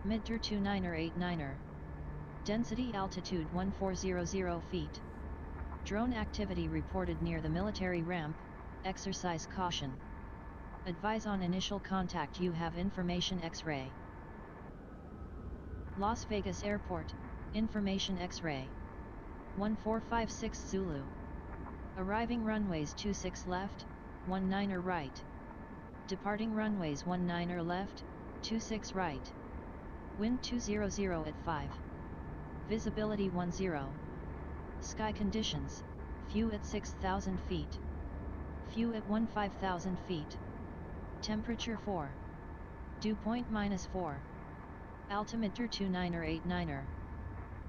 Midter 29er. Density altitude 1400 feet. Drone activity reported near the military ramp, exercise caution. Advise on initial contact, you have information X-ray. Las Vegas Airport, information X-ray. 1456 Zulu. Arriving runways 26 left, 19er right. Departing runways 19er left, 26 right. Wind 200 at 5. Visibility 10. Sky conditions, few at 6,000 feet. Few at 15,000 feet. Temperature 4. Dew point -4. Altimeter 29er.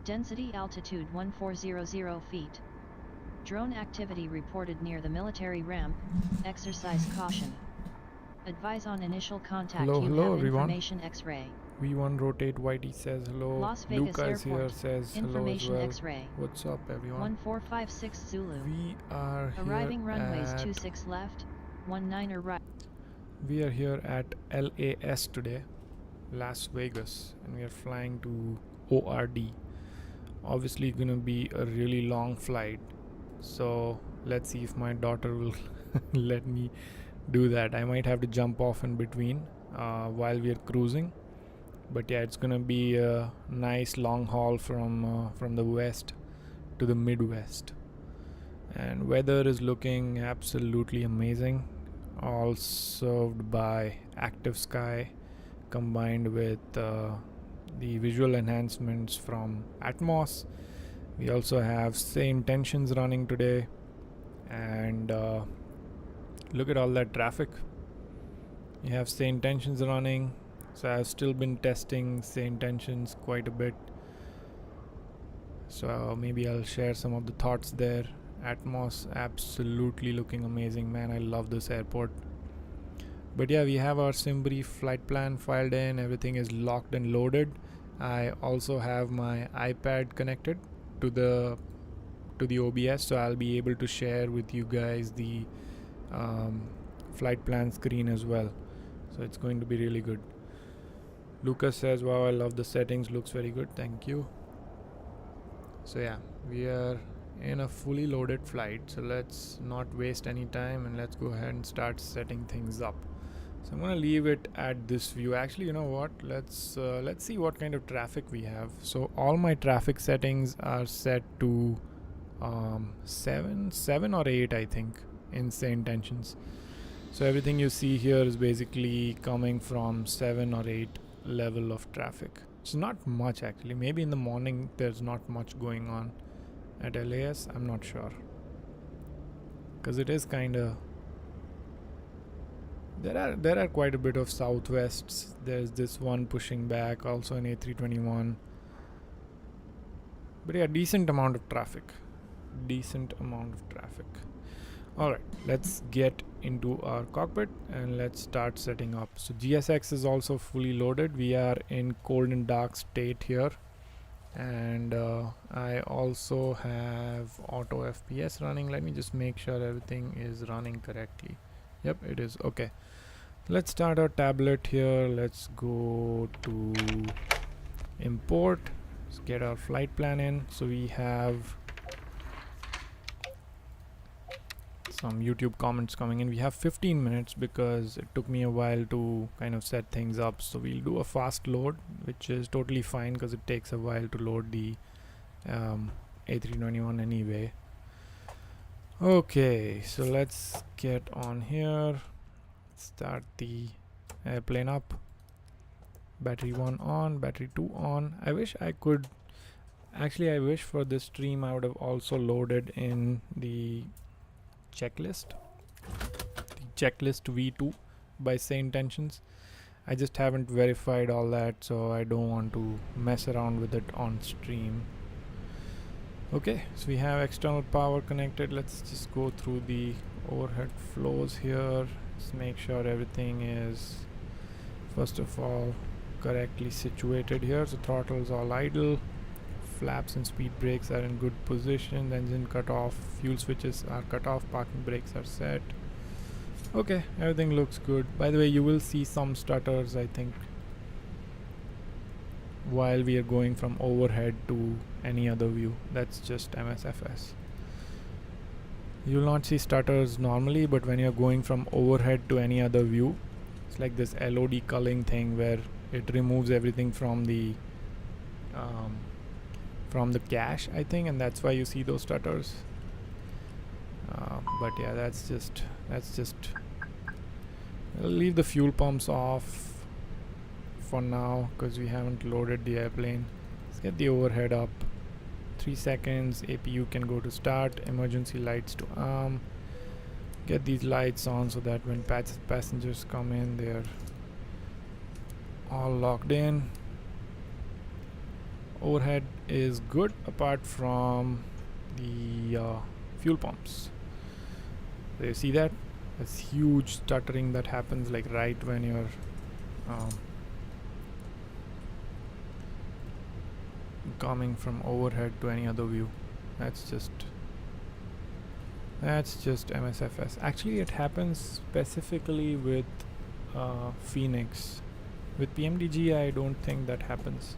Density altitude 1400 feet. Drone activity reported near the military ramp, exercise caution. Advise on initial contact, hello everyone. information X-ray. V1 rotate YT says hello. Las Vegas Luca is Airport, here, says information hello as well. X-ray. What's up everyone? 1456 Zulu. We are Arriving here runways at 26 left, 19er right. We are here at LAS today, Las Vegas, and we are flying to ORD. Obviously gonna be a really long flight, so let's see if my daughter will let me do that. I might have to jump off in between while we are cruising, but yeah, it's gonna be a nice long haul from the west to the Midwest, and weather is looking absolutely amazing, all served by active sky combined with the visual enhancements from Atmos. We also have Say Intentions running today, and look at all that traffic. You have Say Intentions running, so I've still been testing Say Intentions quite a bit, so maybe I'll share some of the thoughts there. Atmos absolutely looking amazing, man. I love this airport. But yeah, we have our SimBrief flight plan filed in, everything is locked and loaded. I also have my iPad connected to the OBS, so I'll be able to share with you guys the flight plan screen as well, so it's going to be really good. Lucas says, wow, I love the settings, looks very good, thank you. So yeah, we are in a fully loaded flight, so let's not waste any time and let's go ahead and start setting things up. So I'm gonna leave it at this view. Actually, you know what, let's see what kind of traffic we have. So all my traffic settings are set to 7 or 8, I think, in Say Intentions. So everything you see here is basically coming from 7 or 8 level of traffic. It's not much actually. Maybe in the morning there's not much going on at LAS, I'm not sure, because it is kind of, there are quite a bit of Southwests. There's this one pushing back, also an A321, but yeah, decent amount of traffic. Alright, let's get into our cockpit and let's start setting up. So GSX is also fully loaded. We are in cold and dark state here, and I also have auto FPS running. Let me just make sure everything is running correctly. Yep, it is. Okay, let's start our tablet here. Let's go to import. Let's get our flight plan in. So we have some YouTube comments coming in. We have 15 minutes because it took me a while to kind of set things up, so we'll do a fast load, which is totally fine because it takes a while to load the A321 anyway. Okay, so let's get on here, start the airplane up. Battery 1 on, battery 2 on. I wish I could, actually I wish for this stream I would have also loaded in the checklist V2 by Say Intentions. I just haven't verified all that, so I don't want to mess around with it on stream. Okay, so we have external power connected. Let's just go through the overhead flows here. Just make sure everything is, first of all, correctly situated here. So throttle is all idle, flaps and speed brakes are in good position, the engine cut off, fuel switches are cut off, parking brakes are set. Okay, everything looks good. By the way, you will see some stutters, I think. while we are going from overhead to any other view. That's just Msfs. You will not see stutters normally, but when you're going from overhead to any other view, it's like this LOD culling thing where it removes everything from the cache, I think, and that's why you see those stutters. But yeah, that's just I'll leave the fuel pumps off for now because we haven't loaded the airplane. Let's get the overhead up. 3 seconds, APU can go to start, emergency lights to arm. Get these lights on so that when passengers come in, they're all locked in. Overhead is good apart from the fuel pumps. So you see that? It's huge stuttering that happens like right when you're coming from overhead to any other view. That's just Msfs. Actually, it happens specifically with Fenix. With PMDG, I don't think that happens.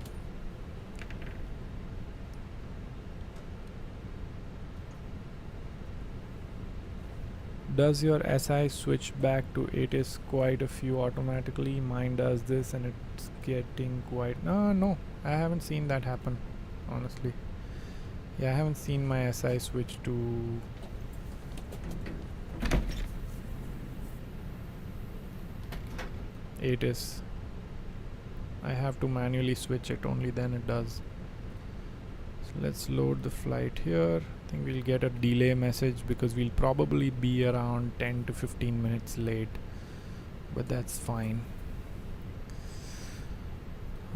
Does your SI switch back to Asus quite a few automatically? Mine does this and it's getting quite... No, I haven't seen that happen, honestly. Yeah, I haven't seen my SI switch to... Asus. I have to manually switch it, only then it does. So let's load the flight here. I think we'll get a delay message because we'll probably be around 10 to 15 minutes late, but that's fine.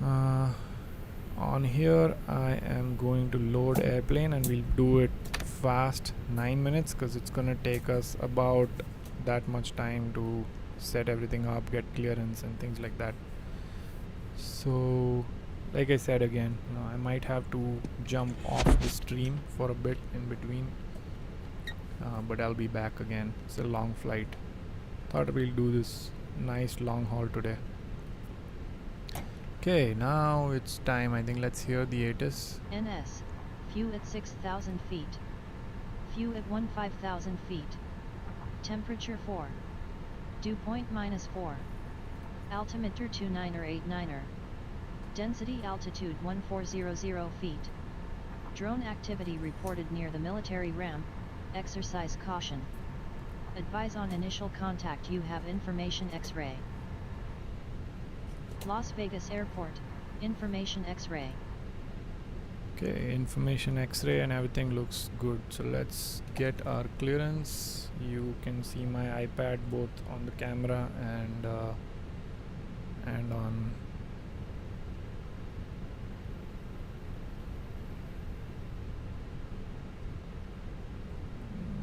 On here I am going to load airplane and we'll do it fast, 9 minutes, because it's gonna take us about that much time to set everything up, get clearance and things like that. So like I said again, I might have to jump off the stream for a bit in between, but I'll be back again. It's a long flight. Thought we'll do this nice long haul today. Okay, now it's time. I think let's hear the Asus. NS, view at 6,000 feet. View at 15,000 feet. Temperature 4. Dew point -4. Altimeter 29er. Density altitude 1400 feet. Drone activity reported near the military ramp. Exercise caution. Advise on initial contact. You have information X-ray. Las Vegas Airport, information X-ray. Okay, information X-ray and everything looks good. So let's get our clearance. You can see my iPad both on the camera and on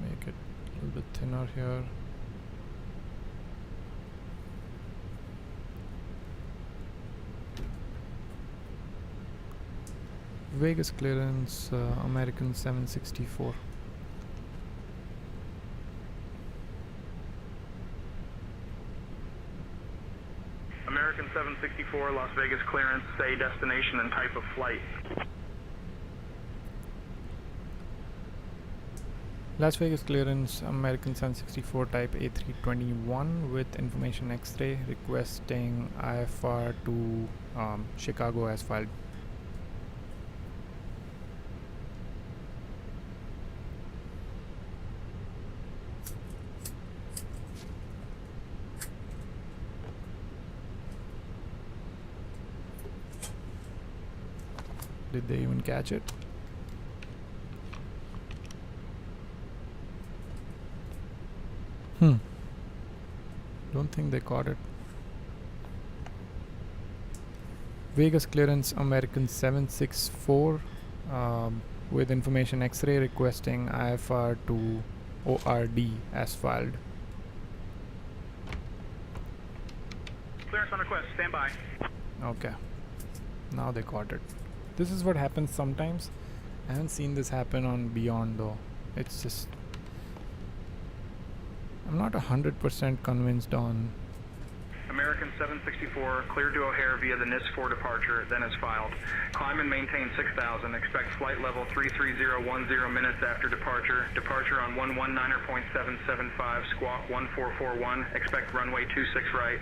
make it a little bit thinner here. Vegas clearance, American 764. American 764, Las Vegas clearance, say destination and type of flight. Las Vegas clearance, American 764 type A321 with information X-ray, requesting IFR to Chicago as filed. Did they even catch it? Don't think they caught it. Vegas clearance, American 764 with information X-ray, requesting IFR to ORD as filed. Clearance on request, stand by. Okay, now they caught it. This is what happens sometimes. I haven't seen this happen on Beyond though. It's just, I'm not 100% convinced on American 764, cleared to O'Hare via the NIS 4 departure, then as filed. Climb and maintain 6,000. Expect flight level 33010 minutes after departure. Departure on 119.775, squawk 1441. Expect runway 26 right.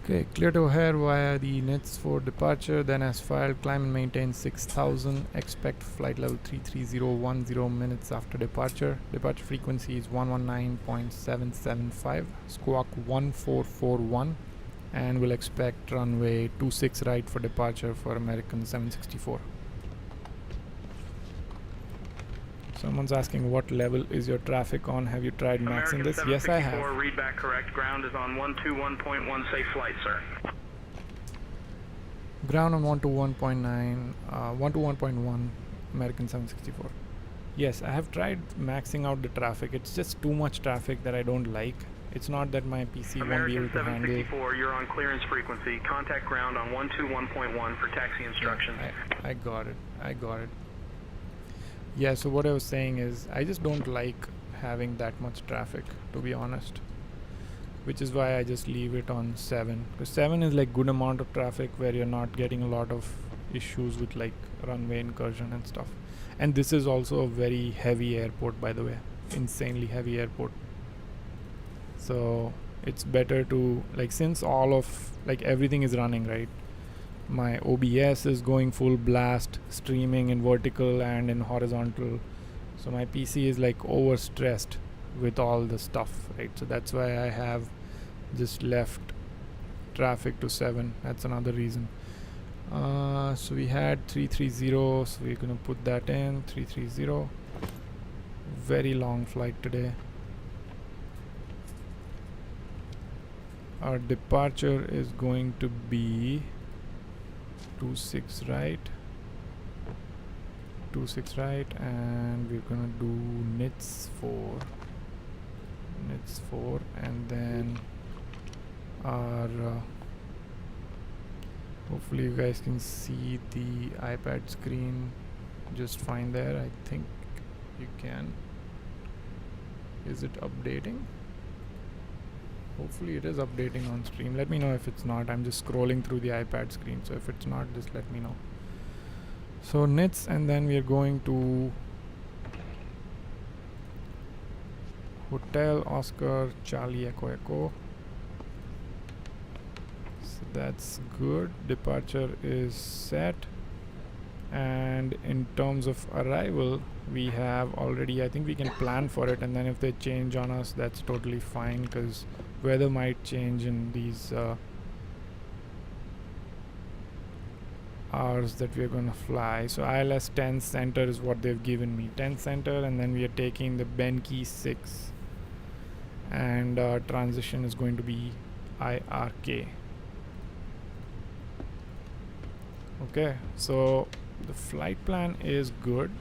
Okay, clear to O'Hare via the NIS 4 departure, then as filed. Climb and maintain 6,000. Expect flight level 33010 minutes after departure. Departure frequency is 119.775, squawk 1441, and we'll expect runway 26 right for departure for American 764. Someone's asking what level is your traffic on. Have you tried maxing this? Yes, I have. Read back correct. Ground is on 121.1. Safe flight, sir. Ground on 121.9, 121.1, American 764. Yes, I have tried maxing out the traffic. It's just too much traffic that I don't like. It's not that my PC won't be able to handle. American 764, you're on clearance frequency. Contact ground on 121.1 for taxi instructions. I got it. Yeah, so what I was saying is I just don't like having that much traffic, to be honest, which is why I just leave it on 7, because 7 is like good amount of traffic where you're not getting a lot of issues with like runway incursion and stuff. And this is also a very heavy airport, by the way, insanely heavy airport. So it's better to, like, since all of like everything is running, right? My OBS is going full blast, streaming in vertical and in horizontal. So my PC is like overstressed with all the stuff, right? So that's why I have just left traffic to 7. That's another reason. So we had 330, so we're gonna put that in 330. Very long flight today. Our departure is going to be 26 right, and we're gonna do NIS 4, and then our hopefully you guys can see the iPad screen just fine there. I think you can. Is it updating? Hopefully it is updating on stream. Let me know if it's not. I'm just scrolling through the iPad screen, so if it's not, just let me know. So NIS, and then we are going to Hotel Oscar Charlie Echo Echo. So that's good. Departure is set, and in terms of arrival, we have already, I think we can plan for it, and then if they change on us, that's totally fine, because weather might change in these hours that we're gonna fly. So ILS 10 center is what they've given me, 10 center, and then we are taking the Benki 6, and transition is going to be IRK. Okay, so the flight plan is good.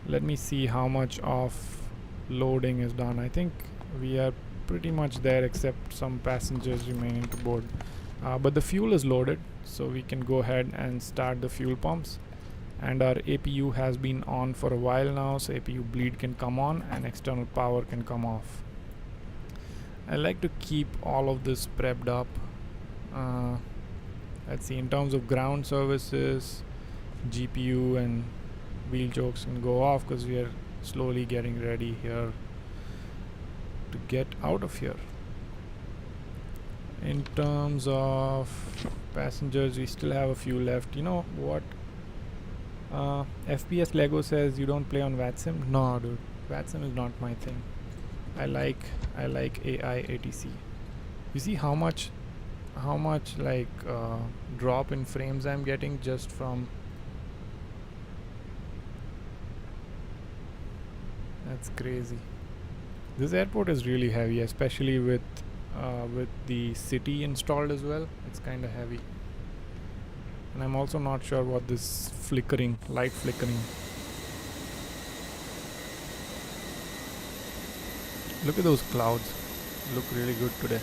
Let me see how much of loading is done. I think we are pretty much there, except some passengers remaining to board. But the fuel is loaded, so we can go ahead and start the fuel pumps. And our APU has been on for a while now, so APU bleed can come on and external power can come off. I like to keep all of this prepped up. Let's see, in terms of ground services, GPU and wheel chokes can go off because we are slowly getting ready here to get out of here. In terms of passengers, we still have a few left. You know what? FPS Lego says you don't play on VATSIM. No, dude, VATSIM is not my thing. I like AI ATC. You see how much like drop in frames I'm getting just from. That's crazy. This airport is really heavy, especially with the city installed as well. It's kind of heavy, and I'm also not sure what this light flickering. Look at those clouds, look really good today.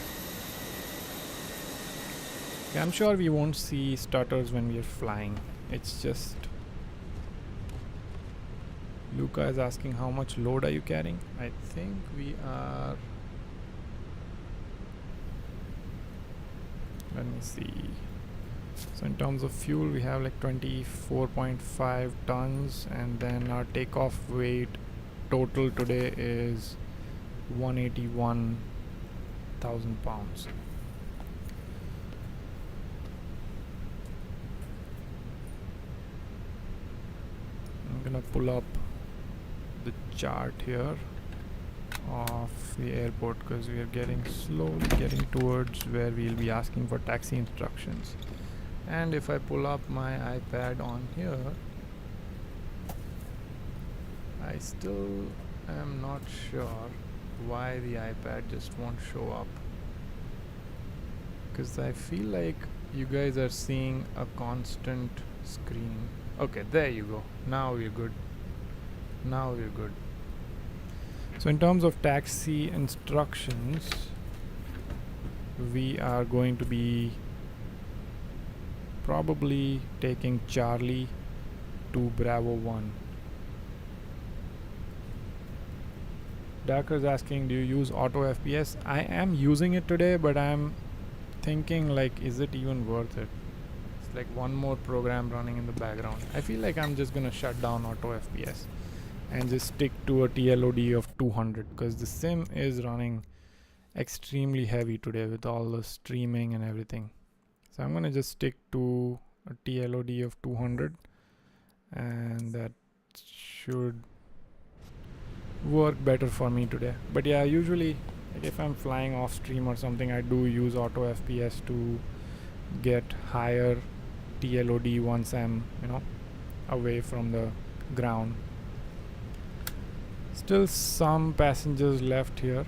Yeah, I'm sure we won't see stutters when we are flying. It's just Luca is asking how much load are you carrying. I think we are, let me see. So in terms of fuel, we have like 24.5 tons, and then our takeoff weight total today is 181,000 pounds. I'm gonna pull up the chart here of the airport because we are slowly getting towards where we'll be asking for taxi instructions. And if I pull up my iPad on here, I still am not sure why the iPad just won't show up, because I feel like you guys are seeing a constant screen. Okay, there you go. Now we're good. So in terms of taxi instructions, we are going to be probably taking Charlie to Bravo 1. Darker is asking, do you use auto FPS? I am using it today, but I'm thinking like, is it even worth it? It's like one more program running in the background. I feel like I'm just gonna shut down auto FPS and just stick to a TLOD of 200, because the sim is running extremely heavy today with all the streaming and everything. So I'm gonna just stick to a TLOD of 200, and that should work better for me today. But yeah, usually like if I'm flying off stream or something, I do use auto FPS to get higher TLOD once I'm, away from the ground. Still some passengers left here,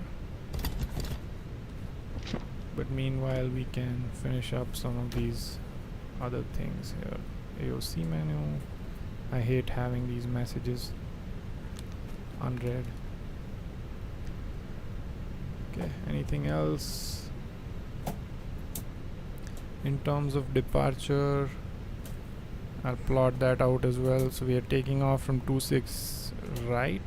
but meanwhile we can finish up some of these other things here. AOC menu. I hate having these messages unread. Okay, anything else? In terms of departure, I'll plot that out as well. So we are taking off from 26 right,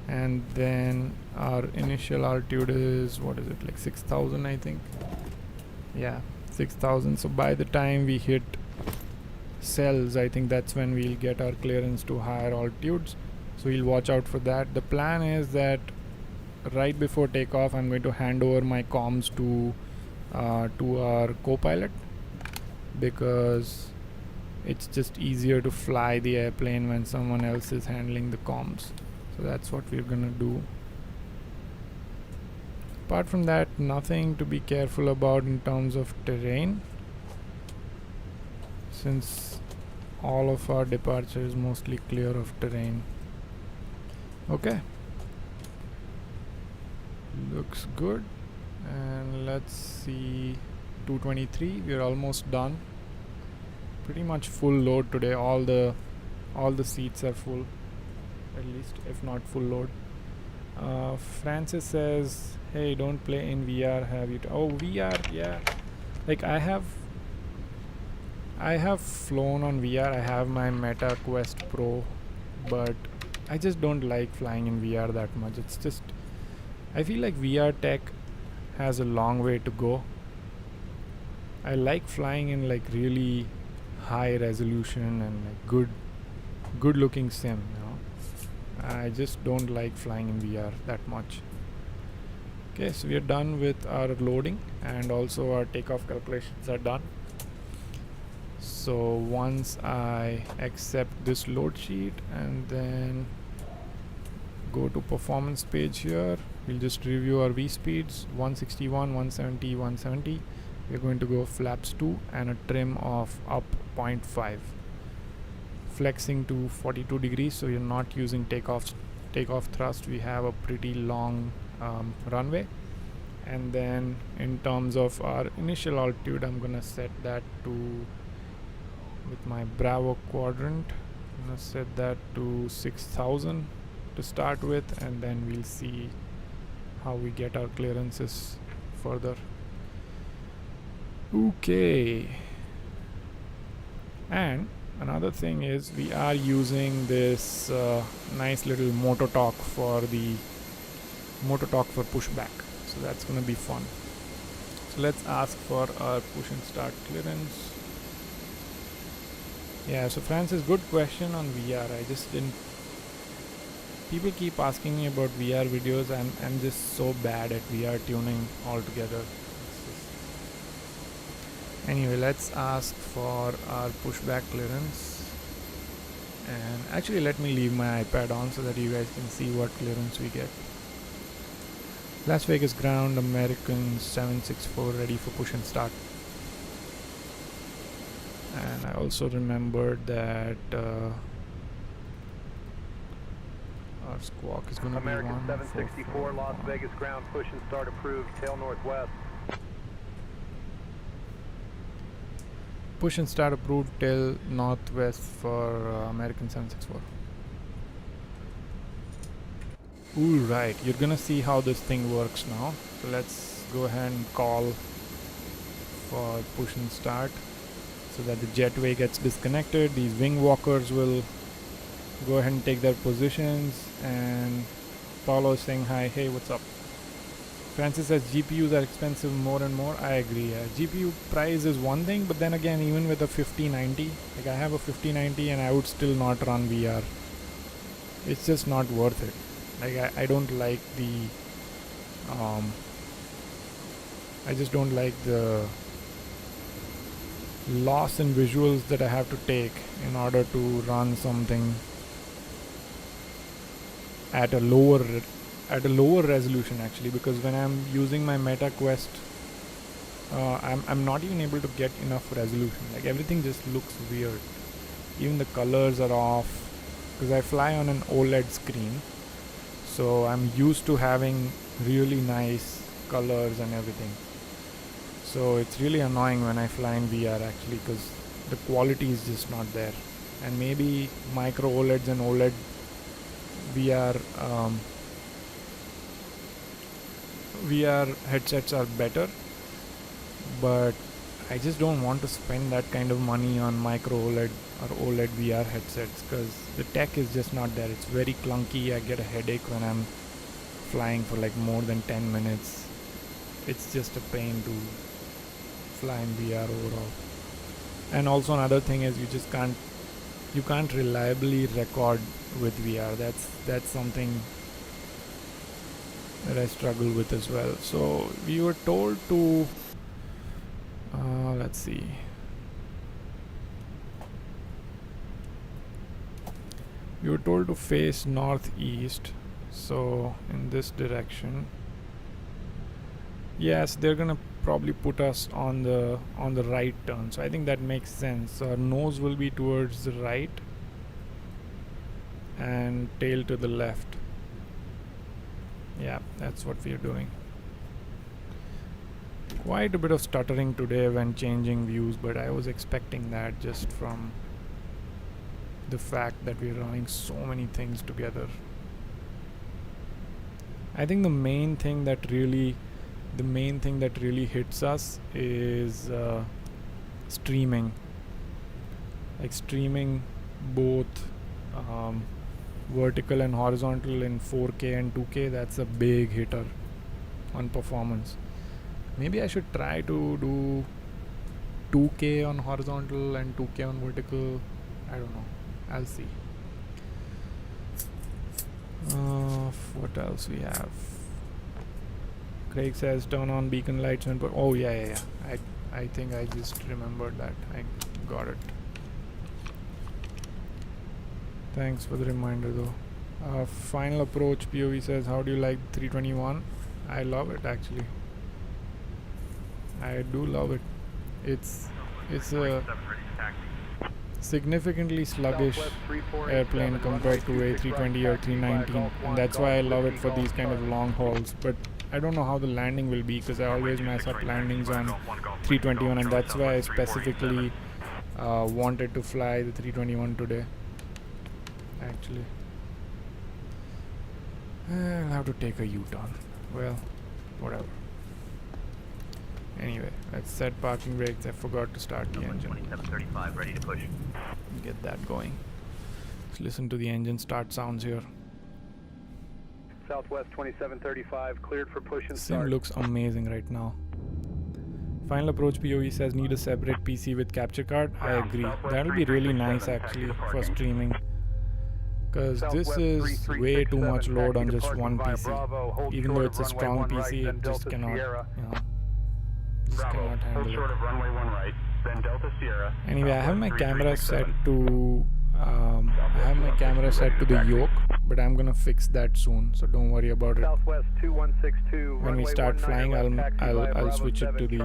and then our initial altitude is, what is it, like 6,000 I think. Yeah, 6,000. So by the time we hit cells, I think that's when we'll get our clearance to higher altitudes. So we'll watch out for that. The plan is that right before takeoff, I'm going to hand over my comms to our co-pilot, because it's just easier to fly the airplane when someone else is handling the comms. So that's what we're gonna do. Apart from that, nothing to be careful about in terms of terrain, since all of our departure is mostly clear of terrain. Okay, looks good. And let's see, 223, we're almost done. Pretty much full load today. All the seats are full, at least, if not full load. Francis says, hey, don't play in VR, have you? Oh, VR, yeah. Like I have flown on VR. I have my Meta Quest Pro, but I just don't like flying in VR that much. It's just, I feel like VR tech has a long way to go. I like flying in like really high resolution and like good looking sim, I just don't like flying in VR that much. Okay, so we are done with our loading, and also our takeoff calculations are done. So once I accept this load sheet and then go to performance page here, we'll just review our V speeds, 161, 170, 170. We're going to go flaps 2 and a trim of up 0.5. Flexing to 42 degrees, so you're not using takeoff thrust. We have a pretty long runway. And then in terms of our initial altitude, I'm gonna set that to, with my Bravo quadrant, I'm gonna set that to 6,000 to start with, and then we'll see how we get our clearances further. Okay, and Another thing is we are using this nice little motor torque for pushback, so that's gonna be fun. So let's ask for our push and start clearance. Yeah, so Francis, good question on VR. I just didn't. People keep asking me about VR videos. I'm just so bad at VR tuning altogether. Anyway, let's ask for our pushback clearance. And actually, let me leave my iPad on so that you guys can see what clearance we get. Las Vegas ground, American 764, ready for push and start. And I also remembered that our squawk is going to be American 764, Las Vegas ground, push and start approved, tail northwest. Push and start approved, tail northwest for American 764. Alright, you're gonna see how this thing works now. So let's go ahead and call for push and start so that the jetway gets disconnected. These wing walkers will go ahead and take their positions, and Paulo is saying hi. Hey, what's up? Francis says GPUs are expensive more and more. I agree. GPU price is one thing, but then again, even with a 5090, like I have a 5090 and I would still not run VR. It's just not worth it. Like I don't like the I just don't like the loss in visuals that I have to take in order to run something at a lower resolution, actually, because when I'm using my Meta Quest, I'm not even able to get enough resolution. Like everything just looks weird. Even the colors are off because I fly on an OLED screen, so I'm used to having really nice colors and everything. So it's really annoying when I fly in VR, actually, because the quality is just not there. And maybe micro OLEDs and OLED VR headsets are better, but I just don't want to spend that kind of money on micro OLED or OLED VR headsets because the tech is just not there. It's very clunky. I get a headache when I'm flying for like more than 10 minutes. It's just a pain to fly in VR overall. And also another thing is you can't reliably record with VR. That's something that I struggle with as well. So we were told to let's see. We were told to face northeast, so in this direction. Yes, they're gonna probably put us on the right turn, so I think that makes sense. Our nose will be towards the right and tail to the left. Yeah, that's what we are doing. Quite a bit of stuttering today when changing views, but I was expecting that just from the fact that we're running so many things together. I think the main thing that really hits us is streaming. Like streaming both vertical and horizontal in 4K and 2K, that's a big hitter on performance. Maybe I should try to do 2K on horizontal and 2K on vertical. I don't know. I'll see. What else we have? Craig says turn on beacon lights when oh yeah. I think I just remembered that. I got it. Thanks for the reminder though. Final approach POV says, how do you like 321? I love it, actually. I do love it. It's a significantly sluggish airplane compared to A320 or 319, and that's why I love it for these kind of long hauls. But I don't know how the landing will be because I always mess up landings on 321, and that's why I specifically wanted to fly the 321 today. Actually, I'll have to take a U-turn. Well, whatever. Anyway, let's set parking brakes. I forgot to start the engine. 2735, ready to push. Get that going. Let's listen to the engine start sounds here. Southwest 2735, cleared for push and Sim start. looks amazing right now. Final approach POE says need a separate PC with capture card. I agree. That'll be really nice actually for streaming. Because this is way too much load on just one PC. Even though it's a strong PC, it just cannot, you know, just cannot handle it. Short of runway 1 right, then Delta Sierra. Anyway, I have my camera set to the yoke, but I'm gonna fix that soon, so don't worry about it. Southwest 2162, When we start flying, I'll switch it to the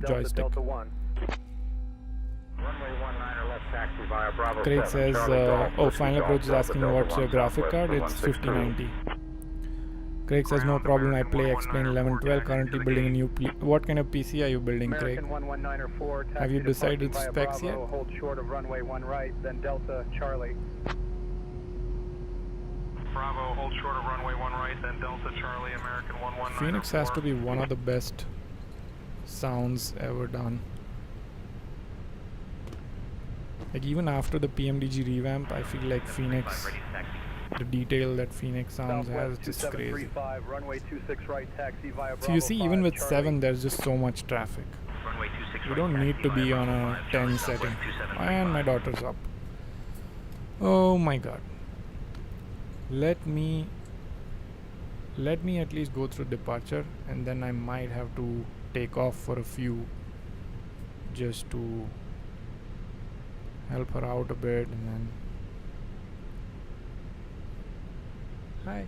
joystick. Craig says, oh, final approach is asking what's your graphic card. It's 5090. Craig says no problem. I play Explain 1112. Currently building a new. What kind of PC are you building, Craig? Have you decided specs yet? Hold short of runway 1 right, then Delta Charlie. Bravo, hold short of runway 1 right, then Delta Charlie, American 11904. Phoenix has to be one of the best sounds ever done. Like even after the PMDG revamp, I feel like Phoenix, the detail that Phoenix sounds has, is just crazy. So you see, even with 7, there's just so much traffic. You don't need to be on a 10 setting. And my daughter's up. Oh my god. Let me at least go through departure, and then I might have to take off for a few just to help her out a bit, and then hi.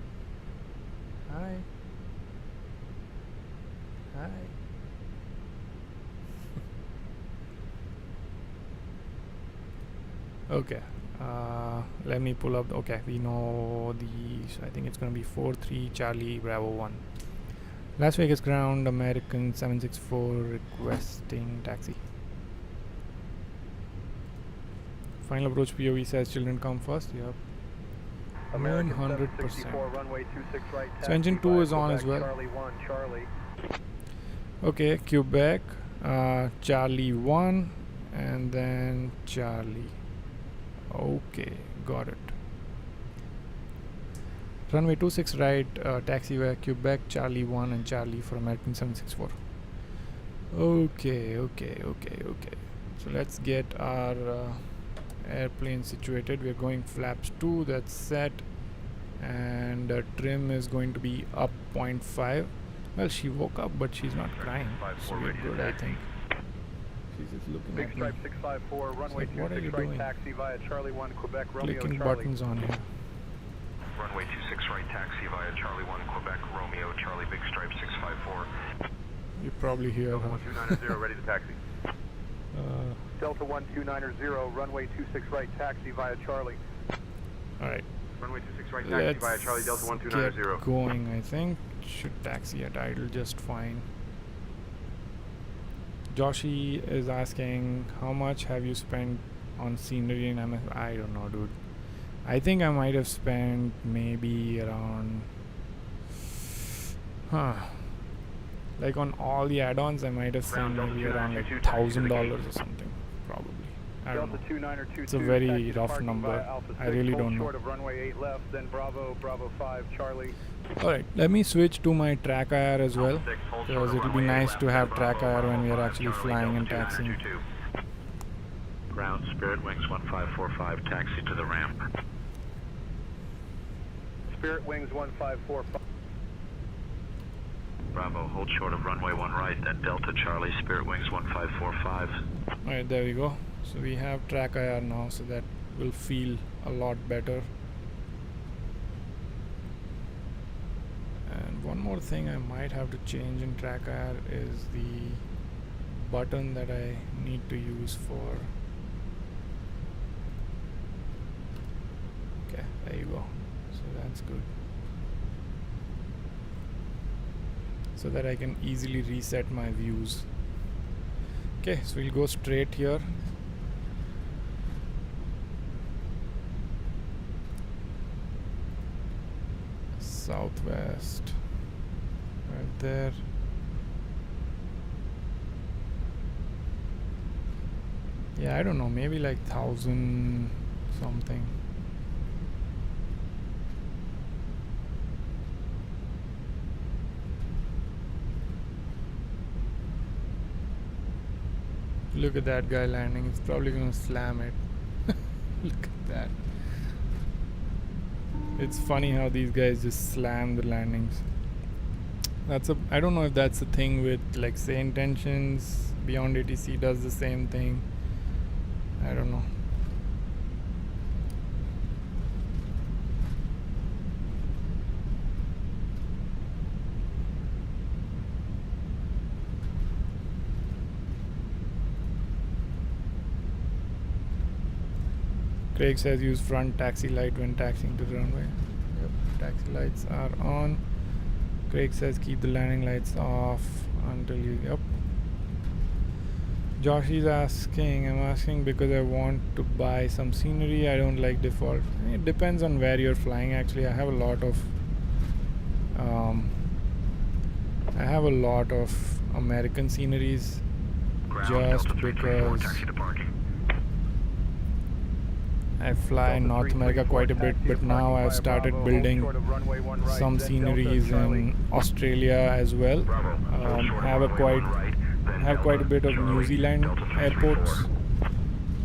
Okay, let me pull up. Okay, we know these. I think it's gonna be 43 Charlie Bravo 1. Las Vegas ground, American 764 requesting taxi. Final approach POV says children come first. Yep. 100%. So engine 2 is on as well. Okay, Quebec, Charlie 1, and then Charlie. Okay, got it. Runway 26 right, taxi via Quebec, Charlie 1 and Charlie for American 764. Okay. So let's get our airplane situated. We're going flaps 2, that's set, and trim is going to be up 0.5. Well, she woke up, but she's not crying, so we're good, I think. She's just looking Big at Stripe me. 654, runway Like, what are 26 you right, doing? taxi via Charlie 1, Quebec, Romeo, Clicking Charlie. buttons on here. Runway 26 right, taxi via Charlie 1, Quebec, Romeo, Charlie, Big Stripe 654. You probably hear her. 1290, ready to taxi. Delta 1290, runway 26 right, taxi via Charlie. Alright, Runway 26 right, let's via Charlie, Delta 1290. get going, I think. Should taxi at idle just fine. Joshi is asking, how much have you spent on scenery in MF? I don't know, dude. I think I might have spent maybe around, like on all the add-ons, I might have spent maybe around like $1,000 or something, probably. I don't know. It's a very rough number. I really don't know. Short of runway 8 left, then Bravo, Bravo 5, Charlie. Alright, let me switch to my track IR as well, because it will be nice to have track IR when we are actually flying and taxiing. Ground Spirit Wings 1545, taxi to the ramp. Spirit Wings 1545. Bravo, hold short of runway 1 right, then Delta Charlie, Spirit Wings 1545. Alright, there we go. So we have track IR now, so that will feel a lot better. And one more thing I might have to change in track IR is the button that I need to use for. Okay, there you go. So that's good. So that I can easily reset my views. Okay, so we'll go straight here. Southwest, right there. Yeah, I don't know, maybe like 1,000 something. Look at that guy landing. It's probably gonna slam it. Look at that. It's funny how these guys just slam the landings. I don't know if that's a thing with like say intentions. Beyond ATC does the same thing. I don't know. Craig says use front taxi light when taxiing to the runway. Yep, taxi lights are on. Craig says keep the landing lights off until you... Yep. Josh is asking, I'm asking because I want to buy some scenery. I don't like default. It depends on where you're flying actually. I have a lot of American sceneries just because I fly in North America quite a bit, but now I've started building some sceneries in Australia as well. Have quite a bit of New Zealand airports.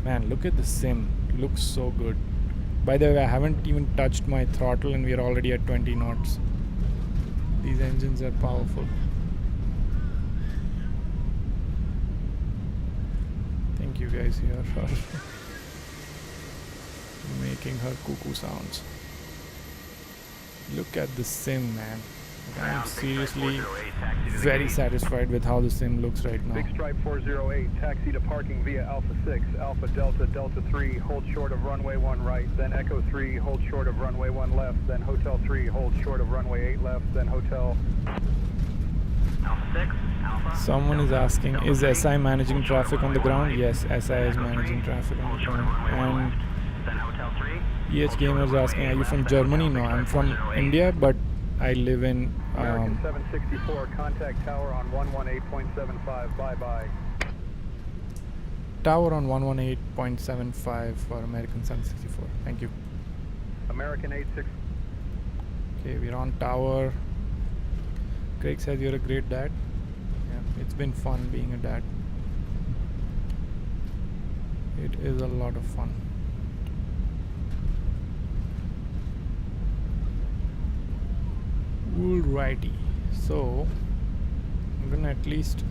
Man, look at the sim. It looks so good. By the way, I haven't even touched my throttle and we're already at 20 knots. These engines are powerful. Thank you guys here for making her cuckoo sounds. Look at the sim, man. I'm seriously very satisfied with how the sim looks right now. Big Stripe 408, taxi to parking via Alpha 6, Alpha Delta, Delta 3, hold short of runway 1 right, then Echo 3, hold short of runway 1 left, then Hotel 3, hold short of runway 8 left, then Hotel... Alpha 6, Alpha. Someone is asking, is SI managing traffic on the ground? Yes, SI is managing traffic on the ground. And EH Gamer is asking, are you from Germany? No, I'm from India, but I live in American 764, contact tower on 118.75, bye-bye. Tower on 118.75 for American 764. Thank you. American 86. Okay, we're on tower. Craig says you're a great dad. Yeah, it's been fun being a dad. It is a lot of fun. Alrighty, so I'm gonna at least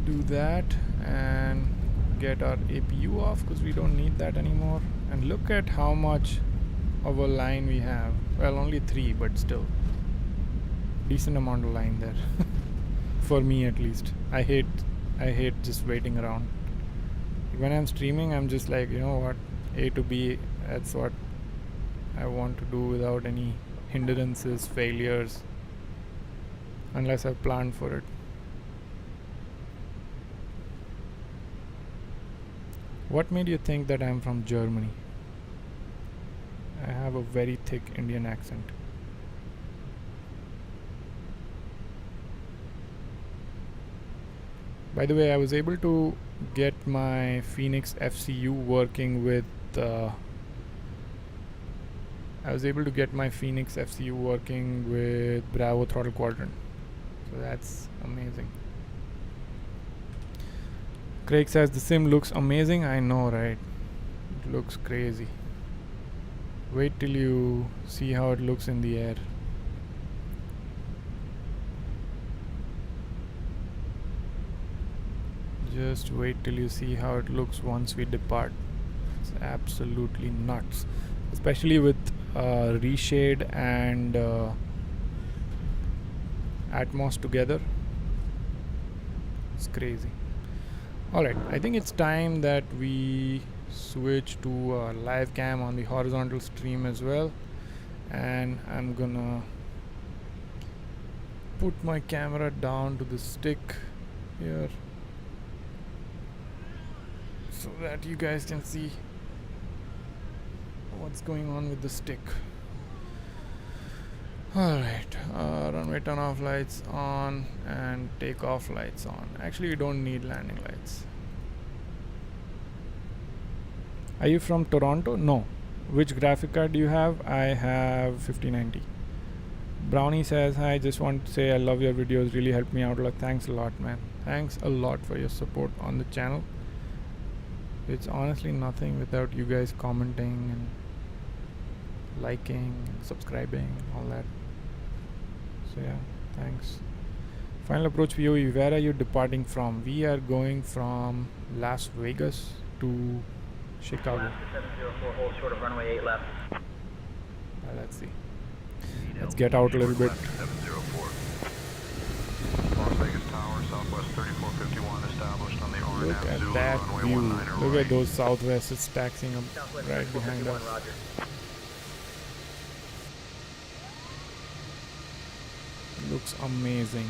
do that and get our APU off because we don't need that anymore. And look at how much of a line we have. Well, only 3, but still decent amount of line there. For me at least. I hate just waiting around. When I'm streaming, I'm just like, you know what, A to B, that's what I want to do without any hindrances, failures, unless I've planned for it. What made you think that I'm from Germany? I have a very thick Indian accent. By the way, I was able to get my Fenix FCU working with Bravo throttle quadrant. So that's amazing. Craig says the sim looks amazing. I know, right? It looks crazy. Wait till you see how it looks in the air. Just wait till you see how it looks once we depart. It's absolutely nuts, especially with reshade and Atmos together. It's crazy. Alright, I think it's time that we switch to live cam on the horizontal stream as well, and I'm gonna put my camera down to the stick here so that you guys can see what's going on with the stick. Alright, runway turn off lights on and take off lights on. Actually, you don't need landing lights. Are you from Toronto? No. Which graphic card do you have? I have 5090. Brownie says, hi, just want to say I love your videos, really help me out a lot. Thanks a lot, man. Thanks a lot for your support on the channel. It's honestly nothing without you guys commenting and liking and subscribing and all that. So yeah, thanks. Final approach POE, where are you departing from? We are going from Las Vegas to Chicago. 704, hold short of runway 8 left. Let's see. Let's get out a little bit. 704. Las Vegas Tower, Southwest 3451 established on the Look RNF at Zulu that runway view. 19 Look right. at those Southwests taxiing up Southwest right behind 3451, us. roger. Looks amazing.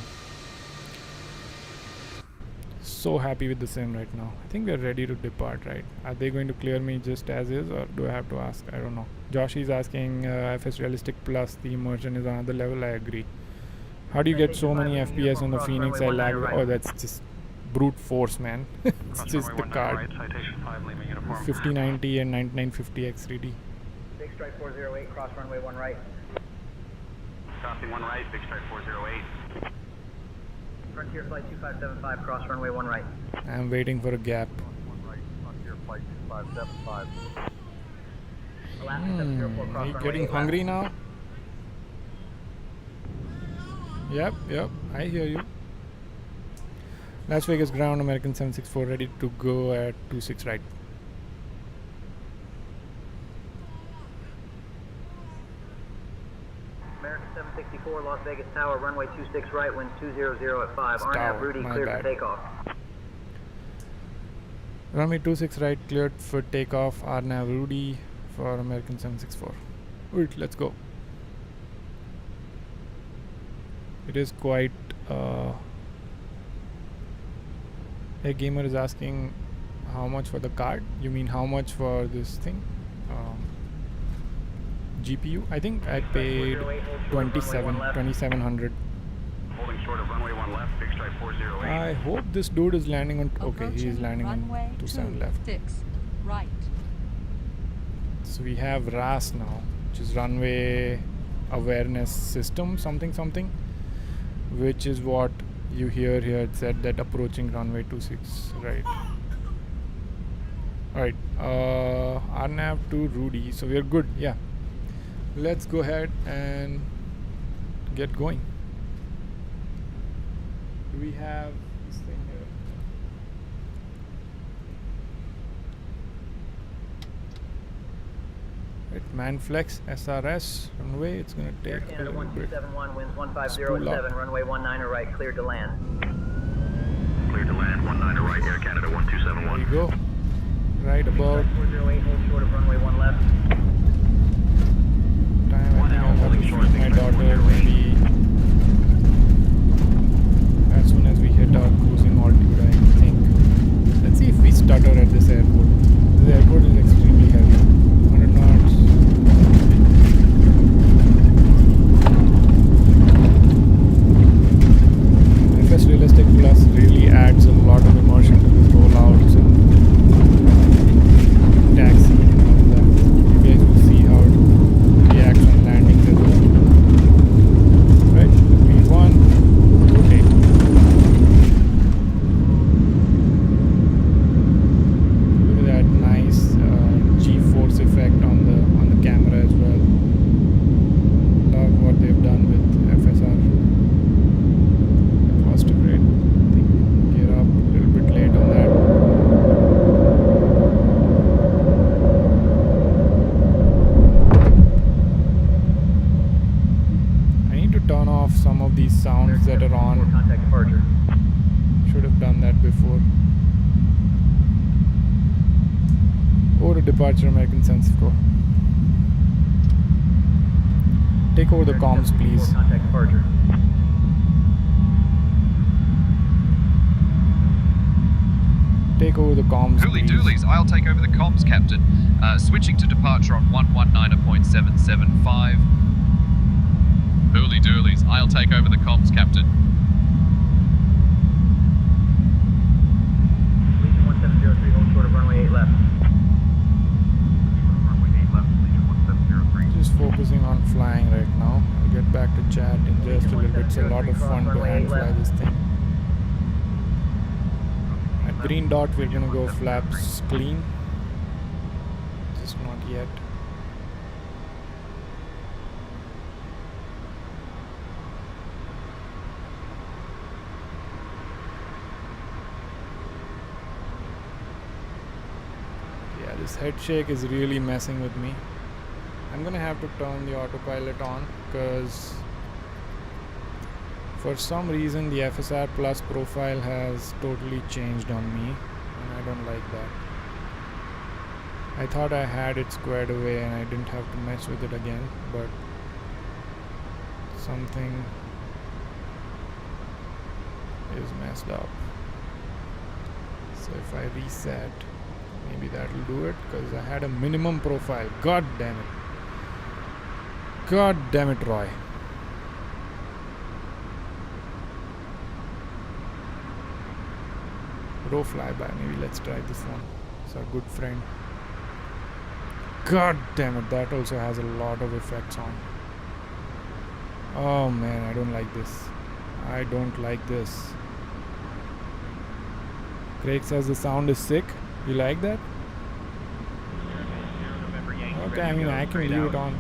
So happy with the sim right now. I think we're ready to depart, right? Are they going to clear me just as is, or do I have to ask? I don't know. Josh is asking FS Realistic Plus, the immersion is another level. I agree. How do you get so many FPS on the Phoenix? I lag. Oh, that's just brute force, man. It's just the card. Right, citation 5, Lima uniform. 5090 and 9950 X3D. Big strike 408, cross runway 1 right. Copy 1 right, big strike 408. Frontier flight 2575, cross runway 1 right. I'm waiting for a gap. 1 right, Frontier flight 2575. Alaska 704, cross Are you runway getting 8 left. hungry now? Yep, I hear you. Las Vegas ground, American 764 ready to go at 26 right. American 764, Las Vegas Tower, runway 26 right, wind 200 at 5. Tower, RNAV Rudy my cleared bad. for takeoff. Runway 26 right cleared for takeoff. RNAV Rudy for American 764. Wait, let's go. It is quite. A gamer is asking how much for the card. You mean how much for this thing? GPU. I think I paid 2700. Holding short of runway 1 left, big strike 408. I hope this dude is landing on. Okay, he is landing on runway 27 left. 26 right. So we have RAS now, which is runway awareness system, something, which is what you hear here. It said that approaching runway 26 right. Alright, RNAV to Rudy, so we're good. Yeah, let's go ahead and get going. Do we have this thing here? Right, Manflex SRS runway. It's gonna Air take a Canada little bit. 1271, winds 150 Spool at up. 7, runway 19 right, cleared to land. Clear to land, 19 right, Air Canada There 1271. you go. Right about 408, hold short of runway 1 left. time. I 1 think hour, I'll have holding to short, feed big my strike daughter 408. maybe as soon as we hit our cruising altitude, I think. Let's see if we stutter at this airport. The airport is extremely heavy. 100 knots. FS Realistic Plus really adds a lot of immersion to these rollouts and taxi and all that. You guys will see how it reacts on landings as well. Right, V1, rotate. Look at that nice G-force effect on the camera as well. Love what they've done with FSR. Positive rate. I think gear up a little bit late on that. I need to turn off some of these sounds that are on. Contact departure. Should have done that before. Over to departure, American 764. Take over the comms, please. Contact departure. Take over the comms, Hooly please. doolies, I'll take over the comms, Captain. Switching to departure on 119.775. Hooly doolies, I'll take over the comms, Captain. Legion 1703, hold short of runway 8 left. Runway 8 left, Legion 1703. Just focusing on flying right now. I'll get back to chat in just a little bit. It's a lot of fun to hand fly this thing. At green dot, we're gonna go flaps clean. Just not yet. Yeah, this head shake is really messing with me. I'm gonna have to turn the autopilot on because for some reason the FSR Plus profile has totally changed on me and I don't like that. I thought I had it squared away and I didn't have to mess with it again, but something is messed up. So if I reset, maybe that'll do it, because I had a minimum profile. God damn it. God damn it, Roy. Row flyby, maybe let's try this one. It's our good friend. God damn it, that also has a lot of effects on. Oh man, I don't like this. I don't like this. Craig says the sound is sick. You like that? Okay, I mean I can leave it on.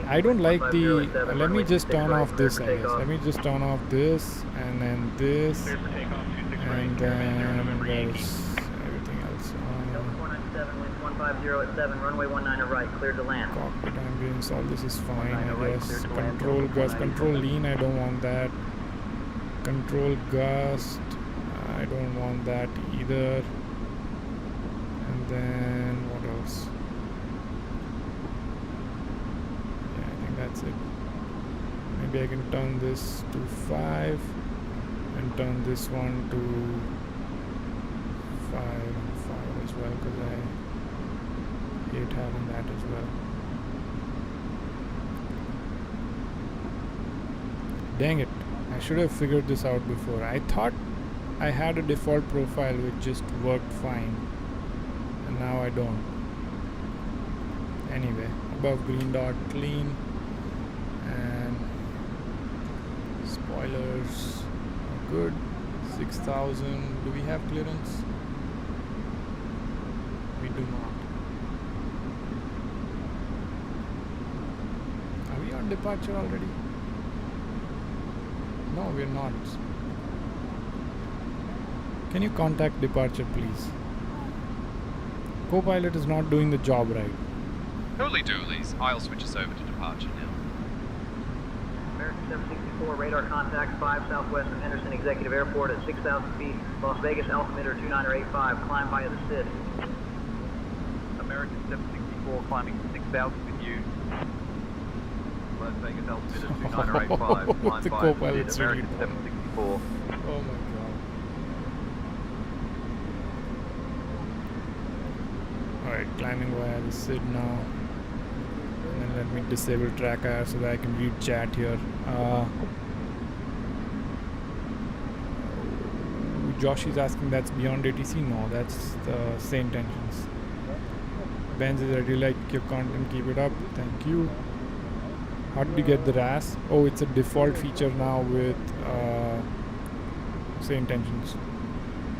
I don't like the... let me just turn off this, I guess. Let me just turn off this, and then this, and then there's everything else. 497, winds 150 at 7, runway 19 right, cleared to land. Cockpit ambience, all this is fine, I guess. Control gust, control lean, I don't want that. Control gust, I don't want that either. And then what else? Yeah, I think that's it. Maybe I can turn this to 5 and turn this one to 5 and 5 as well, because I hate having that as well. Dang it, I should have figured this out before. I thought I had a default profile which just worked fine, and now I don't. Anyway, above green dot clean, and spoilers are good. 6,000. Do we have clearance? We do not. Are we on departure already? No, we're not. Can you contact departure, please? Copilot is not doing the job right. Hooly doolies, I'll switch us over to departure now. American 764, radar contact 5 southwest of Henderson Executive Airport at 6,000 feet. Las Vegas altimeter 2985, climb via the SID. American 764 climbing 6,000 with you. Las Vegas altimeter 2985, climb The by co-pilot's SID, really American 764. Oh my god. Alright, climbing via the SID now. And then let me disable track IR so that I can read chat here. Josh is asking, that's beyond ATC? No, that's the St. Engines. Benz is, I really like your content, keep it up. Thank you. How did you get the RAS? Oh, it's a default feature now with St. Engines.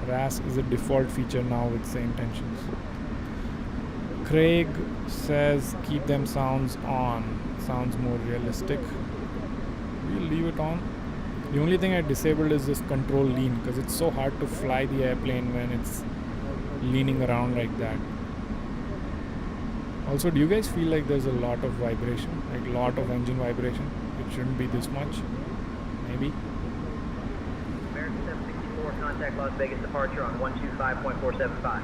RAS is a default feature now with St. Engines. Craig says keep them sounds on. Sounds more realistic. We'll leave it on. The only thing I disabled is this control lean, because it's so hard to fly the airplane when it's leaning around like that. Also, do you guys feel like there's a lot of vibration? Like a lot of engine vibration? It shouldn't be this much. Maybe. American 764, contact Las Vegas departure on 125.475.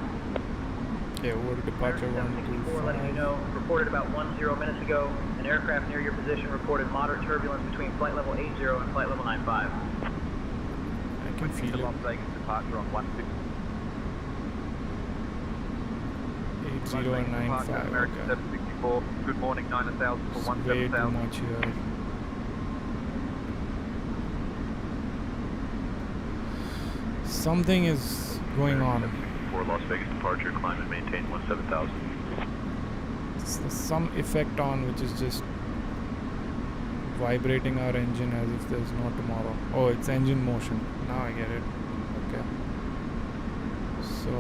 Okay, over to departure American 764, letting you know, reported about 10 minutes ago, an aircraft near your position reported moderate turbulence between flight level 80 and flight level 95. I can feel it. Las Vegas departure on 150. 8095. American Okay. 764 764. Good morning, 9000 for It's way too 17000. much here. Something is going on. For Las Vegas departure, climb and maintain 17000. There's some effect on which is just vibrating our engine as if there's no tomorrow. Oh, it's engine motion. Now I get it. Okay. So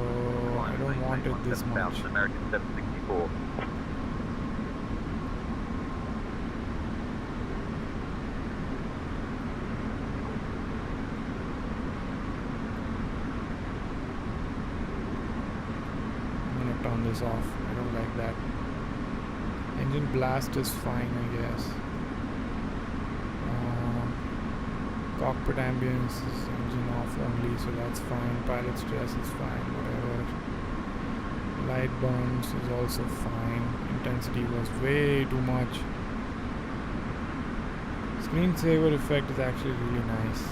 I don't want it this much. American 764. I'm gonna turn this off. I don't like that. Engine blast is fine, I guess. Cockpit ambience is engine off only, so that's fine. Pilot stress is fine, whatever. Light burns is also fine. Intensity was way too much. Screensaver effect is actually really nice.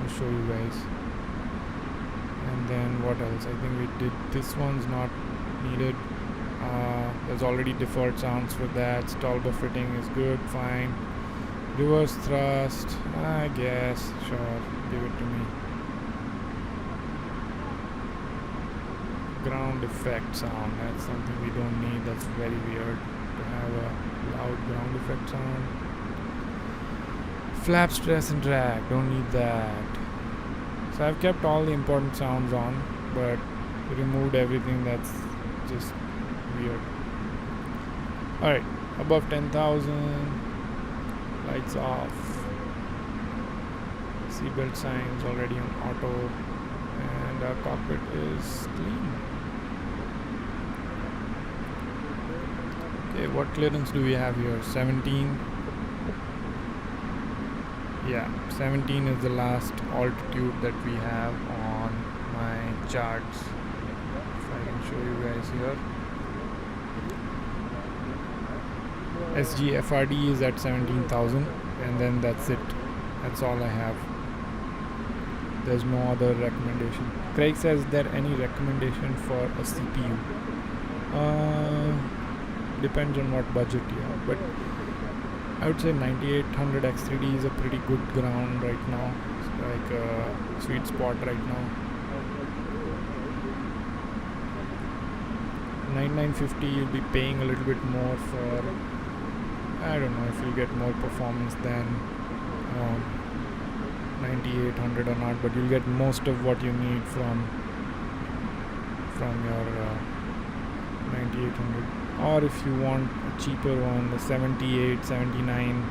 I'll show you guys. And then what else? I think we did, this one's not needed. There's already deferred sounds for that. Stall buffeting is good, fine. Reverse thrust, I guess, sure, give it to me. Ground effect sound, that's something we don't need, that's very weird to have a loud ground effect sound. Flap stress and drag, don't need that. So I've kept all the important sounds on, but removed everything that's just weird. Alright, above 10,000. Lights off. Seatbelt signs already on auto, and our cockpit is clean. Okay, what clearance do we have here? 17. Yeah, 17 is the last altitude that we have on my charts. If I can show you guys here. SGFRD is at 17,000, and then that's it. That's all I have. There's no other recommendation. Craig says, is there any recommendation for a CPU? Depends on what budget you have, but I would say 9800 X3D is a pretty good ground right now. It's like a sweet spot right now. 9950 you'll be paying a little bit more for. I don't know if you'll get more performance than 9800 or not, but you'll get most of what you need from your 9800. Or if you want a cheaper one, the 78, 79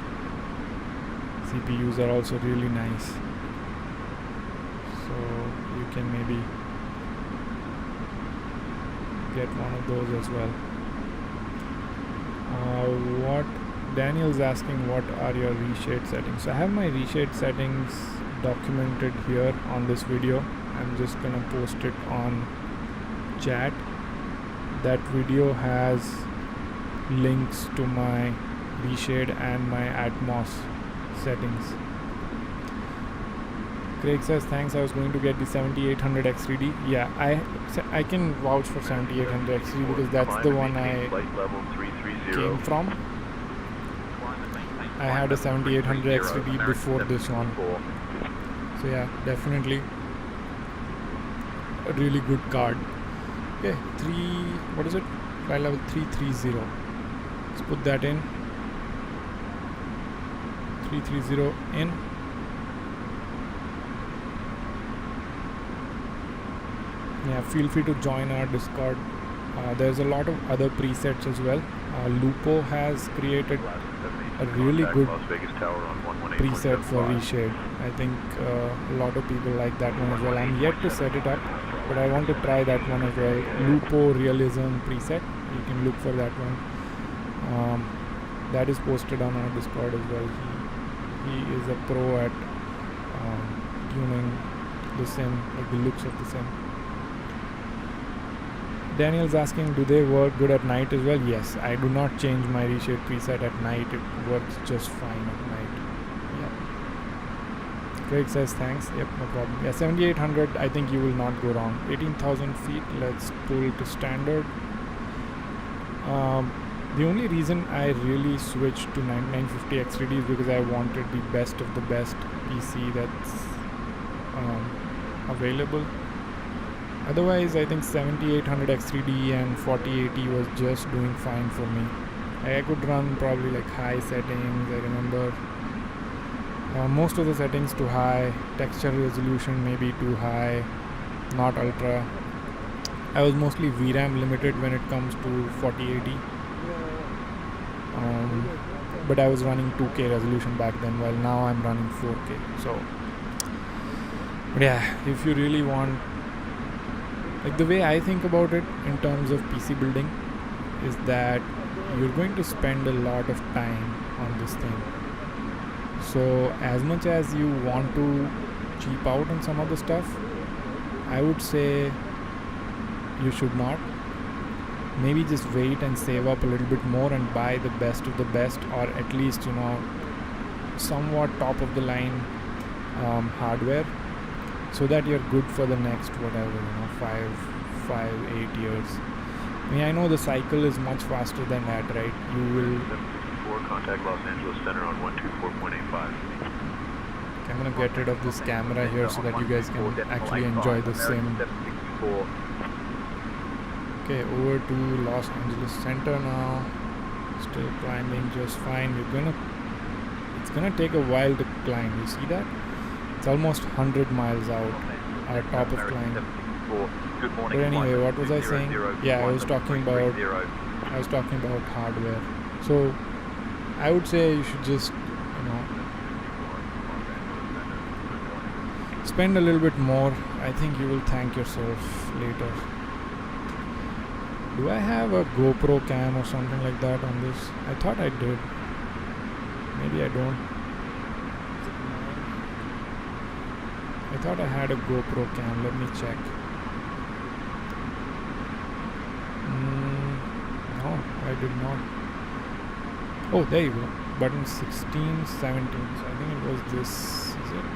CPUs are also really nice. So you can maybe get one of those as well. What Daniel's asking, what are your reshade settings? So I have my reshade settings documented here on this video. I'm just gonna post it on chat. That video has links to my reshade and my Atmos settings. Craig says, thanks, I was going to get the 7800 X3D. Yeah, I can vouch for 7800 X3D because that's the one I came from. I had a 7800 X3D before this one. So yeah, definitely a really good card. Okay, what is it? Flight level 330. Let's put that in. 330 in. Yeah, feel free to join our Discord. There's a lot of other presets as well. Lupo has created a really good preset for reshade. I think a lot of people like that one as well. I'm yet to set it up, but I want to try that one as well. Lupo Realism preset. You can look for that one. That is posted on our Discord as well. He is a pro at tuning the sim, like the looks of the sim. Daniel's asking, do they work good at night as well? Yes, I do not change my reshade preset at night. It works just fine at night. Yeah. Craig says thanks. Yep, no problem. Yeah, 7800, I think you will not go wrong. 18,000 feet, let's pull to standard. The only reason I really switched to 9950 X3D is because I wanted the best of the best PC that's available. Otherwise, I think 7800 X3D and 4080 was just doing fine for me. I could run probably like high settings. I remember most of the settings too high, texture resolution maybe too high, not ultra. I was mostly VRAM limited when it comes to 4080. But I was running 2K resolution back then, while now I'm running 4K. So, but yeah, if you really want, like the way I think about it in terms of PC building is that you're going to spend a lot of time on this thing. So as much as you want to cheap out on some of the stuff, I would say you should not. Maybe just wait and save up a little bit more and buy the best of the best, or at least, you know, somewhat top of the line hardware, so that you're good for the next whatever, you know, 8 years. I mean, I know the cycle is much faster than that, right? You will 764, contact Los Angeles Center on 124.85. Okay, I'm gonna get rid of this camera here so that you guys can actually enjoy the sim. Okay, over to Los Angeles Center now. Still climbing just fine. It's gonna take a while to climb. You see that? It's almost 100 miles out, our top of climb. But anyway, what was I saying? Yeah, I was talking about hardware. So I would say you should just, you know, spend a little bit more. I think you will thank yourself later. Do I have a GoPro cam or something like that on this? I thought I did. Maybe I don't. I thought I had a GoPro cam. Let me check. No, I did not. Oh, there you go. Button 16, 17. So I think it was this. Is it?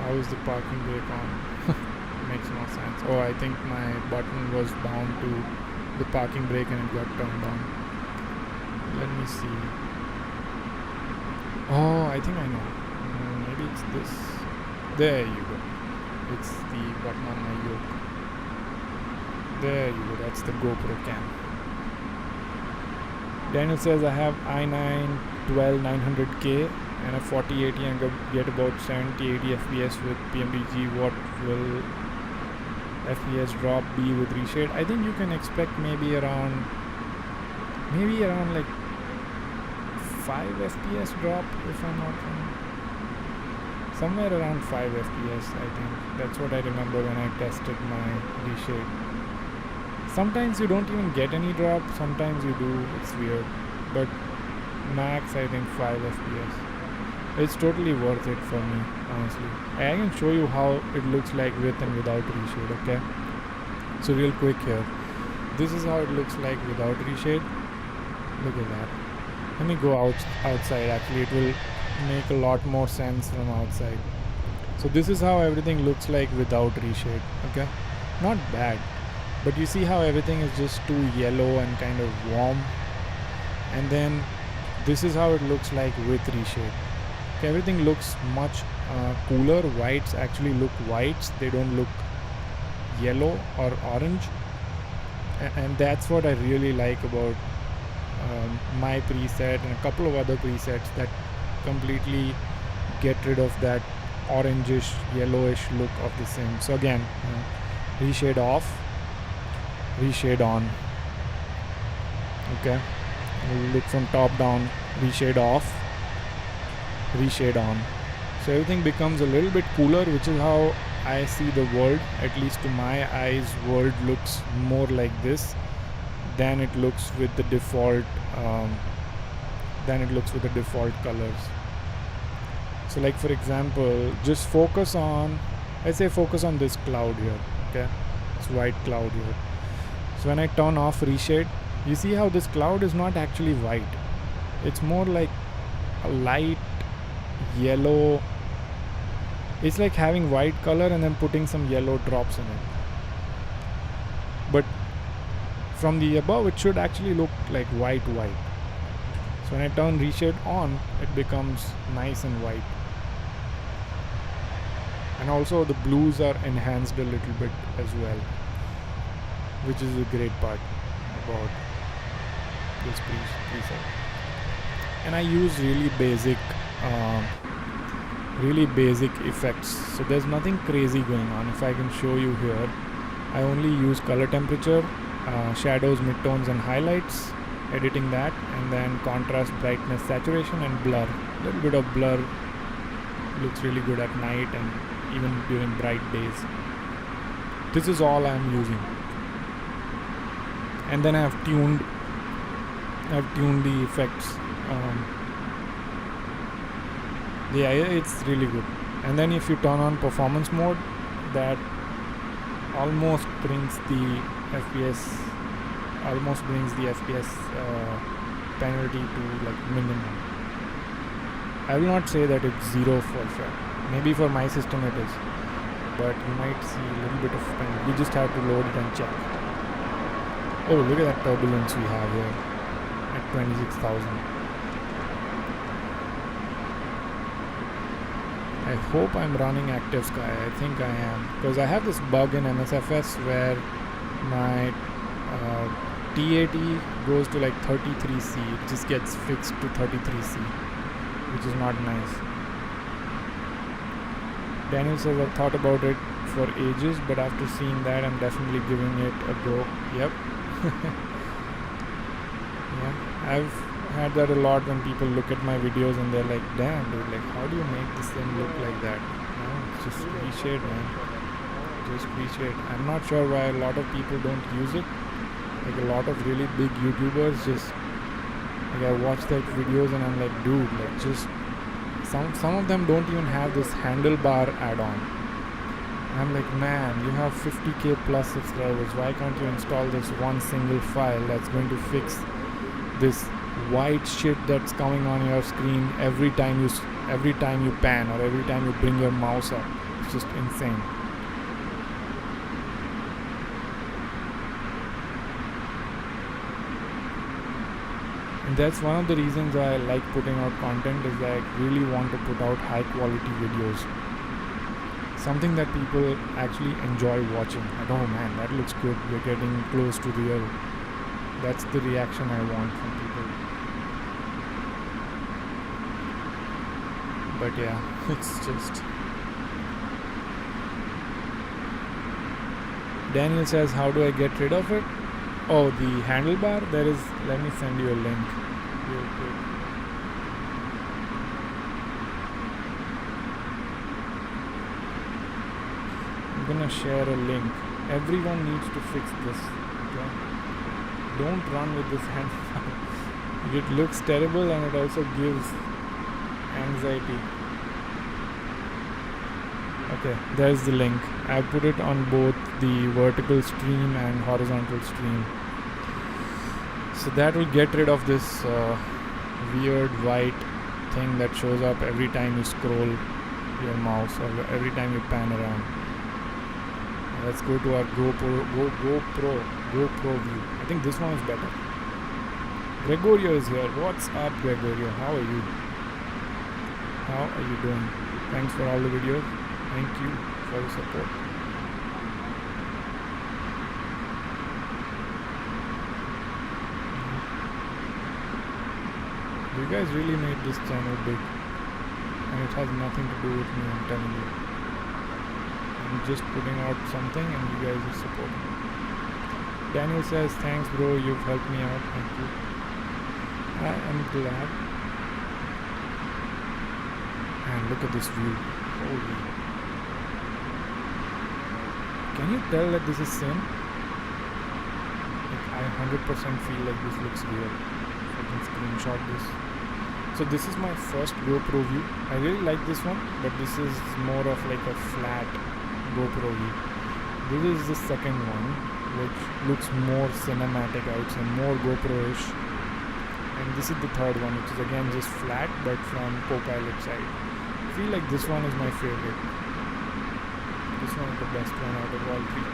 How is the parking brake on? Makes no sense. Oh, I think my button was bound to the parking brake and it got turned on. Let me see. Oh, I think I know. Maybe it's this. There you go. It's the button on my yoke. There you go. That's the GoPro cam. Daniel says I have i9 12900K and a 4080 and get about 70-80 FPS with PMDG. What will FPS drop be with reshade? I think you can expect maybe around like 5 FPS drop, if I'm not wrong. Somewhere around 5 FPS, I think. That's what I remember when I tested my reshade. Sometimes you don't even get any drop, sometimes you do. It's weird. But max, I think 5 FPS. It's totally worth it for me, honestly. I can show you how it looks like with and without reshade, okay? So real quick here. This is how it looks like without reshade. Look at that. Let me go outside. Actually, it will make a lot more sense from outside. So this is how everything looks like without reshade, okay? Not bad. But you see how everything is just too yellow and kind of warm. And then this is how it looks like with reshade. Okay, everything looks much cooler. Whites actually look whites. They don't look yellow or orange. And that's what I really like about my preset and a couple of other presets that completely get rid of that orangish, yellowish look of the sim. So again, reshade off, reshade on. Okay, look from top down, reshade off, reshade on. So everything becomes a little bit cooler, which is how I see the world. At least to my eyes, world looks more like this than it looks with the default colors. So like for example, just focus on, let's say focus on this cloud here, okay? This white cloud here. So when I turn off reshade, you see how this cloud is not actually white. It's more like a light yellow It's like having white color and then putting some yellow drops in it. But from the above, it should actually look like white. So when I turn reshade on, it becomes nice and white. And also the blues are enhanced a little bit as well, which is a great part about this preset. And I use really basic effects, so there's nothing crazy going on. If I can show you here, I only use color temperature, shadows, midtones and highlights, editing that, and then contrast, brightness, saturation and blur. A little bit of blur looks really good at night and even during bright days. This is all I'm using. And then I've tuned the effects. Yeah, it's really good. And then if you turn on performance mode, that almost brings the FPS penalty to like minimum. I will not say that it's 0 for sure. Maybe for my system it is, but you might see a little bit of penalty. You just have to load it and check. Oh, look at that turbulence we have here at 26,000. I hope I'm running Active Sky. I think I am, because I have this bug in Msfs where my TAT goes to like 33C. It just gets fixed to 33C, which is not nice. Daniel says, I thought about it for ages, but after seeing that, I'm definitely giving it a go. Yep. Yeah, I've had that a lot when people look at my videos and they're like, damn dude, like how do you make this thing look like that? No, it's just reshade, man. Just reshade. I'm not sure why a lot of people don't use it. Like a lot of really big YouTubers just, like I watch their videos and I'm like, dude, like just some of them don't even have this handlebar add-on. I'm like, man, you have 50k plus subscribers. Why can't you install this one single file that's going to fix this white shit that's coming on your screen every time you pan or every time you bring your mouse up? It's just insane. And that's one of the reasons I like putting out content, is that I really want to put out high quality videos. Something that people actually enjoy watching. Like, oh man, that looks good. We're getting close to real. That's the reaction I want from people. But yeah, it's just... Daniel says, how do I get rid of it? Oh, the handlebar, there is, let me send you a link real quick. I'm gonna share a link. Everyone needs to fix this. Okay? Don't run with this handlebar. It looks terrible and it also gives anxiety. Okay, there's the link. I put it on both the vertical stream and horizontal stream. So that will get rid of this weird white thing that shows up every time you scroll your mouse or every time you pan around. Let's go to our GoPro view. I think this one is better. Gregorio is here. What's up, Gregorio? How are you? How are you doing? Thanks for all the videos. Thank you for the support. You guys really made this channel big, and it has nothing to do with me, I'm telling you. I'm just putting out something and you guys are supporting it. Daniel says, thanks bro, you've helped me out. Thank you. I am glad. And look at this view. Holy. Can you tell that this is sim? Like, I 100% feel like this looks real. I can screenshot this. So this is my first GoPro view. I really like this one, but this is more of like a flat GoPro view. This is the second one, which looks more cinematic, I would say, more GoPro-ish. And this is the third one, which is again just flat, but from co-pilot side. I feel like this one is my favorite. This one is the best one out of all three.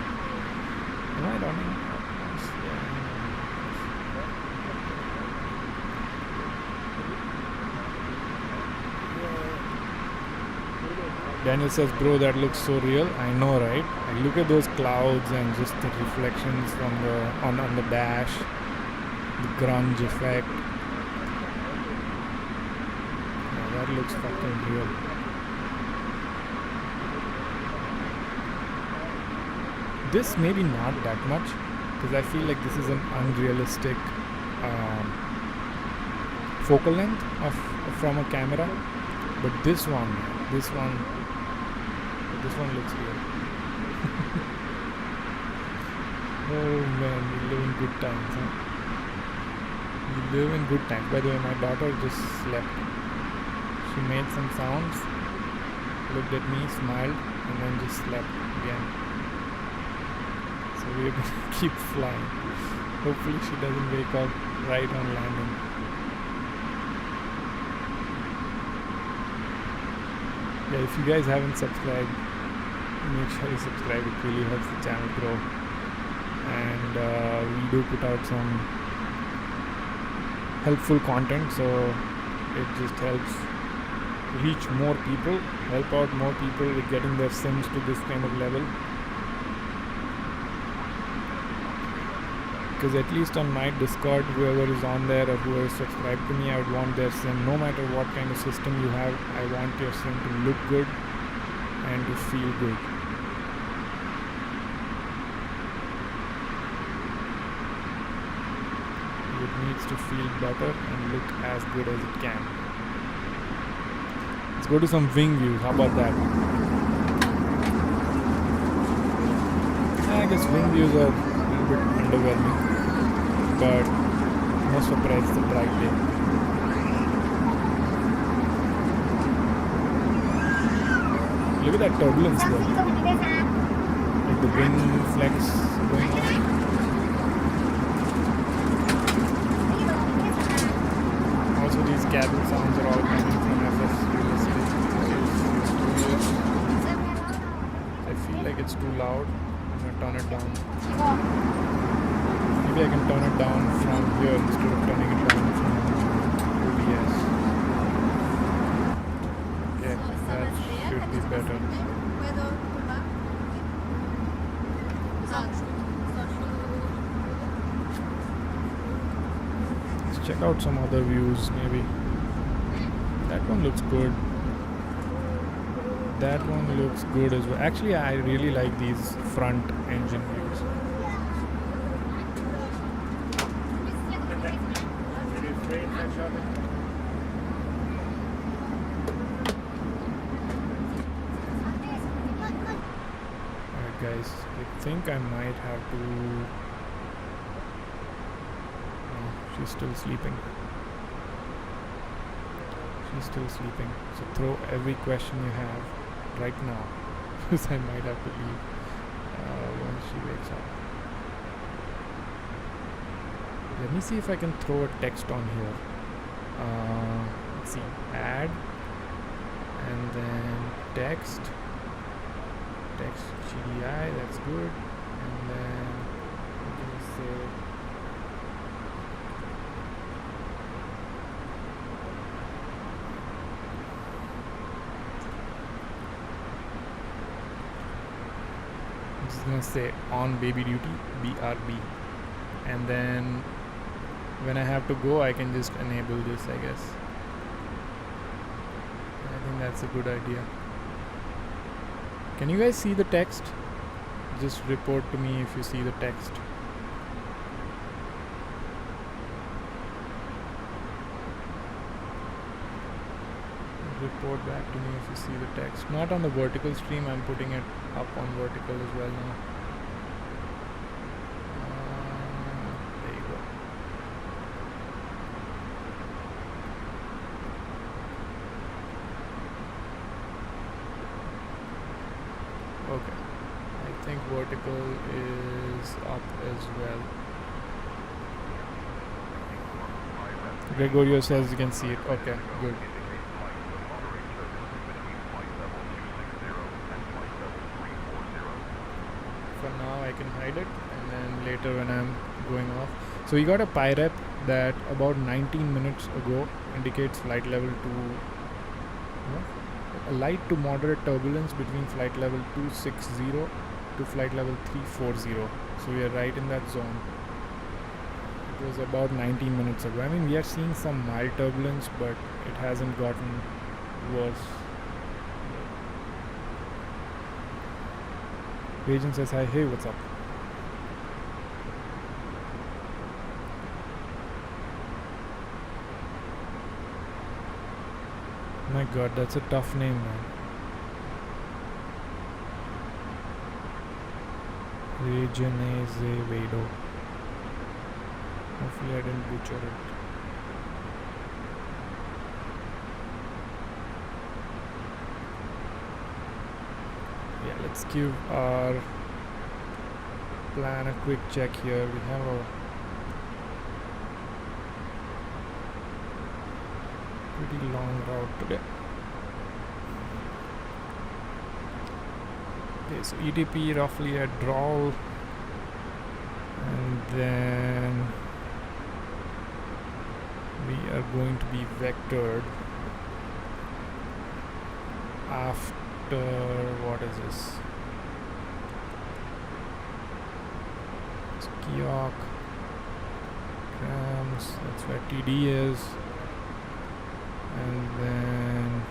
Am I running? Yeah. Daniel says, bro, that looks so real. I know, right? I look at those clouds and just the reflections from the on the dash, the grunge effect. Yeah, that looks fucking real. This maybe not that much, because I feel like this is an unrealistic focal length from a camera. But this one looks real. Oh man, we live in good times, huh? We live in good times. By the way, my daughter just slept. She made some sounds, looked at me, smiled, and then just slept again. So we're gonna keep flying. Hopefully she doesn't wake up right on landing. Yeah, if you guys haven't subscribed, make sure you subscribe. It really helps the channel grow. And we do put out some helpful content, so it just helps reach more people, help out more people with getting their sims to this kind of level. Because at least on my Discord, whoever is on there or whoever is subscribed to me, I would want their sim, no matter what kind of system you have, I want your sim to look good and to feel good. It needs to feel better and look as good as it can. Let's go to some wing views. How about that? I guess wing views are a little bit underwhelming, but no surprise, it's a bright day. Look at that turbulence there. Like the wing flex going on. Also, these cabin sounds are all coming from FS. I feel like it's too loud. I'm gonna turn it down. Maybe I can turn it down from here instead of turning it down from OBS. Okay, that should be better. Let's check out some other views maybe. That one looks good. That one looks good as well. Actually, I really like these front engine views. Alright guys, I think I might have to... Oh, she's still sleeping. She's still sleeping. So throw every question you have right now, because I might have to leave once she wakes up. Let me see if I can throw a text on here. Let's see, add, and then text GDI, that's good, and then I'm gonna say I'm just gonna say on baby duty, BRB, and then when I have to go, I can just enable this, I guess. I think that's a good idea. Can you guys see the text? Just report to me if you see the text. Report back to me if you see the text. Not on the vertical stream, I'm putting it up on vertical as well now. There you go. Okay, I think vertical is up as well. Gregorio says you can see it. Okay, good. can hide it, and then later when I'm going off. So we got a PyRep that about 19 minutes ago indicates flight level a light to moderate turbulence between flight level 260 to flight level 340. So we are right in that zone. It was about 19 minutes ago. I mean, we are seeing some mild turbulence, but it hasn't gotten worse. Agent says hi. Hey, what's up? My god, that's a tough name, man. Regenezevedo. Hopefully I didn't butcher it. Yeah, let's give our plan a quick check here. We have a pretty long route today. Okay, so ETP roughly at drawl, and then we are going to be vectored after, what is this? It's Kiok, grams, that's where TD is. And then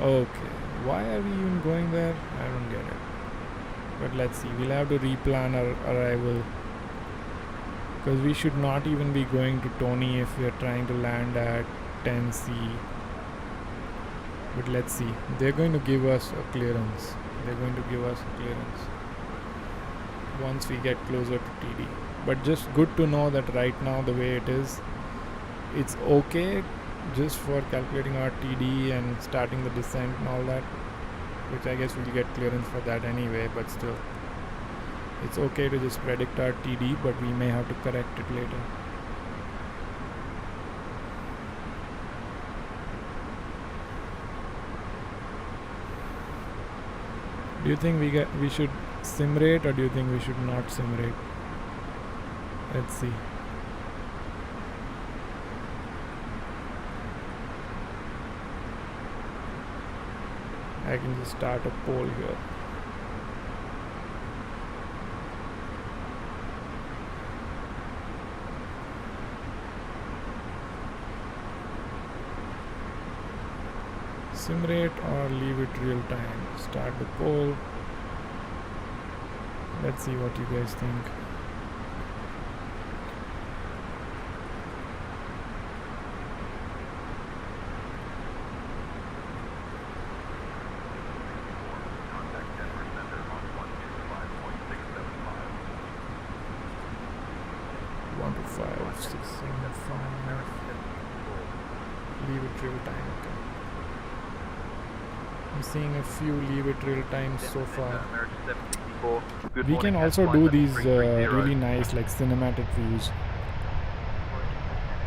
okay, why are we even going there? I don't get it. But let's see, we'll have to replan our arrival, because we should not even be going to Tony if we are trying to land at 10C. But let's see, they're going to give us a clearance. Once we get closer to TD. But just good to know that right now the way it is, it's okay just for calculating our TD and starting the descent and all that, which I guess we'll get clearance for that anyway, but still it's okay to just predict our TD, but we may have to correct it later. Do you think we should simrate, or do you think we should not simrate? Let's see. I can just start a poll here. Simrate or leave it real time? Start the poll. Let's see what you guys think. Leave it real time. Okay. I'm seeing a few leave it real times so far. We can also do these really nice like cinematic views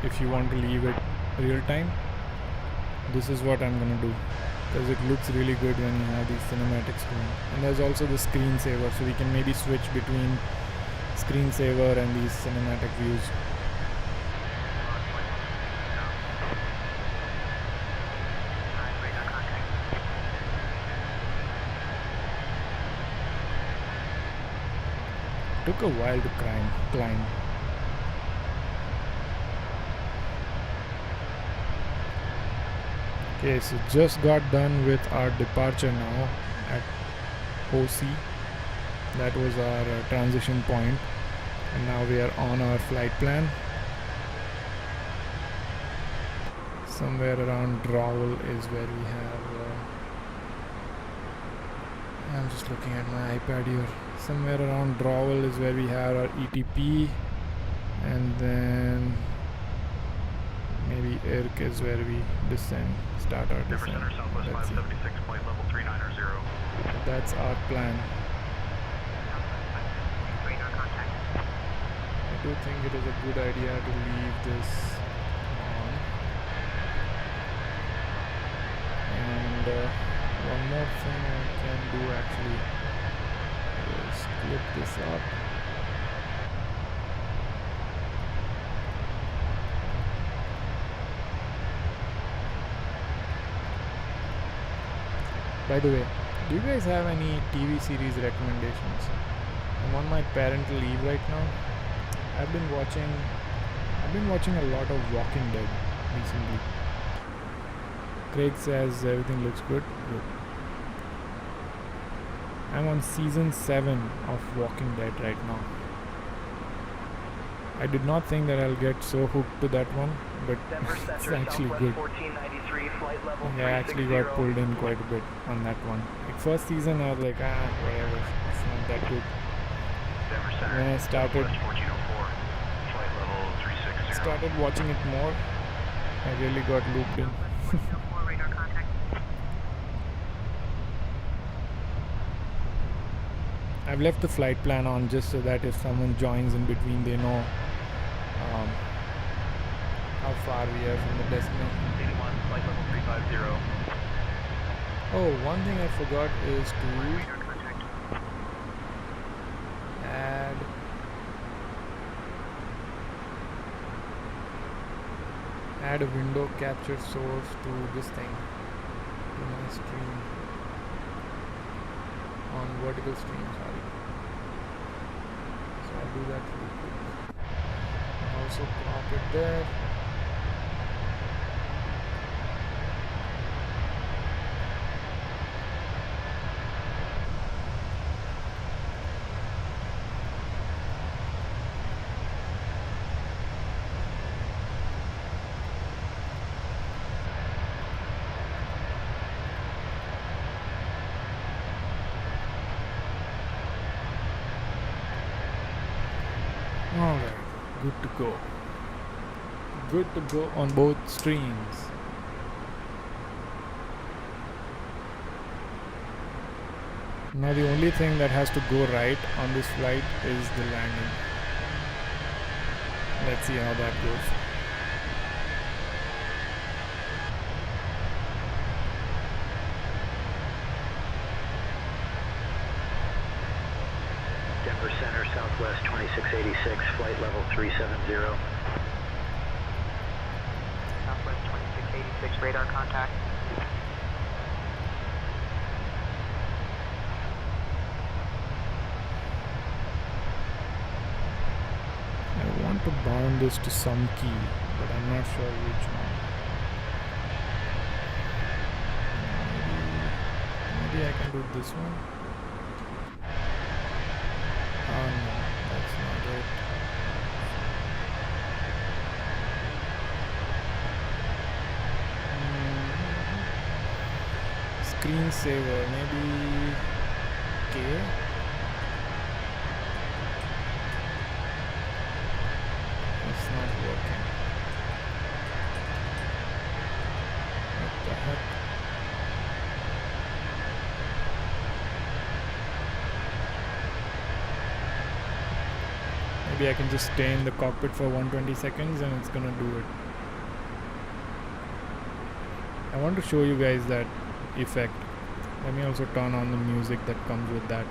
if you want to leave it real time. This is what I'm gonna do, because it looks really good when you have these cinematics going. And there's also the screensaver, so we can maybe switch between screensaver and these cinematic views. Took a while to climb. Okay, so just got done with our departure now at OC. That was our transition point, and now we are on our flight plan. Somewhere around Drawell is where we have I'm just looking at my iPad here. Somewhere around Drawell is where we have our ETP, and then maybe IRC is where we start our descent. Let's see. That's our plan. I do think it is a good idea to leave this on, and One more thing I can do actually is flip this up. By the way, do you guys have any TV series recommendations? I'm on my parental leave right now. I've been watching a lot of Walking Dead recently. Craig says everything looks good. Good. I'm on season 7 of Walking Dead right now. I did not think that I'll get so hooked to that one, but it's actually good. I actually got pulled in quite a bit on that one. Like first season I was like, whatever, it's not that good. When I started watching it more, I really got looped in. I've left the flight plan on just so that if someone joins in between, they know how far we are from the destination. 81, flight level 350. Oh, one thing I forgot is to add a window capture source to this thing, to my stream, on vertical stream, sorry. So I'll do that really quick. And also crop it there. Alright, good to go. Good to go on both streams. Now the only thing that has to go right on this flight is the landing. Let's see how that goes. Denver Center, Southwest 2686, flight level 370. Southwest 2686, radar contact. I want to bound this to some key, but I'm not sure which one. Maybe I can do this one. Oh no, that's not it. Screensaver, maybe K? It's not working. What the heck? Maybe I can just stay in the cockpit for 120 seconds and it's gonna do it. I want to show you guys that effect. Let me also turn on the music that comes with that.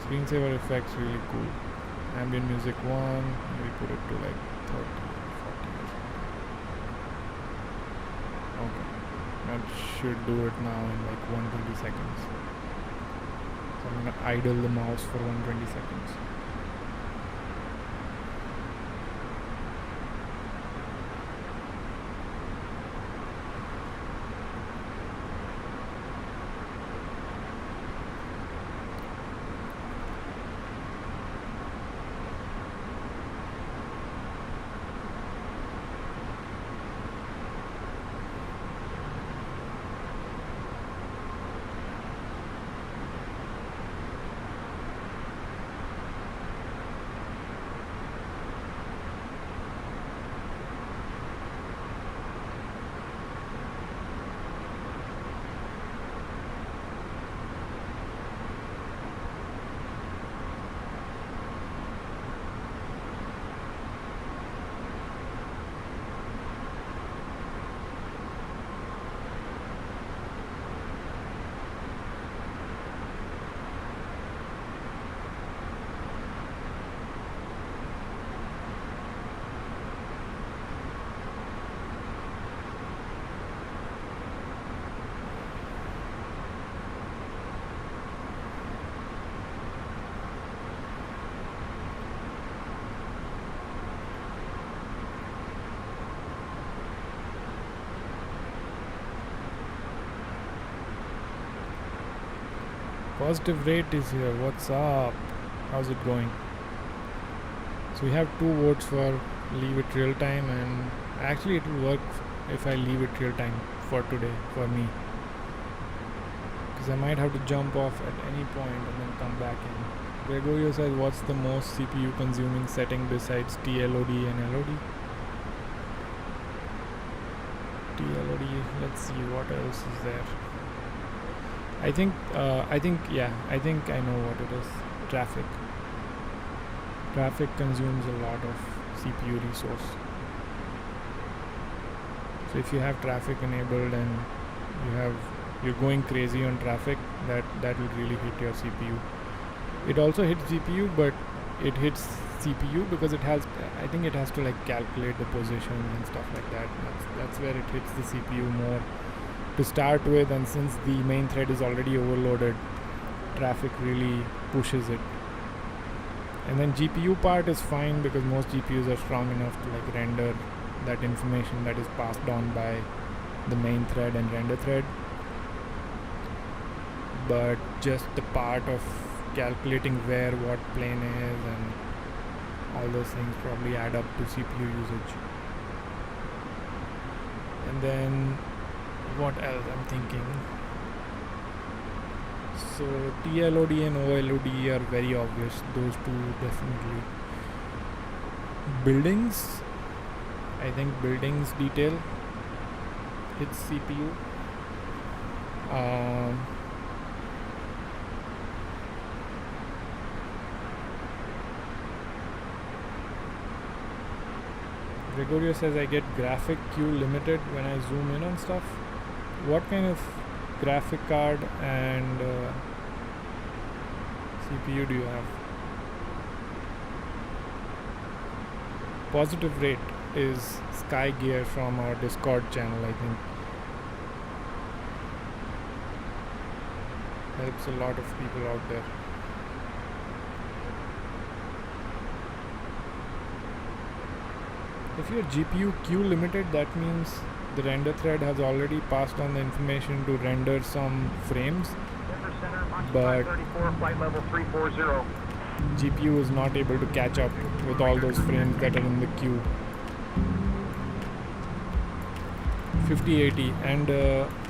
Screensaver effect's really cool. Ambient music 1, we put it to like 30, 40 or something. Okay, that should do it now in like 120 seconds. So I'm gonna idle the mouse for 120 seconds. Positive rate is here. What's up? How's it going? So we have 2 votes for leave it real time, and actually it will work if I leave it real time for today for me, because I might have to jump off at any point and then come back in. Gregorio says, what's the most CPU consuming setting besides TLOD and LOD? TLOD, let's see what else is there. I think I know what it is. Traffic consumes a lot of CPU resource. So if you have traffic enabled and you're going crazy on traffic, that will really hit your CPU. It also hits GPU, but it hits CPU because it has to like calculate the position and stuff like that. That's where it hits the CPU more to start with, and since the main thread is already overloaded, traffic really pushes it. And then GPU part is fine because most GPUs are strong enough to like render that information that is passed on by the main thread and render thread. But just the part of calculating where what plane is and all those things probably add up to CPU usage. And then what else I'm thinking? So TLOD and OLOD are very obvious, those two definitely. Buildings, I think buildings detail hits CPU. Gregorio says I get graphic queue limited when I zoom in on stuff. What kind of graphic card and CPU do you have? Positive rate is Sky Gear from our Discord channel, I think. Helps a lot of people out there. If your GPU queue limited, that means the render thread has already passed on the information to render some frames, but flight level 340. GPU is not able to catch up with all those frames that are in the queue. 5080, and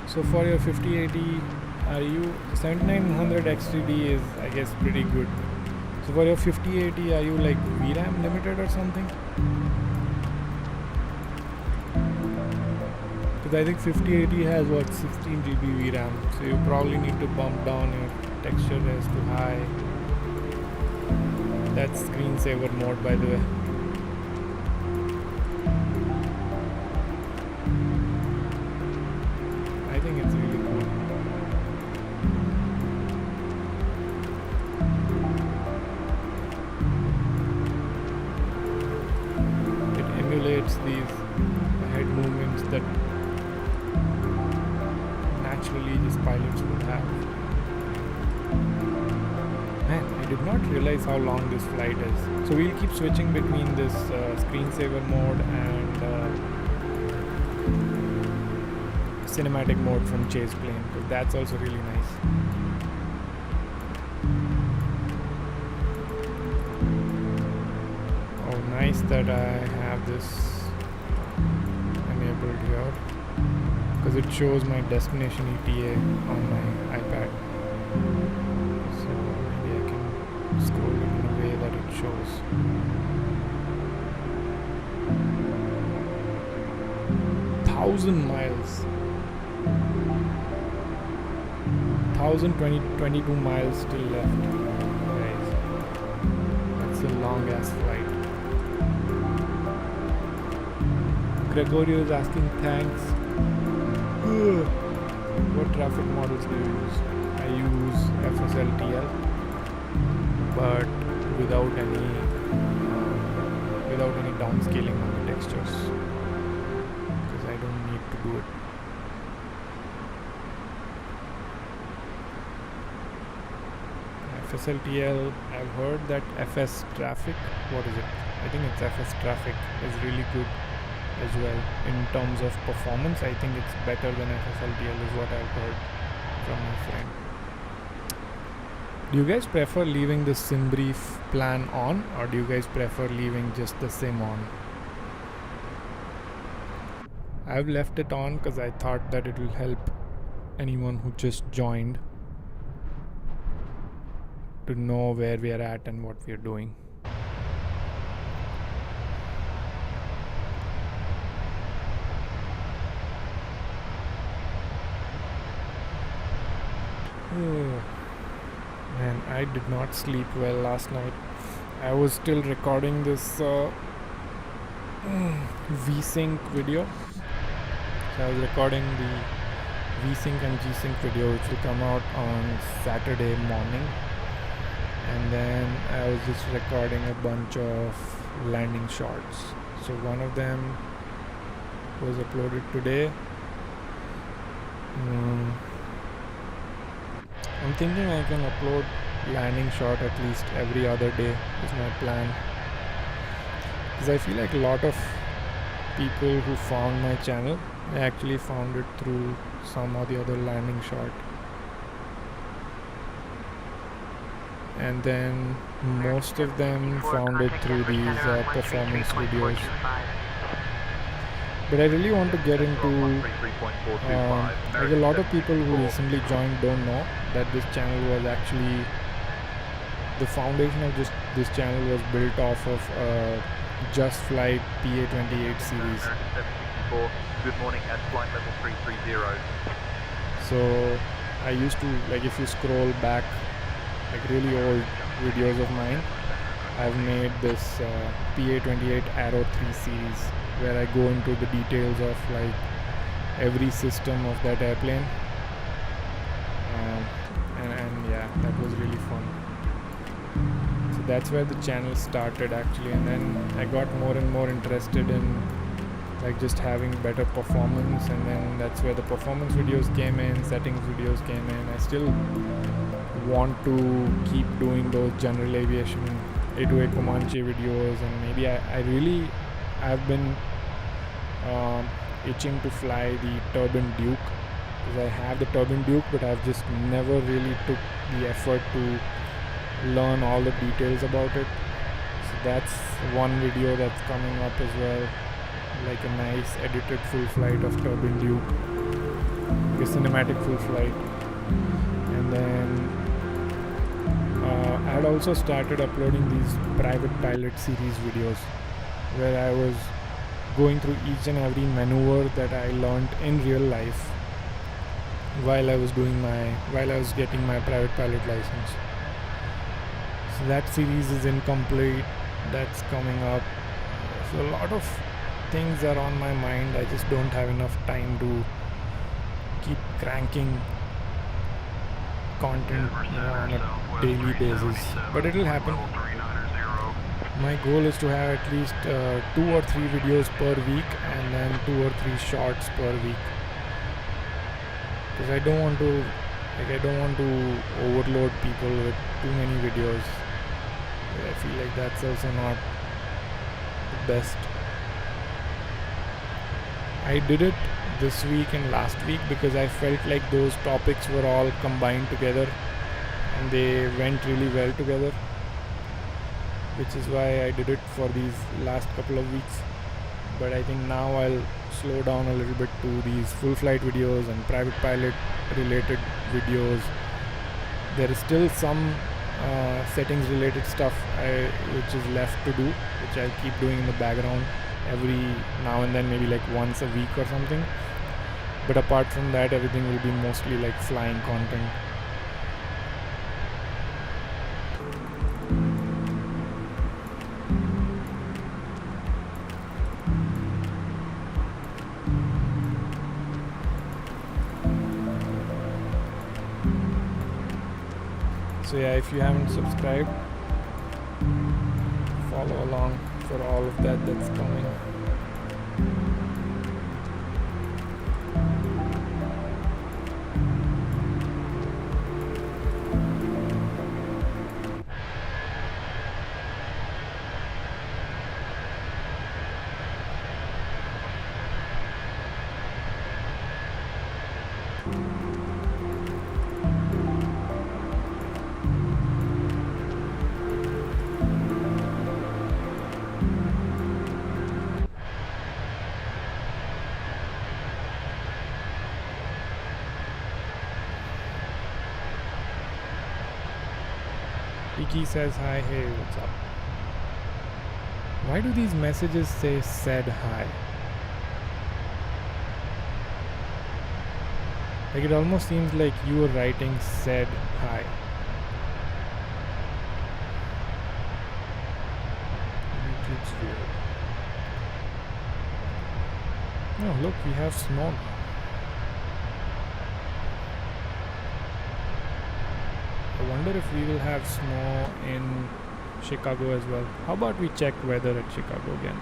so for your 5080, are you 7900 XTD is I guess pretty good. So for your 5080, are you like VRAM limited or something? Because I think 5080 has what, 16 GB VRAM, so you probably need to bump down your texture res to high. That's screensaver mode, by the way. I think it's really cool. It emulates these head movements that naturally these pilots would have. Man, I did not realize how long this flight is. So we'll keep switching between this screensaver mode and cinematic mode from chase plane, because that's also really nice. Oh, nice that I have this enabled here, because it shows my destination ETA on my iPad. So maybe I can scroll it in a way that it shows. miles. 1,022 miles still left. Guys, that's a long ass flight. Gregorio is asking thanks. What traffic models do you use? I use FSLTL, but without any downscaling on the textures, because I don't need to do it. FSLTL, I've heard that FS traffic, what is it? I think it's FS traffic is really good as well in terms of performance. I think it's better than FSLTL is what I've heard from my friend. Do you guys prefer leaving the sim brief plan on, or do you guys prefer leaving just the sim on? I've left it on because I thought that it will help anyone who just joined to know where we are at and what we are doing. Oh, man, I did not sleep well last night. I was still recording this V-Sync video. So I was recording the V-Sync and G-Sync video, which will come out on Saturday morning. And then I was just recording a bunch of landing shots. So one of them was uploaded today. I'm thinking I can upload landing shot at least every other day is my plan, because I feel like a lot of people who found my channel, I actually found it through some or the other landing shot, and then most of them found it through these performance videos. But I really want to get into like a lot of people who recently joined don't know that this channel was actually, the foundation of this channel was built off of Just Flight PA-28 series. Good morning at flight level 330. So I used to, like, if you scroll back like really old videos of mine, I've made this PA-28 Aero 3 series where I go into the details of like every system of that airplane, and yeah, that was really fun. So that's where the channel started actually, and then I got more and more interested in like just having better performance, and then that's where the performance videos came in, settings videos came in. I still want to keep doing those general aviation A2A Comanche videos, and maybe I've been itching to fly the Turbine Duke, because I have the Turbine Duke, but I've just never really took the effort to learn all the details about it. So that's one video that's coming up as well, like a nice edited full flight of Turbine Duke, a cinematic full flight. And then I had also started uploading these private pilot series videos where I was going through each and every maneuver that I learned in real life while I was getting my private pilot license. So that series is incomplete. That's coming up. So a lot of things are on my mind. I just don't have enough time to keep cranking content on a daily basis, but it'll happen. My goal is to have at least 2 or 3 videos per week, and then 2 or 3 shorts per week, because I don't want to overload people with too many videos. I feel like that's also not the best. I did it this week and last week because I felt like those topics were all combined together and they went really well together, which is why I did it for these last couple of weeks. But I think now I'll slow down a little bit to these full flight videos and private pilot related videos. There is still some settings related stuff which is left to do, which I'll keep doing in the background every now and then, maybe like once a week or something. But apart from that, everything will be mostly like flying content. So yeah, if you haven't subscribed, follow along for all of that's coming. Kiki says hi. Hey, what's up? Why do these messages say said hi? Like it almost seems like you were writing said hi. It looks weird. Oh look, we have snow now. I wonder if we will have snow in Chicago as well. How about we check weather at Chicago again?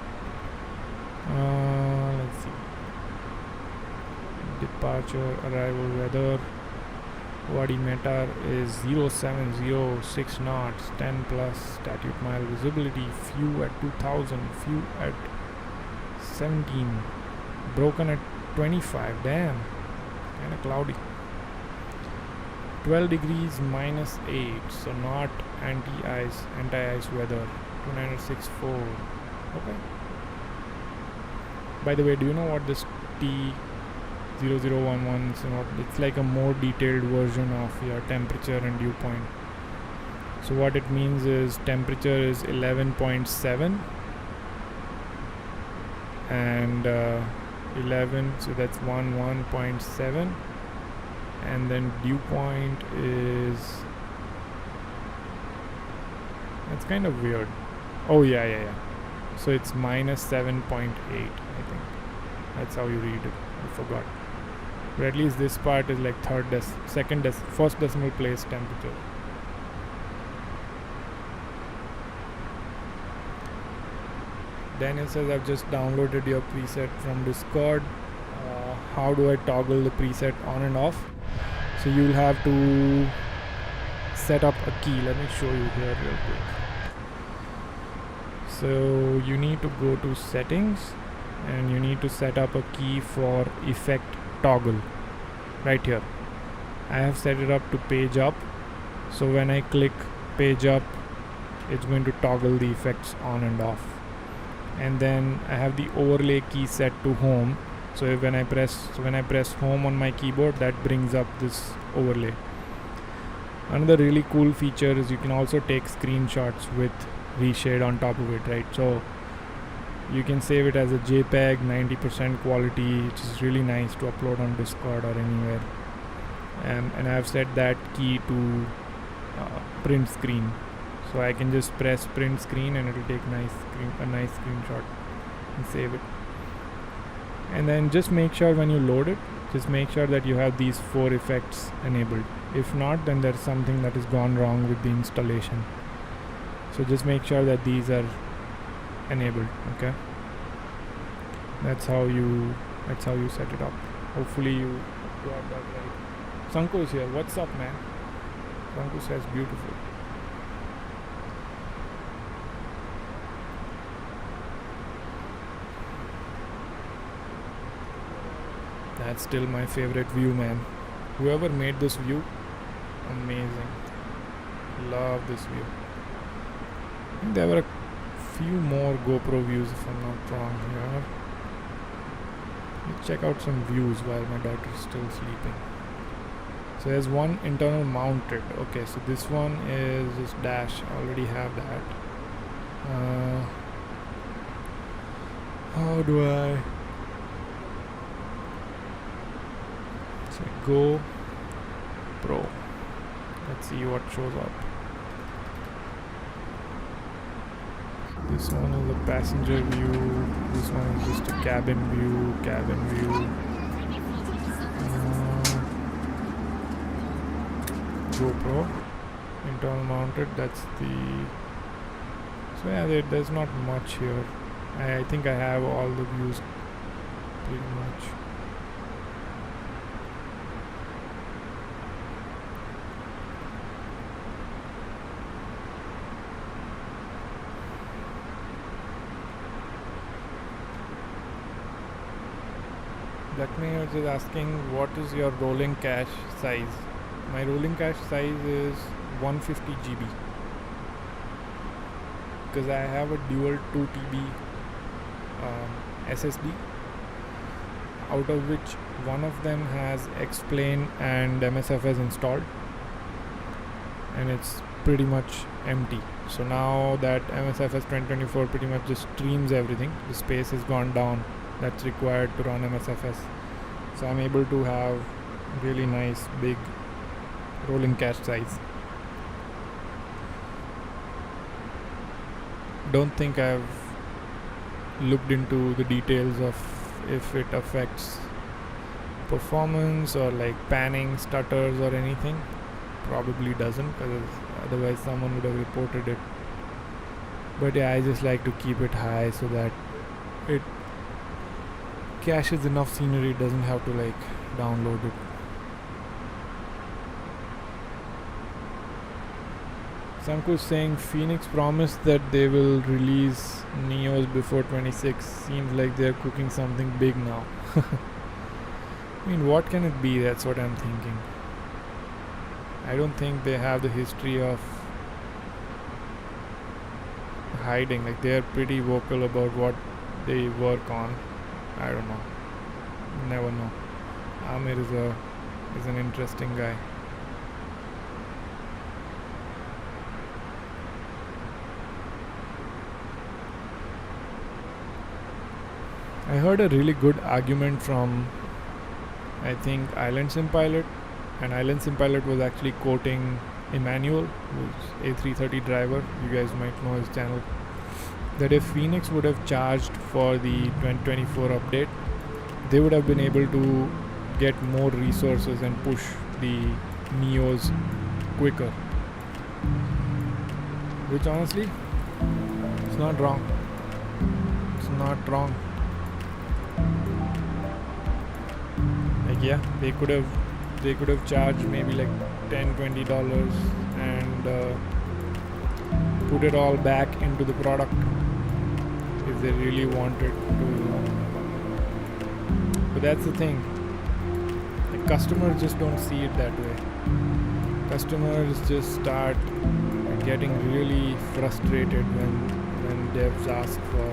Let's see. Departure, arrival, weather. Vadimeter is 0706 knots, 10 plus statute mile visibility, few at 2000, few at 17, broken at 25, damn, kinda cloudy. 12 degrees minus 8, so not anti-ice weather. 2964. Okay. By the way, do you know what this T0011 is? It's like a more detailed version of your temperature and dew point. So what it means is temperature is 11.7 and 11, so that's 1.7. And then dew point is, that's kind of weird. Oh yeah. So it's minus 7.8, I think. That's how you read it. I forgot. But at least this part is like first decimal place temperature. Daniel says I've just downloaded your preset from Discord. How do I toggle the preset on and off? So you'll have to set up a key. Let me show you here real quick. So you need to go to settings and you need to set up a key for effect toggle right here. I have set it up to page up, so when I click page up it's going to toggle the effects on and off. And then I have the overlay key set to home. So when I press home on my keyboard, that brings up this overlay. Another really cool feature is you can also take screenshots with reshade on top of it, right? So you can save it as a JPEG, 90% quality, which is really nice to upload on Discord or anywhere. And I have set that key to print screen, so I can just press print screen and it will take a nice screenshot and save it. And then just make sure when you load it, just make sure that you have these 4 effects enabled. If not, then there's something that has gone wrong with the installation. So just make sure that these are enabled. Okay, that's how you set it up. Hopefully you got that right. Sanku is here. What's up, man? Sanku says beautiful. That's still my favorite view, man. Whoever made this view, amazing. Love this view. I think there were a few more GoPro views if I'm not wrong here. Let's check out some views while my daughter is still sleeping. So there's one internal mounted. Okay, so this one is this dash. I already have that. How do I say Go Pro? Let's see what shows up. This one is a passenger view. This one is just a cabin view. GoPro internal mounted. That's the. So yeah, there's not much here. I think I have all the views pretty much. Lakshmi is asking what is your rolling cache size. My rolling cache size is 150 GB because I have a dual 2 TB SSD, out of which one of them has X-Plane and MSFS installed, and it's pretty much empty. So now that MSFS 2024 pretty much just streams everything, the space has gone down that's required to run MSFS. So I'm able to have really nice big rolling cache size. Don't think I've looked into the details of if it affects performance or like panning, stutters or anything. Probably doesn't, because otherwise someone would have reported it. But yeah, I just like to keep it high so that it caches enough scenery, it doesn't have to like download it. Sanku's saying Phoenix promised that they will release Neos before 26. Seems like they're cooking something big now. I mean, what can it be? That's what I'm thinking. I don't think they have the history of hiding. Like, they're pretty vocal about what they work on. I don't know. Never know. Amir is an interesting guy. I heard a really good argument from, I think, Island Sim Pilot, and Island Sim Pilot was actually quoting Emmanuel, who's A330 driver. You guys might know his channel. That if Phoenix would have charged for the 2024 update, they would have been able to get more resources and push the Neos quicker. Which honestly, it's not wrong. It's not wrong. Like, yeah, they could have charged maybe like $10-20 and put it all back into the product if they really wanted to. But that's the thing, like, customers just don't see it that way. Customers just start getting really frustrated when devs ask for,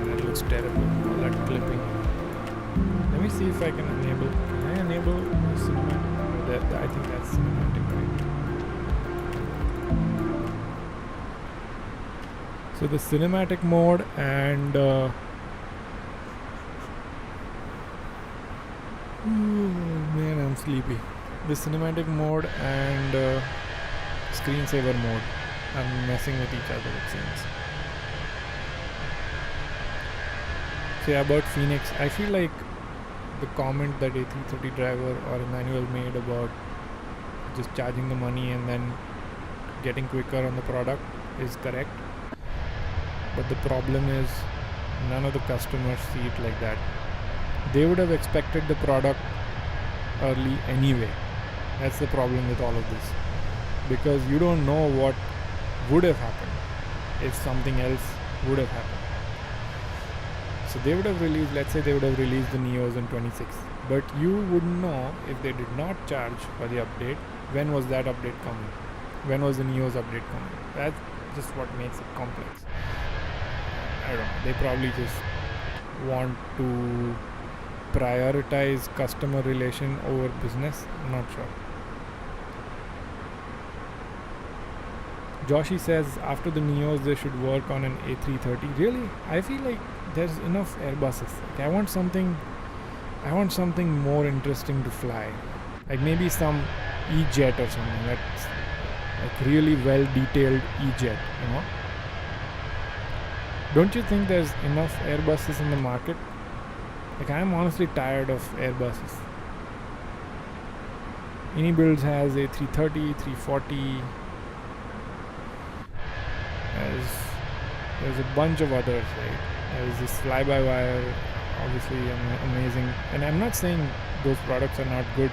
that looks terrible, all that clipping. Let me see if I can enable. Can I enable the cinematic? I think that's cinematic, right? So the cinematic mode and man, I'm sleepy. The cinematic mode and screensaver mode are messing with each other, it seems. So yeah, about Phoenix, I feel like the comment that A330 driver or Emmanuel made about just charging the money and then getting quicker on the product is correct. But the problem is none of the customers see it like that. They would have expected the product early anyway. That's the problem with all of this. Because you don't know what would have happened if something else would have happened. So they would have released, let's say they would have released the Neos in 26. But you wouldn't know if they did not charge for the update. When was that update coming? When was the Neos update coming? That's just what makes it complex. I don't know. They probably just want to prioritize customer relation over business. I'm not sure. Joshi says after the Neos they should work on an A330. Really? I feel like there's enough Airbuses. Like, I want something more interesting to fly. Like maybe some E-jet or something that's like really well detailed E-jet, you know? Don't you think there's enough Airbuses in the market? Like, I'm honestly tired of Airbuses. Anybuilds has A330, 340. There's a bunch of others, right? There's this fly-by-wire, obviously amazing. And I'm not saying those products are not good.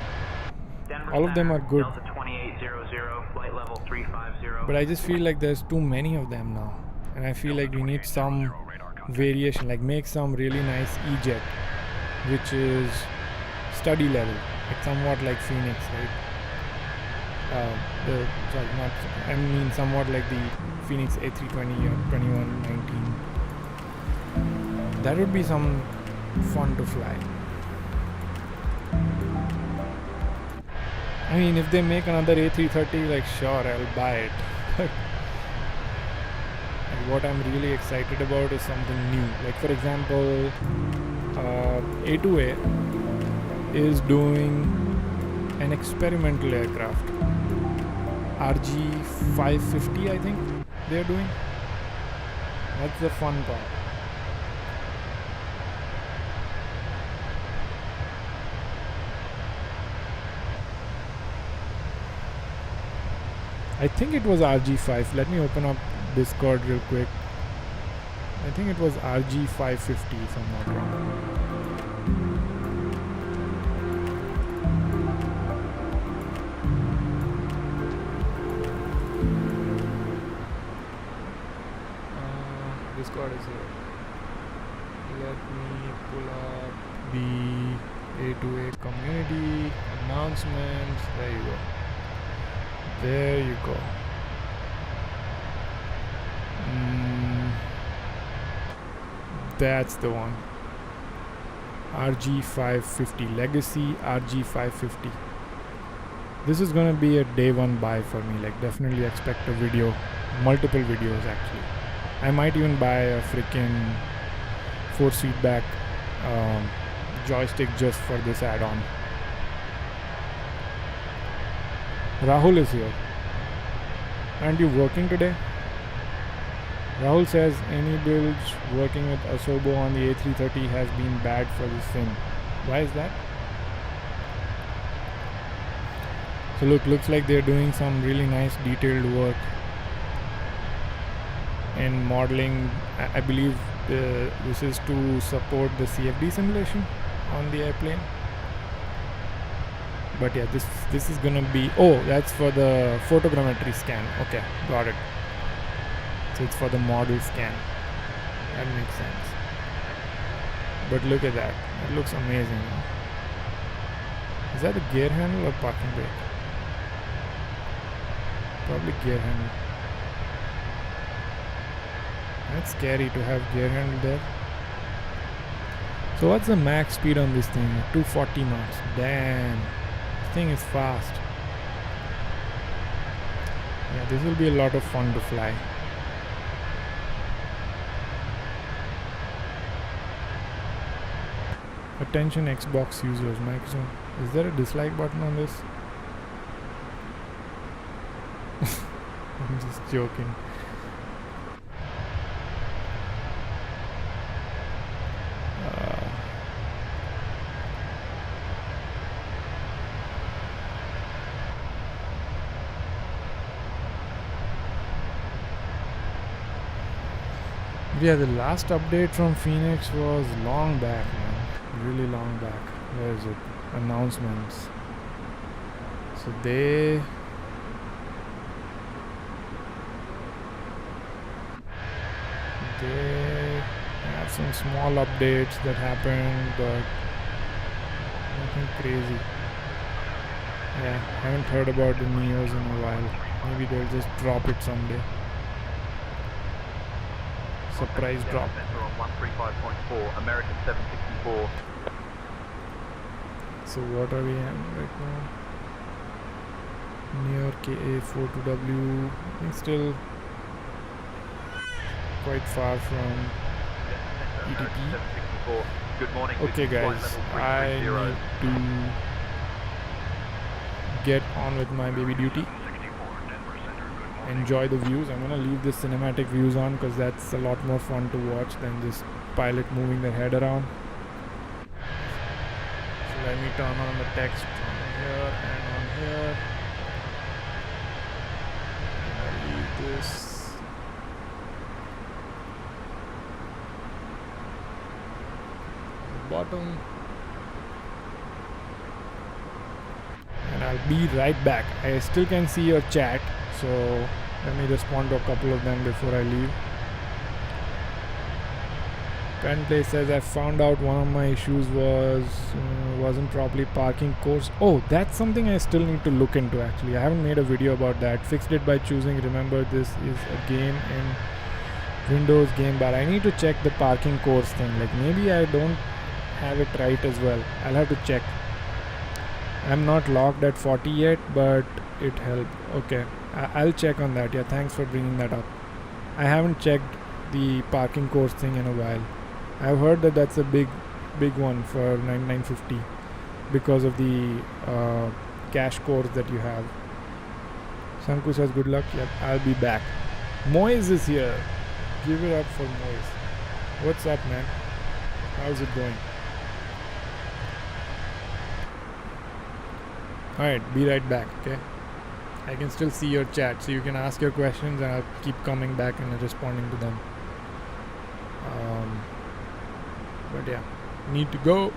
Denver All of them are good. Delta 2800, flight level 350. But I just feel like there's too many of them now. And I feel like we need some variation, like make some really nice E-jet, which is study level, like somewhat like Phoenix, right? Somewhat like the Phoenix A320 or 2119. That would be some fun to fly. I mean, if they make another A330, like sure, I'll buy it. But what I'm really excited about is something new. Like for example, A2A is doing an experimental aircraft. RG550, I think they're doing. That's the fun part. I think it was RG5. Let me open up Discord real quick. I think it was RG550 if I'm not wrong. Discord is here. Let me pull up the A2A community announcements. There you go. There you go. That's the one. RG550 Legacy RG550. This is gonna be a day one buy for me. Like definitely expect a video, multiple videos actually. I might even buy a freaking force feedback joystick just for this add-on. Rahul is here. Aren't you working today? Rahul says any builds working with Asobo on the A330 has been bad for this fin. Why is that? So looks like they're doing some really nice detailed work in modeling. I believe this is to support the CFD simulation on the airplane. But yeah, this is gonna be, oh, that's for the photogrammetry scan. Okay, got it. So it's for the model scan. That makes sense. But look at that. It looks amazing. Is that a gear handle or parking brake? Probably gear handle. That's scary to have gear handle there. So what's the max speed on this thing? 240 knots. Damn. This thing is fast. Yeah, this will be a lot of fun to fly. Attention Xbox users, Microsoft. Is there a dislike button on this? I'm just joking. Yeah, the last update from Phoenix was long back, man. Really long back. Where is it? Announcements. So they have some small updates that happened, but nothing crazy. Yeah, haven't heard about the Neos in a while. Maybe they'll just drop it someday. Surprise drop. On 135.4, American 764. So what are we at right now? Near KA42W. I think still quite far from EDP. Good morning. Okay guys, I need to get on with my baby duty. Enjoy the views. I'm gonna leave the cinematic views on because that's a lot more fun to watch than just pilot moving their head around. So let me turn on the text on here and on here. And I'll leave this. Bottom. And I'll be right back. I still can see your chat. So let me respond to a couple of them before I leave. Penplay says I found out one of my issues wasn't properly parking course. Oh, that's something I still need to look into actually. I haven't made a video about that. Fixed it by choosing. Remember, this is a game in Windows game bar. I need to check the parking course thing. Like maybe I don't have it right as well. I'll have to check. I'm not locked at 40 yet, but it helped. Okay, I'll check on that. Yeah, thanks for bringing that up. I haven't checked the parking course thing in a while. I've heard that that's a big one for 9950 because of the cash course that you have. Sanku says good luck. Yep, I'll be back. Moise is here. Give it up for Moise. What's up, man? How's it going? Alright, be right back, okay? I can still see your chat, so you can ask your questions and I'll keep coming back and responding to them. But yeah, need to go.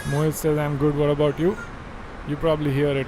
Mohit says I'm good. What about you? You probably hear it.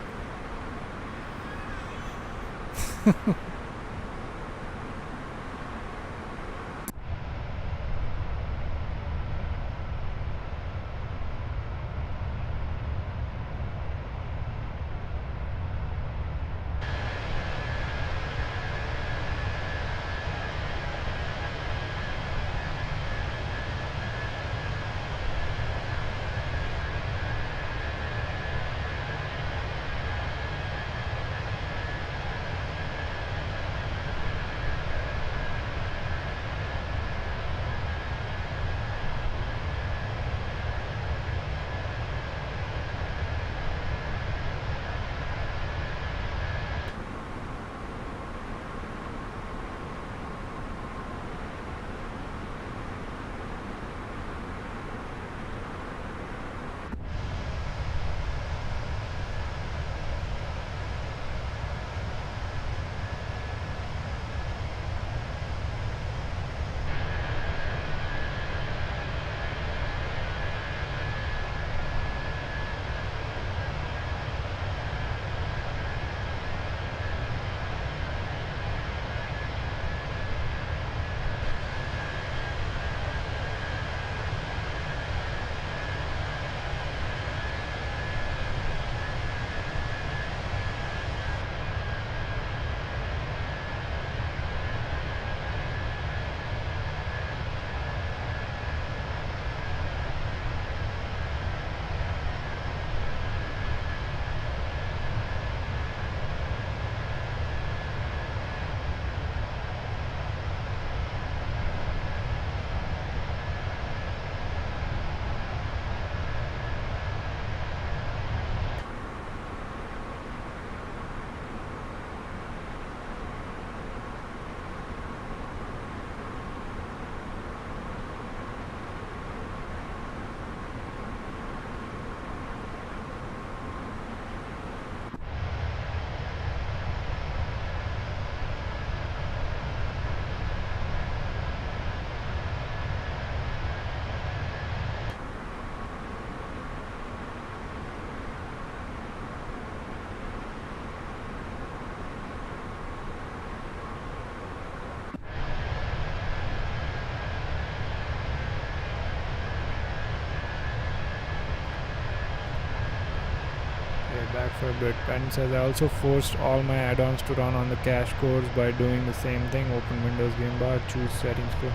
Back for a bit. Penn says I also forced all my add-ons to run on the cache course by doing the same thing. Open Windows game bar, choose settings go.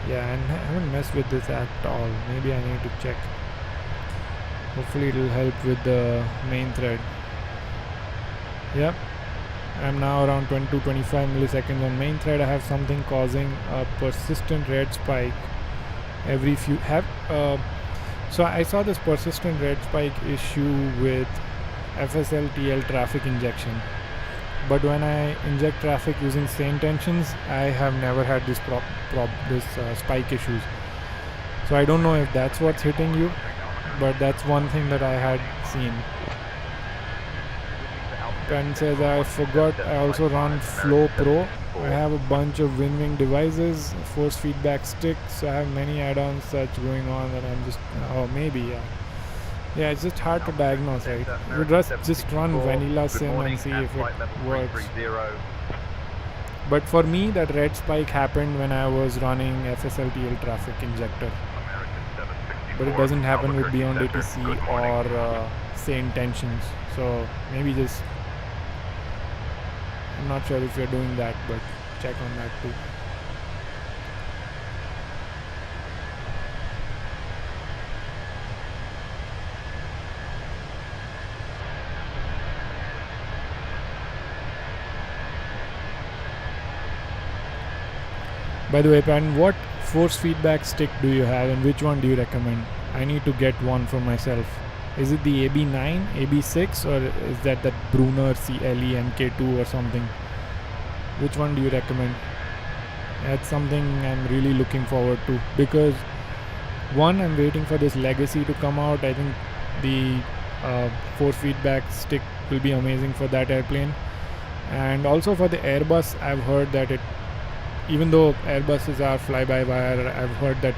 Yeah, and I haven't messed with this at all. Maybe I need to check. Hopefully it'll help with the main thread. Yep, I'm now around 22-25 milliseconds on main thread. I have something causing a persistent red spike every few so I saw this persistent red spike issue with FSL-TL traffic injection, but when I inject traffic using sane tensions, I have never had this spike issues. So I don't know if that's what's hitting you, but that's one thing that I had seen. Pen says I forgot I also run Flow Pro. I have a bunch of wing devices, force feedback sticks, so I have many add-ons such going on that I'm just, yeah, it's just hard to diagnose, right? You just run vanilla sim and see if it works. But for me, that red spike happened when I was running FSL-TL traffic injector. But it doesn't happen with Beyond ATC or sane tensions. So maybe just, I'm not sure if you're doing that, but check on that too. By the way, Pan, what force feedback stick do you have and which one do you recommend? I need to get one for myself. Is it the AB9, AB6, or is that Brunner CLE MK2 or something? Which one do you recommend? That's something I'm really looking forward to, because one, I'm waiting for this Legacy to come out. I think the force feedback stick will be amazing for that airplane. And also for the Airbus, I've heard that even though Airbuses are fly-by-wire, I've heard that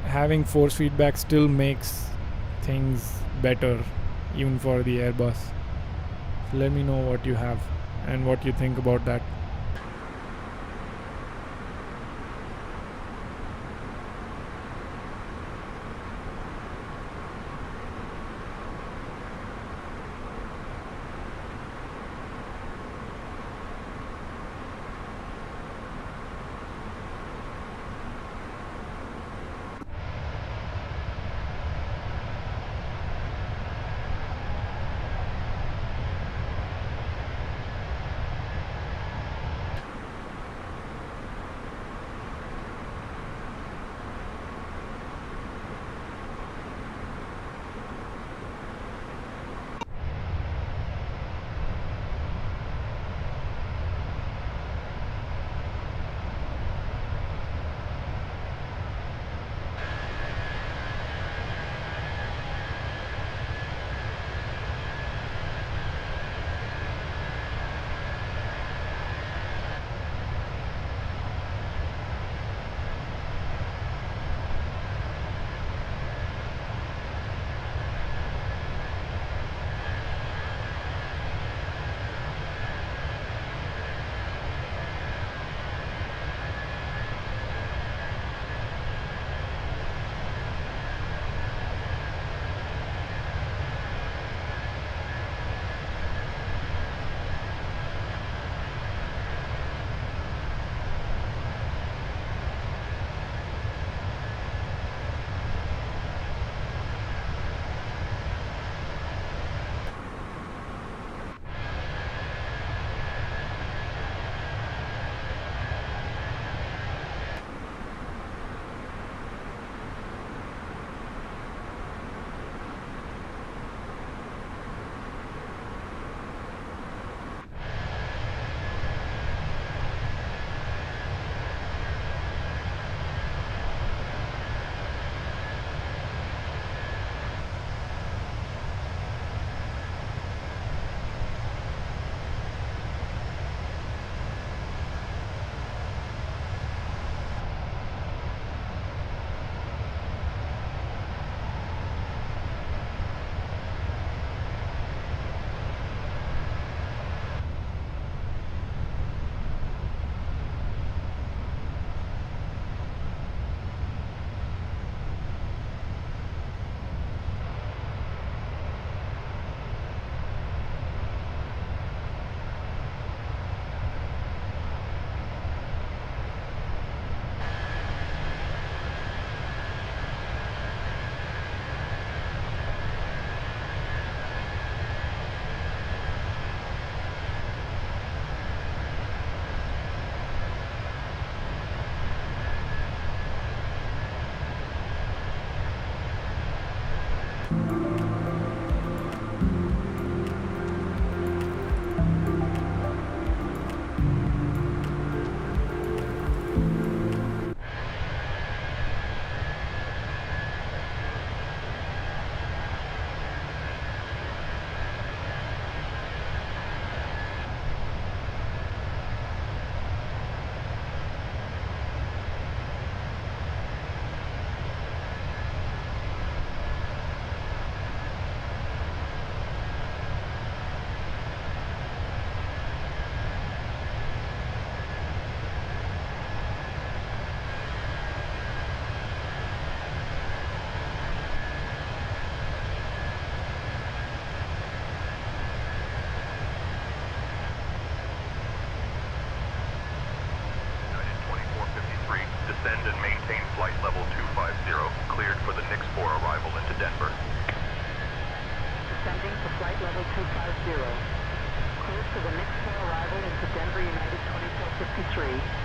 having force feedback still makes things better even for the Airbus. So let me know what you have and what you think about that. for United 2453.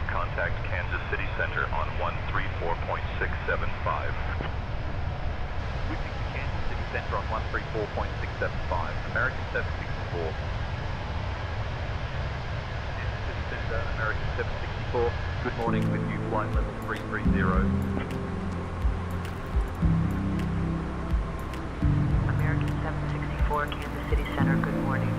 Contact Kansas City Center on 134.675. Switching to Kansas City Center on 134.675. American 764. Kansas City Center, American 764. Good morning, with you flight level 330. American 764, Kansas City Center, good morning.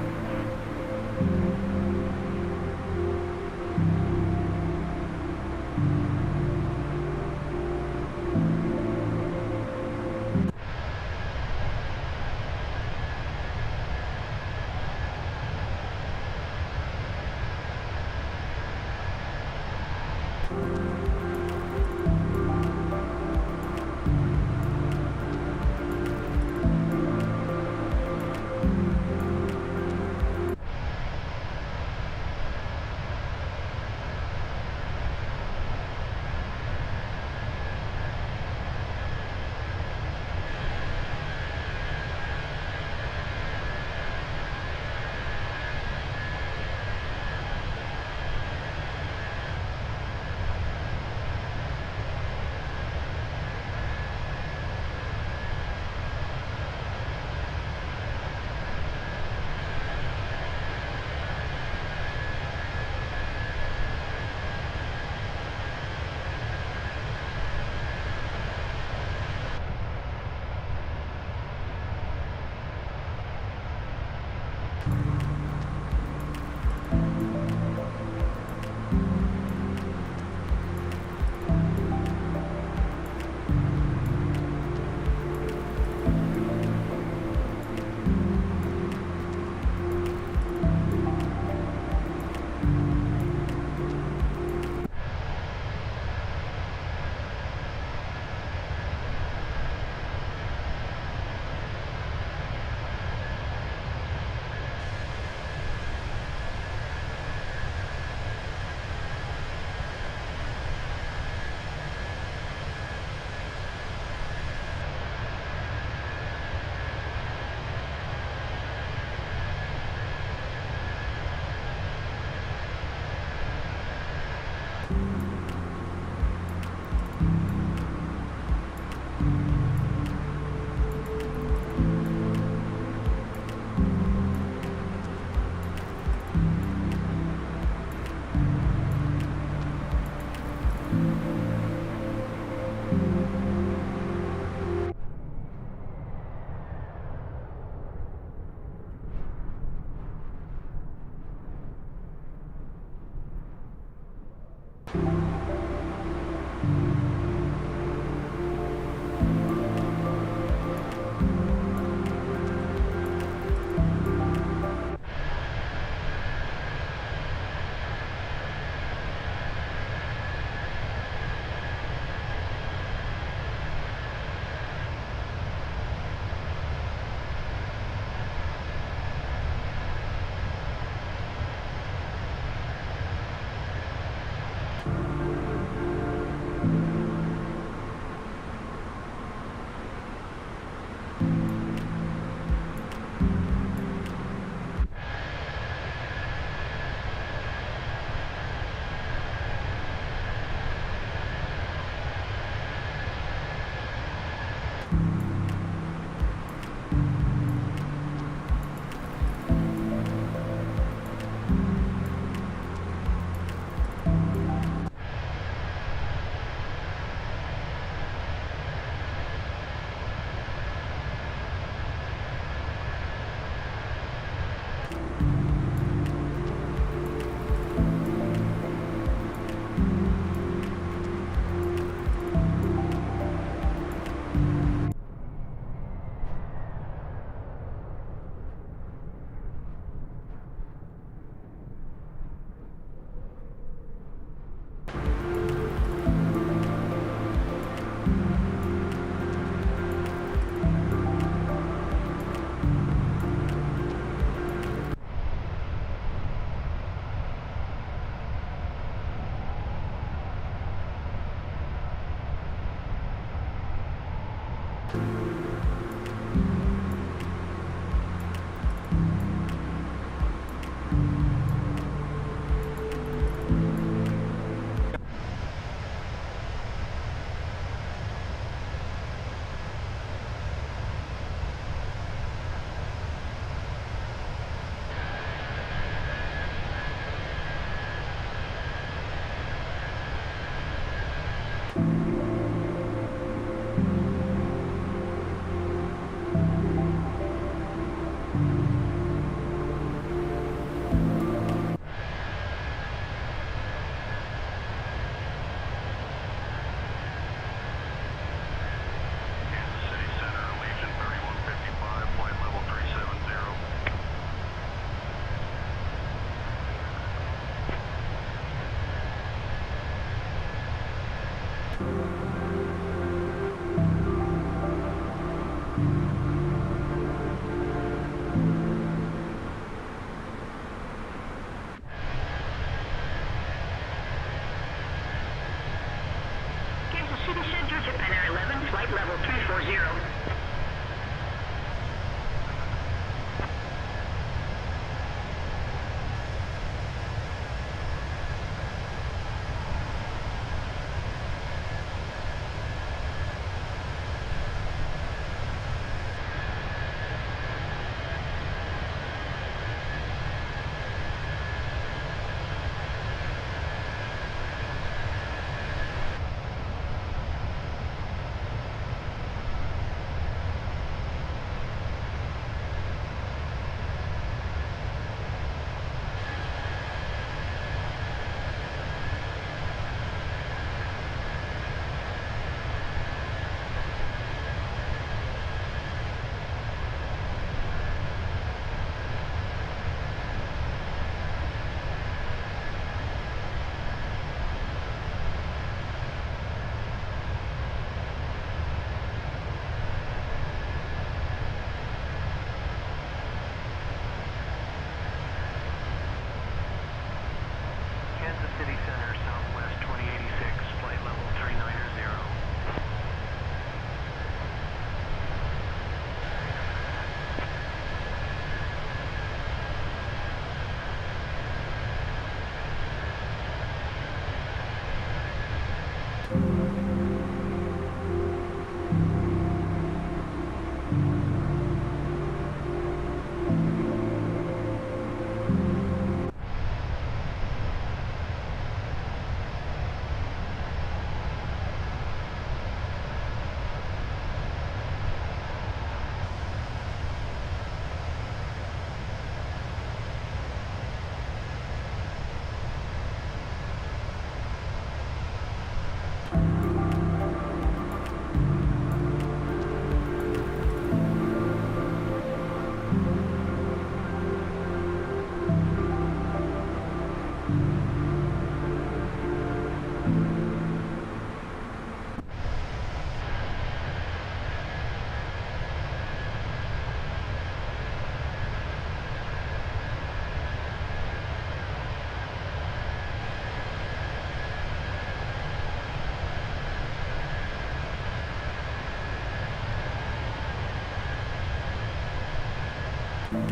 Alright,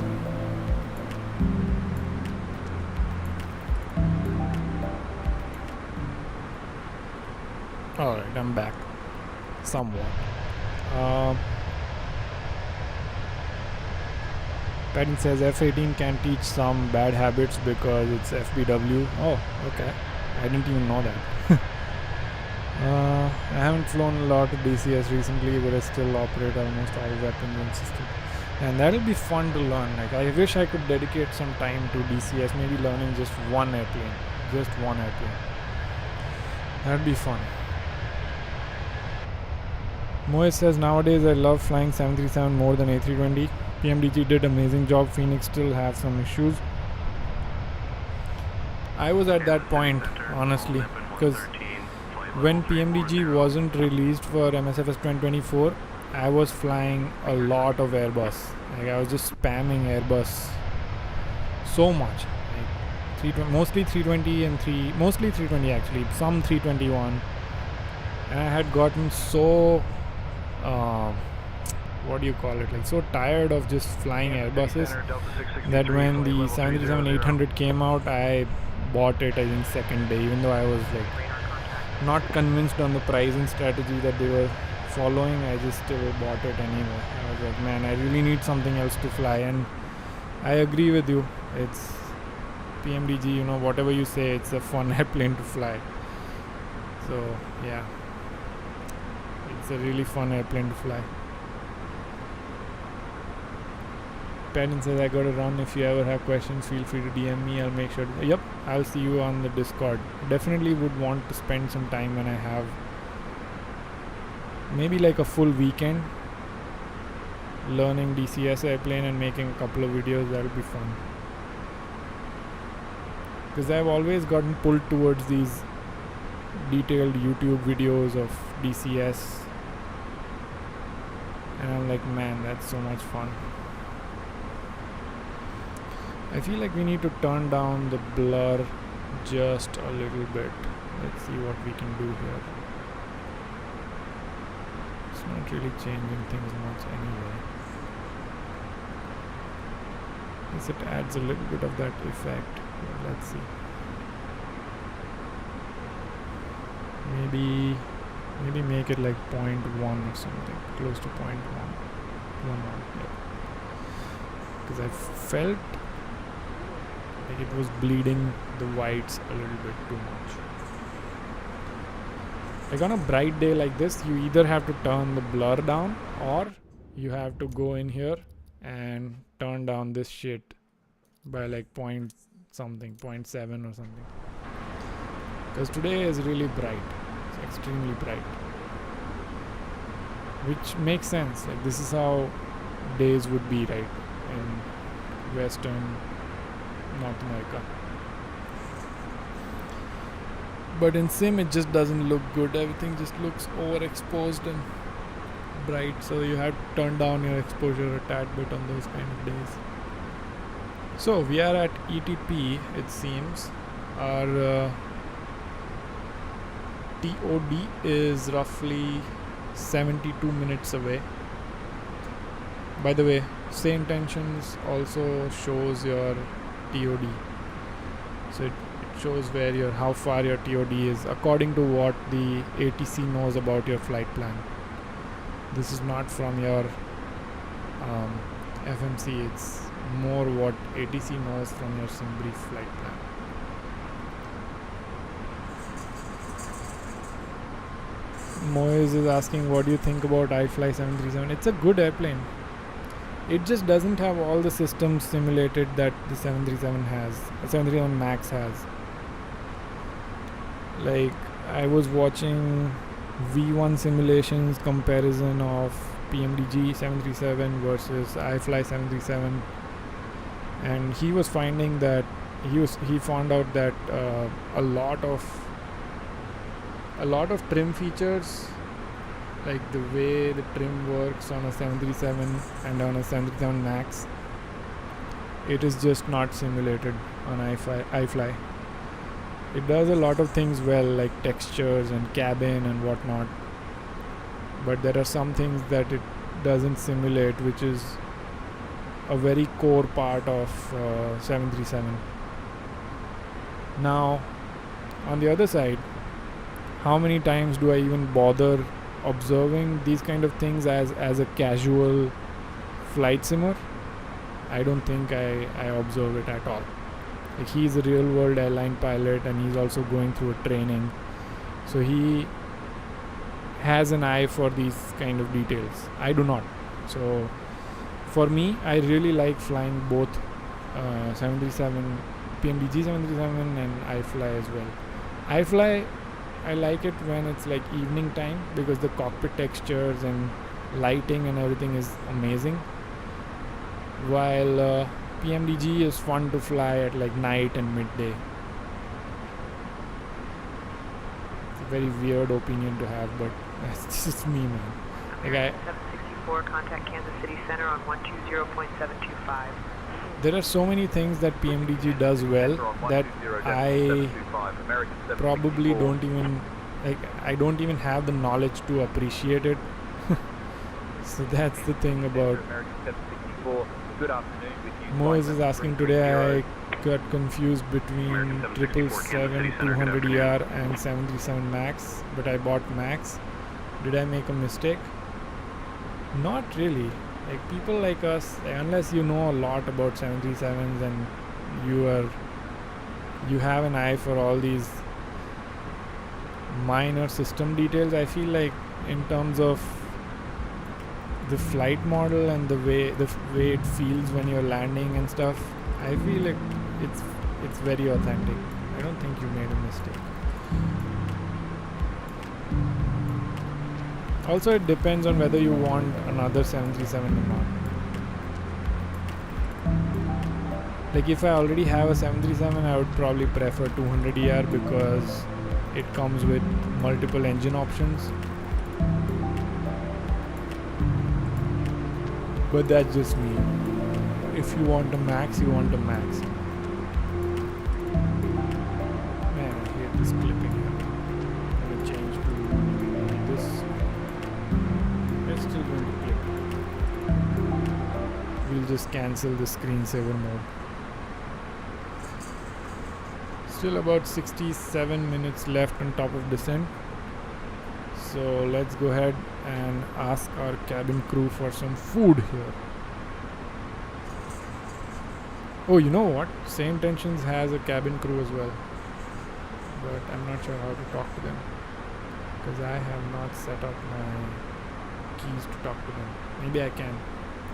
I'm back. Somewhat. Patton says F-18 can teach some bad habits because it's FBW. Oh, okay. I didn't even know that. I haven't flown a lot of DCS recently, but I still operate almost all weapons and systems. And that'll be fun to learn. Like, I wish I could dedicate some time to DCS, maybe learning just one airplane. Just one airplane. That'd be fun. Moez says, nowadays I love flying 737 more than A320. PMDG did amazing job. Phoenix still have some issues. I was at that point, honestly, because when PMDG wasn't released for Msfs 2024, I was flying a lot of Airbus. Like, I was just spamming Airbus so much. Like, mostly 320 and mostly 320 actually, some 321. And I had gotten so what do you call it, like so tired of just flying Airbuses that when the 737-800 came out, I bought it I think second day, even though I was like not convinced on the pricing strategy that they were following. I just still bought it anyway. I was like, man, I really need something else to fly. And I agree with you, it's PMDG, you know, whatever you say, it's a fun airplane to fly. So yeah, it's a really fun airplane to fly. Patton says, I gotta run. If you ever have questions, feel free to DM me. I'll make sure yep, I'll see you on the Discord. Definitely would want to spend some time when I have maybe like a full weekend learning DCS airplane and making a couple of videos. That'll be fun, because I've always gotten pulled towards these detailed YouTube videos of DCS, and I'm like, man, that's so much fun. I feel like we need to turn down the blur just a little bit. Let's see what we can do here. It's not really changing things much anyway. Yes, it adds a little bit of that effect. Let's see. Maybe make it like 0.1 or something, close to 0.1. Because I felt like it was bleeding the whites a little bit too much. Like on a bright day like this, you either have to turn the blur down or you have to go in here and turn down this shit by like point something, 0.7 or something. Because today is really bright. It's extremely bright. Which makes sense. Like, this is how days would be, right? In Western North America. But in sim it just doesn't look good. Everything just looks overexposed and bright, so you have to turn down your exposure a tad bit on those kind of days. So we are at ETP, it seems. Our TOD is roughly 72 minutes away. By the way, say intentions also shows your TOD, so it shows where how far your TOD is according to what the ATC knows about your flight plan. This is not from your FMC, it's more what ATC knows from your sim brief flight plan. Moez is asking, what do you think about iFly 737? It's a good airplane. It just doesn't have all the systems simulated that the 737 has, the 737 MAX has. Like, I was watching V1 simulations comparison of PMDG 737 versus iFly 737, and he was finding that he found out that a lot of trim features, like the way the trim works on a 737 and on a 737 MAX, it is just not simulated on iFly. It does a lot of things well, like textures and cabin and whatnot, but there are some things that it doesn't simulate, which is a very core part of 737. Now, on the other side, how many times do I even bother observing these kind of things as a casual flight simmer? I don't think I observe it at all. Like, he's a real world airline pilot and he's also going through a training, so he has an eye for these kind of details. I do not. So for me, I really like flying both 737 PMDG 737 and iFly as well. iFly, I like it when it's like evening time because the cockpit textures and lighting and everything is amazing, while PMDG is fun to fly at like night and midday. It's a very weird opinion to have, but that's just me, man. Like 764, contact Kansas City Center on 120.725. There are so many things that PMDG does well that I probably don't even I don't even have the knowledge to appreciate it. So that's the thing about. Moise is asking today, I got confused between 777 200ER and 737 Max, but I bought Max. Did I make a mistake? Not really. Like, people like us, unless you know a lot about 737s and you have an eye for all these minor system details, I feel like in terms of the flight model and the way it feels when you're landing and stuff, I feel like it's very authentic. I don't think you made a mistake. Also, it depends on whether you want another 737 or not. Like, if I already have a 737, I would probably prefer 200ER because it comes with multiple engine options. But that's just me. If you want a Max, you want a Max. Man, I hate this clipping here. I'm going to change to this. It's still going to clip. We'll just cancel the screensaver mode. Still about 67 minutes left on top of descent. So let's go ahead and ask our cabin crew for some food here. Oh, you know what? Same Tensions has a cabin crew as well. But I'm not sure how to talk to them, because I have not set up my keys to talk to them. Maybe I can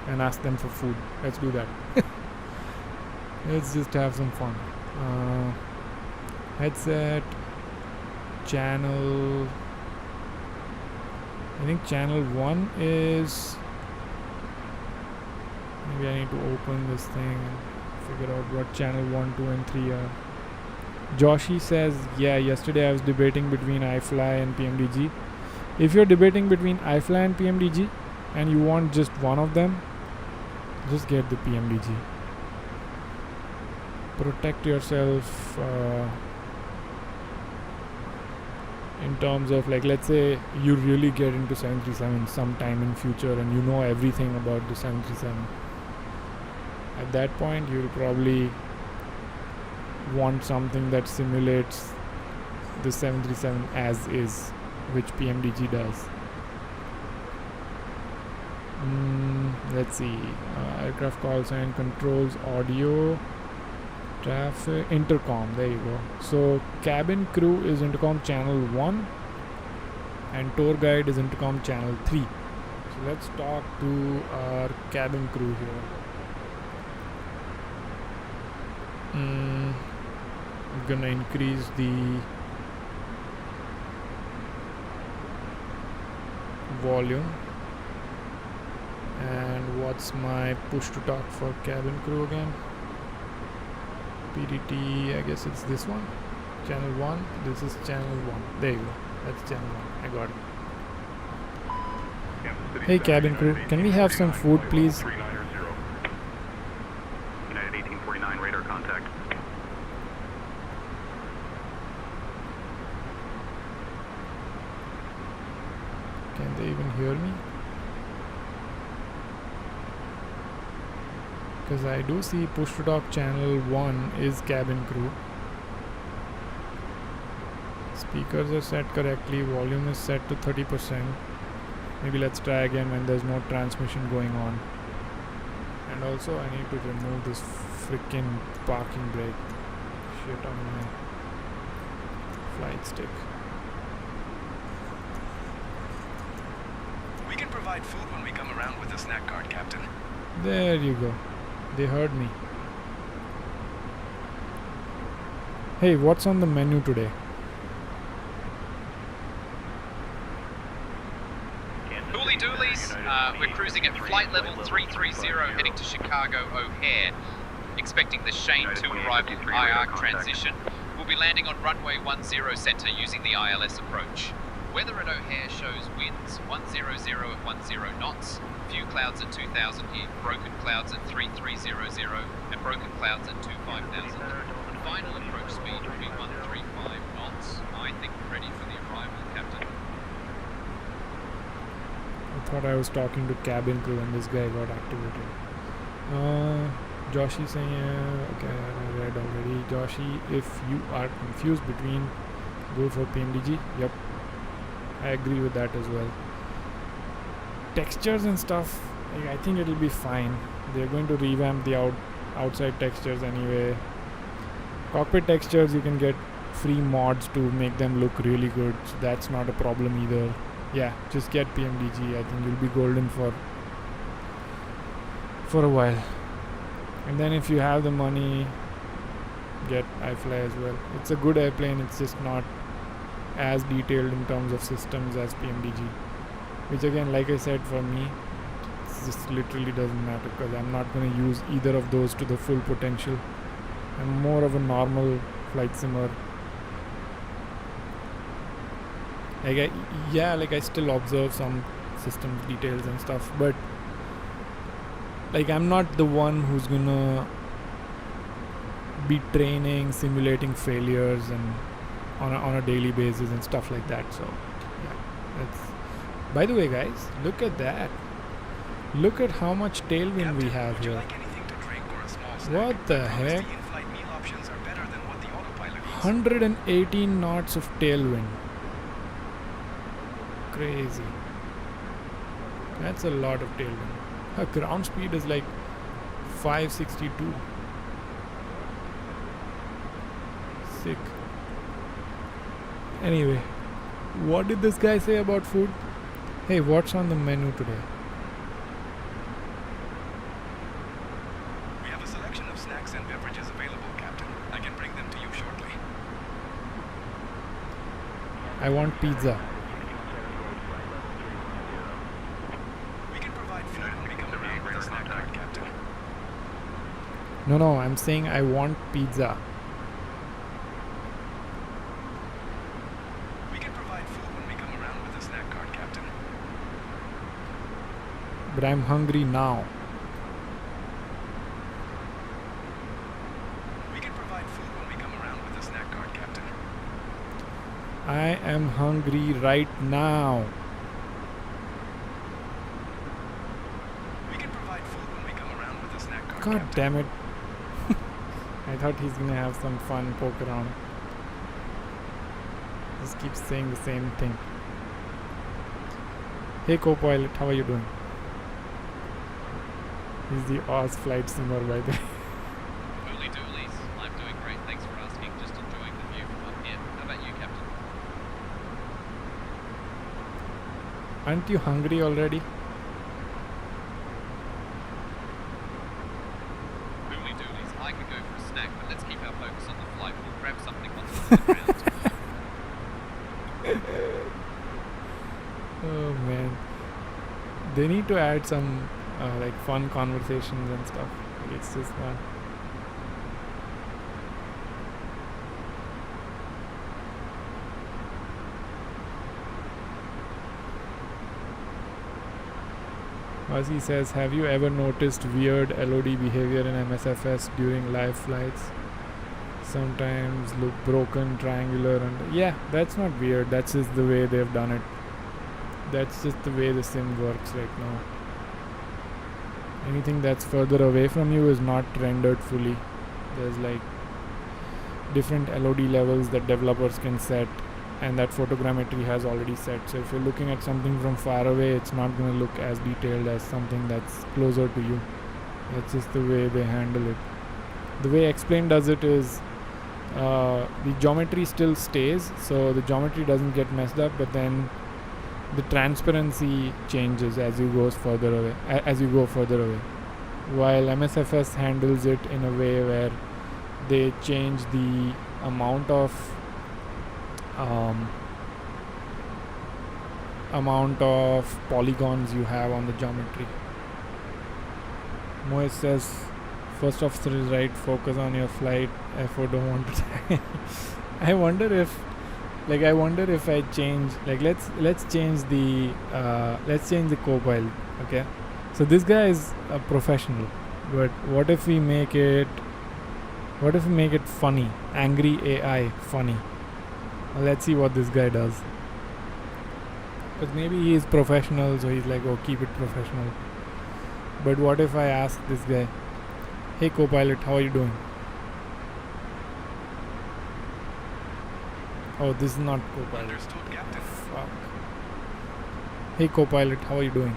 and ask them for food. Let's do that. Let's just have some fun. Headset, channel. I think channel 1 is. Maybe I need to open this thing and figure out what channel 1, 2 and 3 are. Joshi says, yeah, yesterday I was debating between iFly and PMDG. If you're debating between iFly and PMDG and you want just one of them, just get the PMDG. Protect yourself in terms of, like, let's say you really get into 737 sometime in future and you know everything about the 737. At that point, you'll probably want something that simulates the 737 as is, which PMDG does. Let's see. Aircraft call sign, controls, audio, traffic, intercom. There you go. So cabin crew is intercom channel 1 and tour guide is intercom channel 3. So let's talk to our cabin crew here. I'm gonna increase the volume. And what's my push to talk for cabin crew again? PDT, I guess it's this one. Channel 1. This is channel 1. There you go. That's channel 1. I got it. Hey cabin crew, can we have some food please? United 1849 radar contact. Can they even hear me? Because I do see push to talk channel 1 is cabin crew. Speakers are set correctly, volume is set to 30%. Maybe let's try again when there's no transmission going on. And also I need to remove this freaking parking brake shit on my flight stick. We can provide food when we come around with a snack cart, Captain. There you go. They heard me. Hey, what's on the menu today? Hooly doolies, we're cruising at flight level 330 heading to Chicago O'Hare. Expecting the Shane 2 arrival IR transition. We'll be landing on runway 10 center using the ILS approach. Weather at O'Hare shows winds 100 at 10 knots, few clouds at 2000 feet, broken clouds at 3300, and broken clouds at 25000. Final approach speed will be 135 knots. I think we're ready for the arrival, Captain. I thought I was talking to cabin crew and this guy got activated. Joshi saying, okay, I read already. Joshi, if you are confused between, go for PMDG. Yep, I agree with that as well. Textures and stuff, I think it'll be fine. They're going to revamp the outside textures anyway. Cockpit textures, you can get free mods to make them look really good, so that's not a problem either. Yeah, just get PMDG. I think you'll be golden for a while. And then if you have the money, get iFly as well. It's a good airplane, it's just not as detailed in terms of systems as PMDG. Which again, like I said, for me, it just literally doesn't matter because I'm not going to use either of those to the full potential. I'm more of a normal flight simmer. I still observe some systems details and stuff, but like I'm not the one who's gonna be training, simulating failures and on a daily basis and stuff like that. So yeah, that's. By the way, guys, look at that. Look at how much tailwind Captain, we have would you here. like anything to drink or a small snack? What the heck? The in-flight meal options are better than what the autopilot eats. 118 knots of tailwind. Crazy. That's a lot of tailwind. Her ground speed is like 562. Sick. Anyway, what did this guy say about food? Hey, what's on the menu today? We have a selection of snacks and beverages available, Captain. I can bring them to you shortly. I want pizza. We can provide food when we come around with a snack cart, Captain. No, I'm saying I want pizza. We can provide food when we come around with a snack cart, Captain. But I'm hungry now. We can provide food when we come around with a snack cart, Captain. I am hungry right now. We can provide food when we come around with a snack cart, God Captain. damn it. I thought he's gonna have some fun poke around. Just keeps saying the same thing. Hey co-pilot, how are you doing? He's the Oz flight simmer by the way. Hooly doolies, I'm doing great, thanks for asking. Just enjoying the view from up here. How about you, Captain? Aren't you hungry already? Hooly doolies, I could go for a snack, but let's keep our focus on the flight. We'll grab something once we're on the ground. Oh man. They need to add some like fun conversations and stuff. Like it's just fun. Ozzy says, have you ever noticed weird LOD behavior in MSFS during live flights? Sometimes look broken, triangular, and yeah, that's not weird. That's just the way they've done it. That's just the way the sim works right now. Anything that's further away from you is not rendered fully. There's like different LOD levels that developers can set, and that photogrammetry has already set. So if you're looking at something from far away, it's not going to look as detailed as something that's closer to you. That's just the way they handle it. The way Explain does it is the geometry still stays, so the geometry doesn't get messed up, but then the transparency changes as you go further away. While MSFS handles it in a way where they change the amount of polygons you have on the geometry. Moez says, first officer is right, focus on your flight, FO don't want to die. I wonder if I change, like let's change the co-pilot, okay? So this guy is a professional, but what if we make it funny, angry AI funny? Well, let's see what this guy does. Because maybe he is professional, so he's like, oh, keep it professional. But what if I ask this guy, hey co-pilot, how are you doing? Oh, this is not co-pilot. Understood, Captain. Fuck. Hey co-pilot, how are you doing?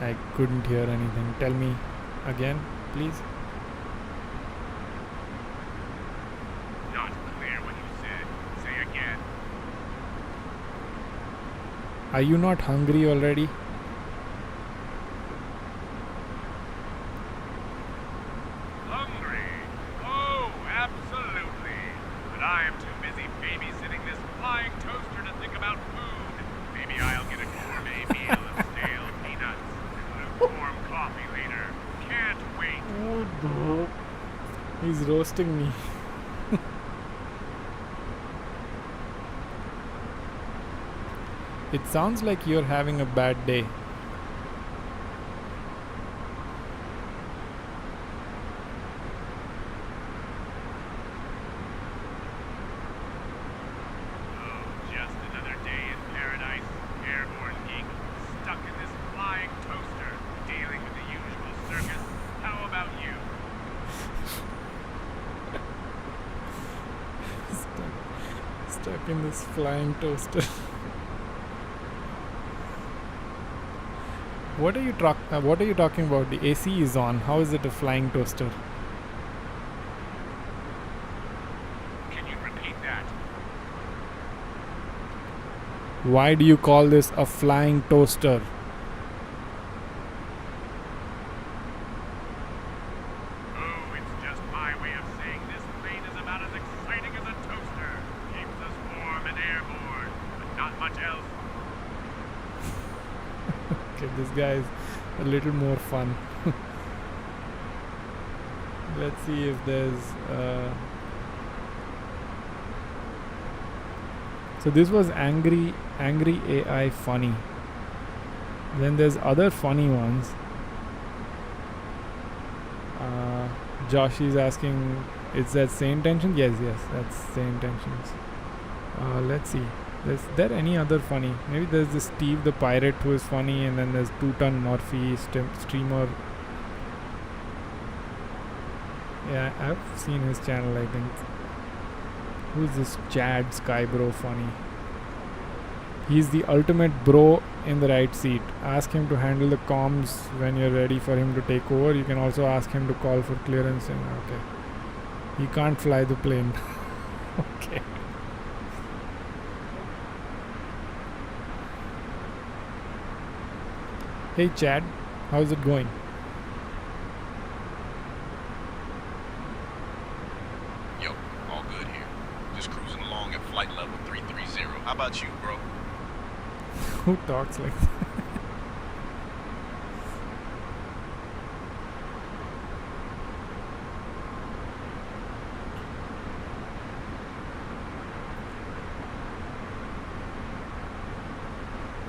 I couldn't hear anything. Tell me again, please. Not clear what you said. Say again. Are you not hungry already? Hungry? Oh, absolutely. But I am too busy babysitting this flying toaster to think about food. Maybe I'll get a gourmet meal of stale peanuts and lukewarm coffee later. Can't wait. Oh, he's roasting me. It sounds like you're having a bad day. Oh, just another day in paradise. AirborneGeek, stuck in this flying toaster, dealing with the usual circus. How about you? Stuck in this flying toaster. What are you talking about? The AC is on. How is it a flying toaster? Can you repeat that? Why do you call this a flying toaster? Oh, it's just my way of saying this plane is about as exciting as a toaster. Keeps us warm and airborne, but not much else. Okay, this guy is a little more fun. Let's see if there's so this was angry AI funny. Then there's other funny ones. Josh is asking, is that same tension? Yes, that's same tensions. Let's see. Is there any other funny? Maybe there's this Steve the pirate who is funny, and then there's 2-ton Murphy streamer. Yeah, I've seen his channel, I think. Who's this Chad Skybro funny? He's the ultimate bro in the right seat. Ask him to handle the comms when you're ready for him to take over. You can also ask him to call for clearance. And okay, he can't fly the plane. Okay. Hey Chad, how's it going? Yo, all good here. Just cruising along at flight level 330. How about you, bro? Who talks like that?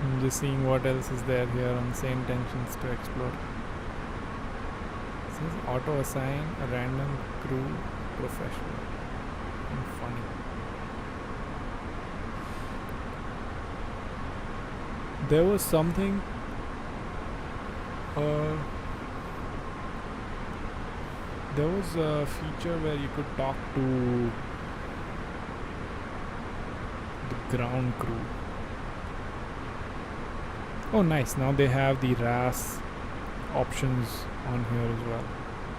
I'm just seeing what else is there here on same tensions to explore. auto assign a random crew professional. Funny. There was something there was a feature where you could talk to the ground crew. Oh nice, now they have the RAS options on here as well.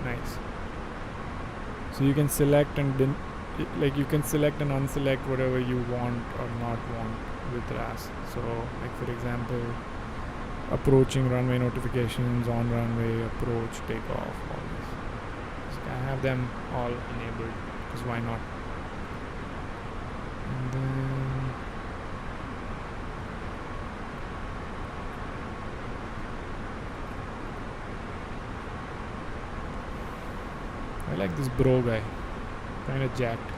Nice. So you can select and you can select and unselect whatever you want or not want with RAS. So like for example, approaching runway notifications, on runway, approach, takeoff, all this. So I have them all enabled because why not? And then I like this bro guy, kinda jacked.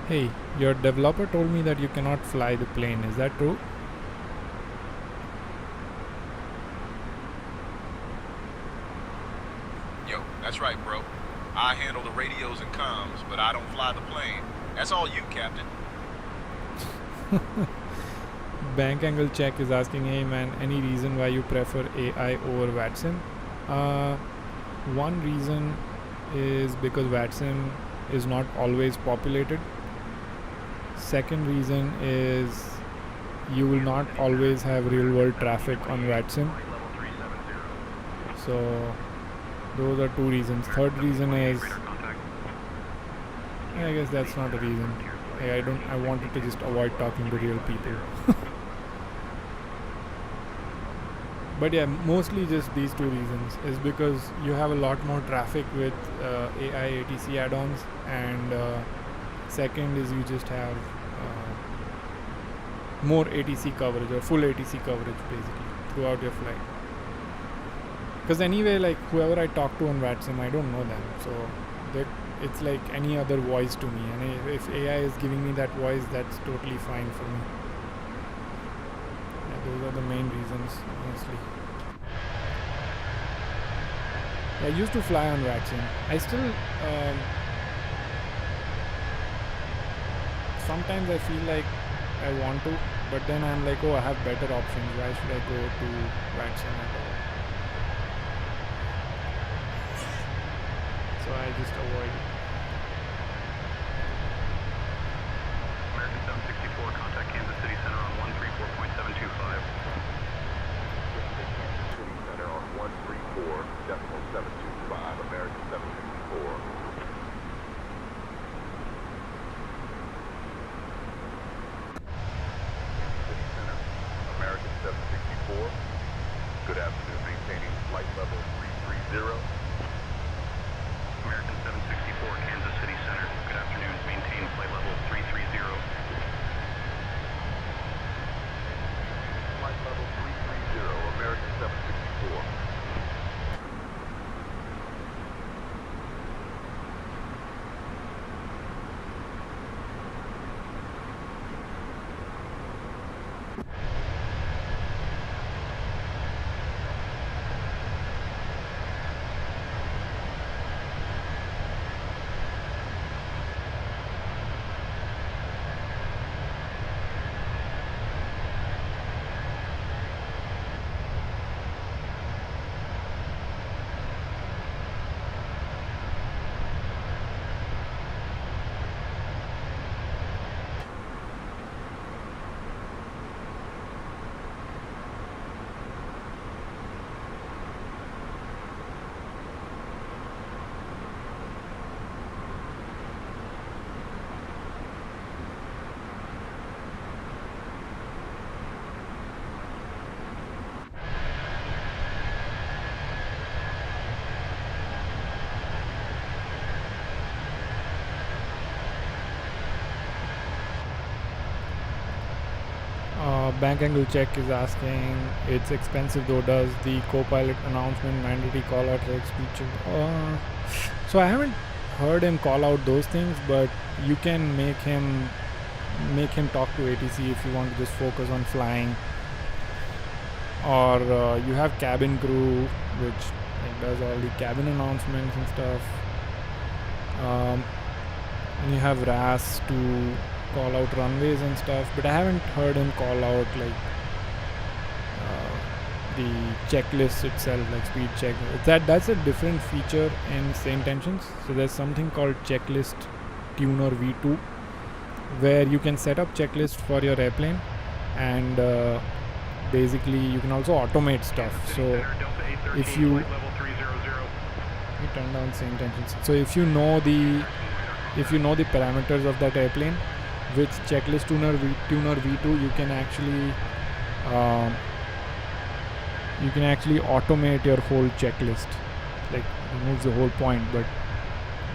Hey, your developer told me that you cannot fly the plane, is that true? Yo, that's right, bro. I handle the radios and comms, but I don't fly the plane. That's all you, Captain. Bank Angle Check is asking, hey man, any reason why you prefer AI over VATSIM? One reason is because VATSIM is not always populated. Second reason is you will not always have real world traffic on VATSIM. So those are two reasons. Third reason is, I guess that's not a reason. I wanted to just avoid talking to real people. But yeah, mostly just these two reasons is because you have a lot more traffic with AI ATC add-ons, and second is you just have more ATC coverage or full ATC coverage basically throughout your flight. Because anyway, like whoever I talk to on VATSIM, I don't know them, so it's like any other voice to me, and if AI is giving me that voice, that's totally fine for me. Yeah, those are the main reasons, honestly. I used to fly on VATSIM. I still sometimes I feel like I want to, but then I'm like, oh, I have better options. Why should I go to VATSIM at all? So I just avoid it. American 764, contact Kansas City Center on 134.725. City Center on 134.725, American 764. City Center, American 764. Good afternoon, maintaining flight level 330. American 764, Kansas City Center. Good afternoon. Maintain flight level 330. Flight level 330, American 764. Bank Angle Check is asking, it's expensive though, does the co-pilot announcement mandatory call out reg speeches? So I haven't heard him call out those things, but you can make him talk to ATC if you want to just focus on flying. or you have cabin crew, which like does all the cabin announcements and stuff. And you have RAS to call out runways and stuff, but I haven't heard him call out like the checklist itself, like speed check. That's a different feature in Saint Tensions. So there's something called checklist tuner v2, where you can set up checklist for your airplane, and basically you can also automate stuff. So if you turn down Saint Tensions, so if you know the parameters of that airplane, with checklist tuner v2 you can actually automate your whole checklist. Like, removes the whole point, but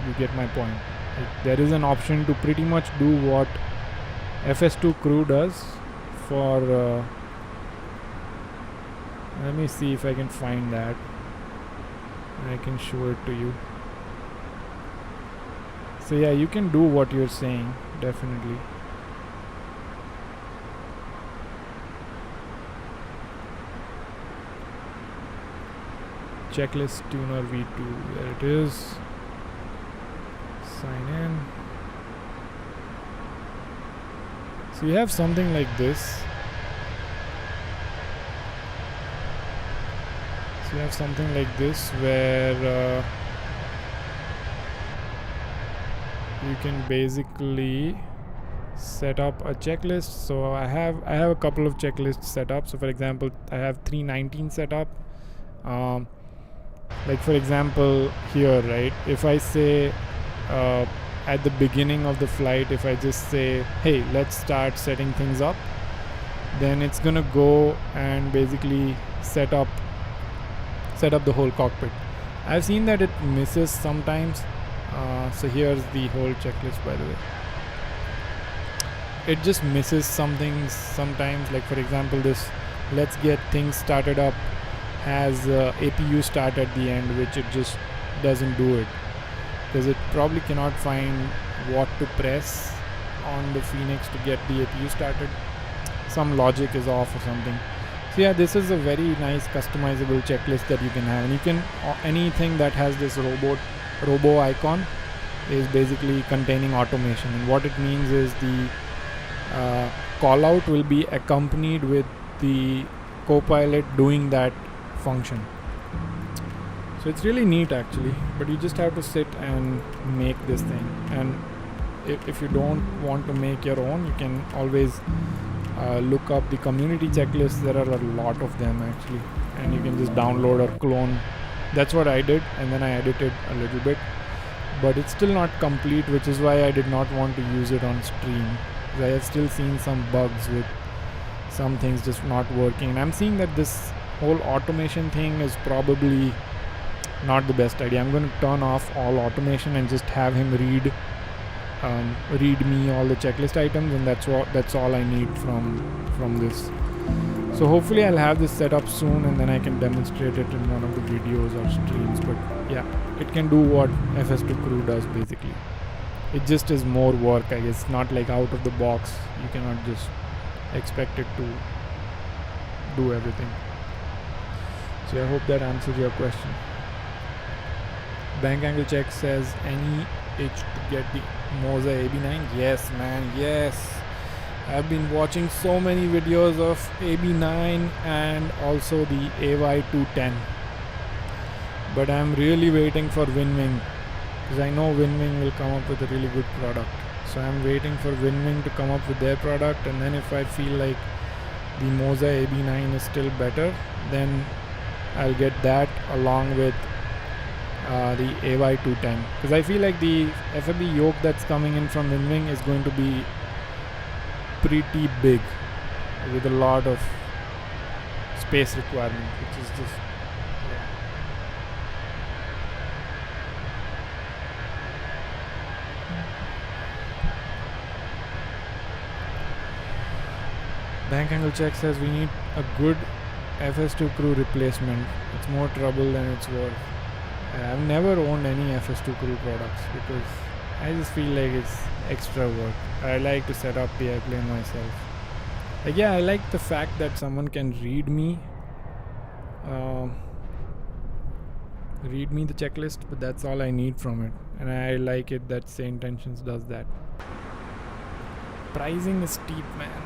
you get my point. Like, there is an option to pretty much do what FS2 crew does for let me see if I can find that. I can show it to you. So yeah, you can do what you're saying, definitely. Checklist tuner v2, there it is. Sign in. So you have something like this. Where you can basically set up a checklist. So I have a couple of checklists set up. So for example, I have 319 set up. Like for example here, right, if I say at the beginning of the flight, if I just say, hey, let's start setting things up, then it's gonna go and basically set up the whole cockpit. I've seen that it misses sometimes. So here's the whole checklist, by the way. It just misses some things sometimes. Like for example, this let's get things started up has APU start at the end, which it just doesn't do it, because it probably cannot find what to press on the Phoenix to get the APU started. Some logic is off or something. So yeah, this is a very nice customizable checklist that you can have, and you can anything that has this robo icon is basically containing automation, and what it means is the call out will be accompanied with the co-pilot doing that function. So it's really neat actually, but you just have to sit and make this thing. And if you don't want to make your own, you can always look up the community checklists. There are a lot of them actually, and you can just download or clone. That's what I did, and then I edited a little bit, but it's still not complete, which is why I did not want to use it on stream. I have still seen some bugs with some things just not working, and I'm seeing that this whole automation thing is probably not the best idea. I'm going to turn off all automation and just have him read me all the checklist items, and that's all I need from this. So hopefully I'll have this set up soon, and then I can demonstrate it in one of the videos or streams. But yeah, it can do what FS2 crew does basically. It just is more work, I guess. Not like out of the box. You cannot just expect it to do everything. So I hope that answers your question. Bank angle check says any itch to get the Moza AB9. Yes man, yes. I've been watching so many videos of AB9 and also the AY210, but I'm really waiting for Winwing, because I know Winwing will come up with a really good product. So I'm waiting for Winwing to come up with their product, and then if I feel like the Moza AB9 is still better, then I'll get that along with the AY210, because I feel like the FFB yoke that's coming in from Winwing is going to be pretty big with a lot of space requirement, which is just Bank angle check says we need a good FS2 crew replacement. It's more trouble than it's worth. I've never owned any FS2 crew products because I just feel like it's extra work. I like to set up the airplane myself. Like, yeah, I like the fact that someone can read me read me the checklist, but that's all I need from it, and I like it that Say Intentions does that. Pricing is steep, man.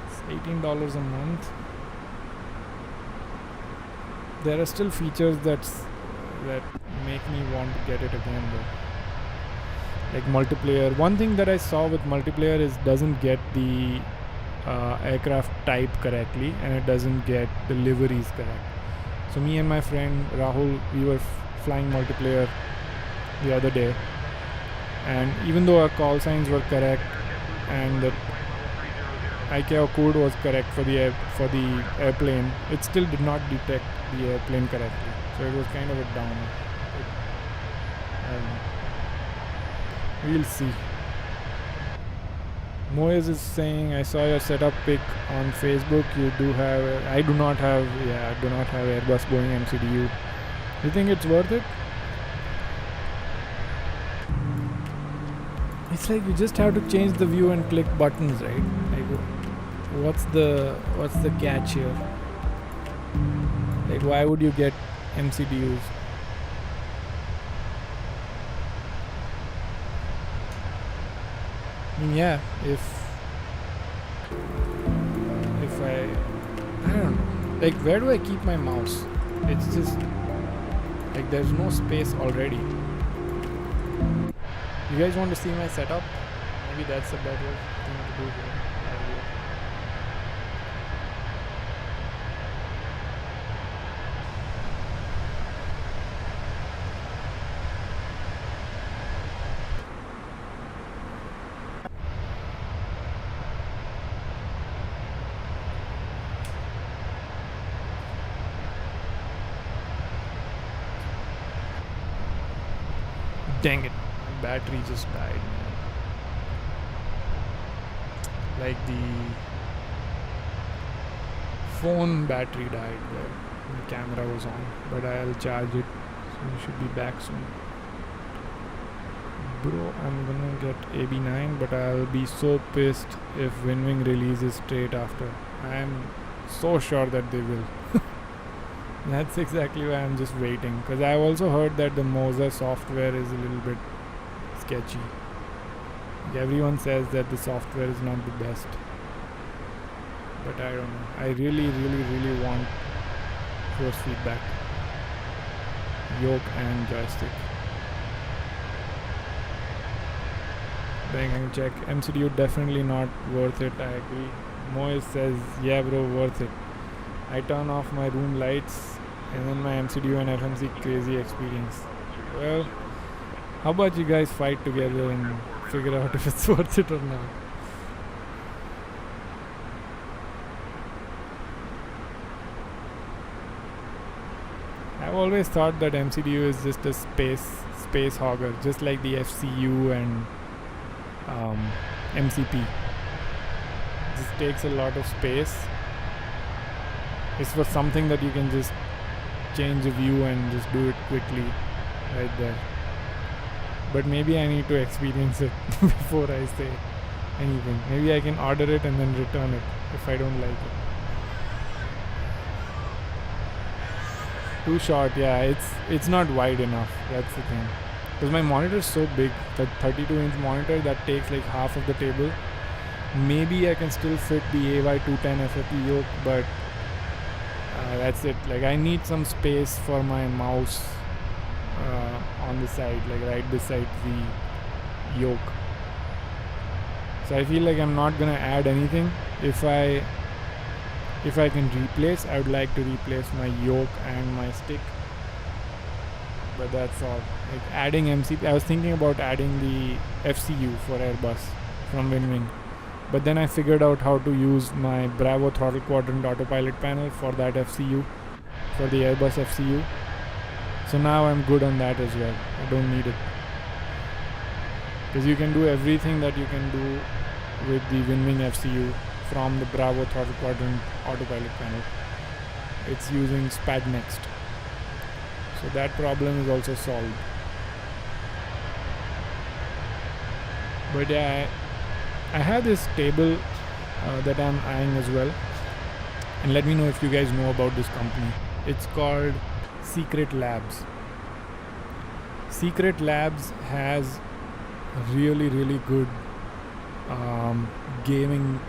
It's $18 a month. There are still features that make me want to get it again though. Like multiplayer. One thing that I saw with multiplayer is doesn't get the aircraft type correctly, and it doesn't get the liveries correct. So me and my friend Rahul, we were flying multiplayer the other day, and even though our call signs were correct and the ICUE code was correct for the airplane, it still did not detect the airplane correctly. So it was kind of a downer. We'll see. Moez is saying, I saw your setup pic on Facebook. You do have. I do not have Airbus Boeing MCDU. You think it's worth it? It's like you just have to change the view and click buttons, right? Like, what's the catch here? Like, why would you get MCDUs? I mean, yeah, if I don't know, like, where do I keep my mouse? It's just like there's no space already. You guys want to see my setup? Maybe that's a better thing to do here. Dang it, my battery just died, man. Like the phone battery died where the camera was on, but I'll charge it, so we should be back soon. Bro, I'm gonna get AB9, but I'll be so pissed if Winwing releases straight after. I'm so sure that they will. That's exactly why I'm just waiting, because I've also heard that the Moza software is a little bit sketchy. Everyone says that the software is not the best, but I don't know. I really want force feedback, yoke and joystick. Then I can check. MCDU definitely not worth it. I agree. Moise says, yeah bro, worth it. I turn off my room lights and then my MCDU and FMC crazy experience. Well, how about you guys fight together and figure out if it's worth it or not? I've always thought that MCDU is just a space hogger, just like the FCU and MCP. It just takes a lot of space. It's for something that you can just change the view and just do it quickly right there. But maybe I need to experience it before I say anything. Maybe I can order it and then return it if I don't like it. Too short, yeah, it's not wide enough. That's the thing. Because my monitor is so big, that 32-inch monitor that takes like half of the table. Maybe I can still fit the AY210 FFP yoke, but that's it. Like, I need some space for my mouse on the side, like right beside the yoke. So I feel like I'm not gonna add anything. If I can replace, I would like to replace my yoke and my stick, but that's all. Like, adding MCP, I was thinking about adding the FCU for Airbus from Winwing, but then I figured out how to use my Bravo throttle quadrant autopilot panel for that FCU, for the Airbus FCU. So now I'm good on that as well. I don't need it, because you can do everything that you can do with the Winwing FCU from the Bravo throttle quadrant autopilot panel. It's using SPAD Next, so that problem is also solved. But yeah, I have this table that I'm eyeing as well, and let me know if you guys know about this company. It's called Secret Labs. Secret Labs has really good gaming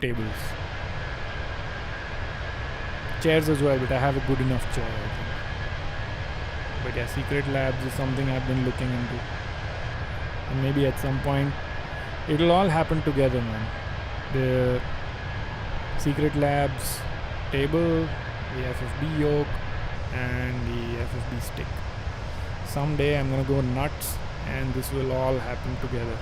tables, chairs as well, but I have a good enough chair, I think. But yeah, Secret Labs is something I've been looking into, and maybe at some point it'll all happen together, man. The Secret Labs table, the FFB yoke, and the FFB stick. Someday I'm gonna go nuts and this will all happen together.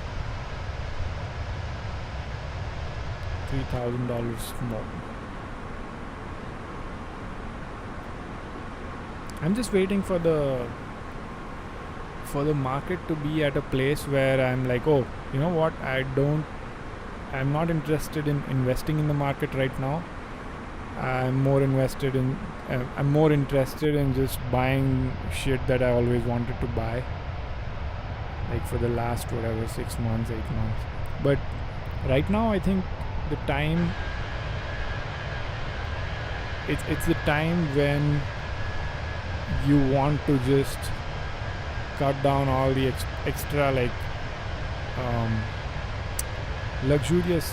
$3,000 more. I'm just waiting for the market to be at a place where I'm like, oh, you know what, I'm not interested in investing in the market right now. I'm more interested in just buying shit that I always wanted to buy, like for the last 6 months, 8 months. But right now I think the time, it's the time when you want to just cut down all the extra luxurious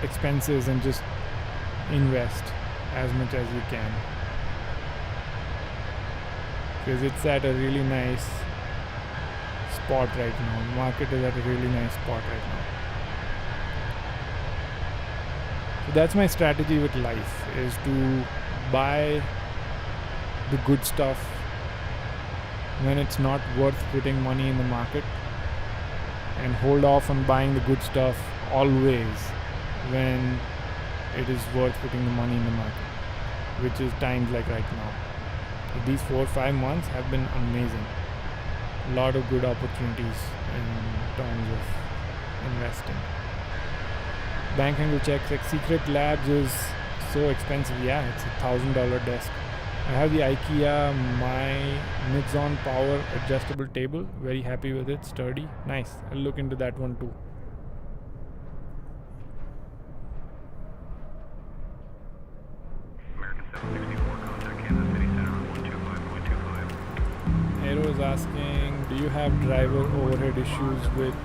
expenses and just invest as much as you can, because it's at a really nice spot right now. The market is at a really nice spot right now. So that's my strategy with life, is to buy the good stuff when it's not worth putting money in the market, and hold off on buying the good stuff always when it is worth putting the money in the market, which is times like right now. These 4 or 5 months have been amazing. A lot of good opportunities in terms of investing. Bank angle checks, like Secret Labs is so expensive. Yeah, it's $1,000 desk. I have the IKEA my Mixon power adjustable table. Very happy with it, sturdy, nice. I'll look into that one too. American 764, contact Kansas City Center on 125.25. Aero is asking, do you have driver overhead issues with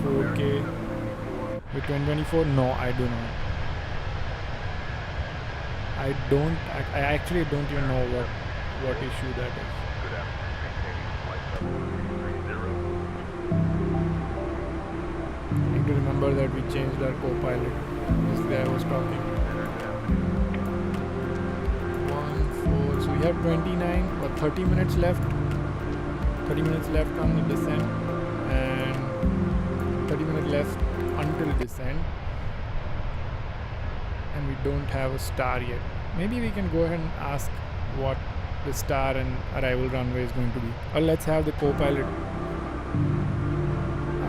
4K with 2024? No, I do not. I actually don't even know what issue that is. Good afternoon, I need to remember that we changed our co-pilot. This guy was talking. 1-4, so we have 29 or 30 minutes left. 30 minutes left on the descent, and 30 minutes left until descent, and we don't have a star yet. Maybe we can go ahead and ask what the star and arrival runway is going to be, or let's have the co-pilot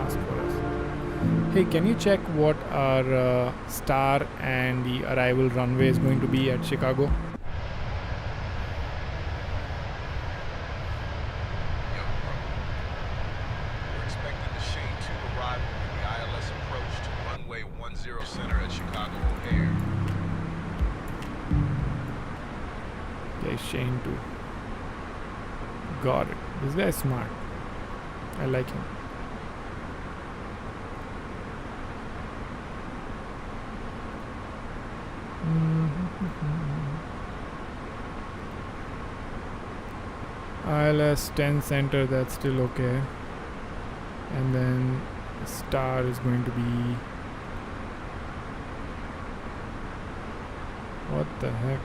ask for us. Hey, can you check what our star and the arrival runway is going to be at Chicago? Shane too. Got it. This guy is smart. I like him. ILS 10 center, that's still okay. And then the star is going to be, what the heck?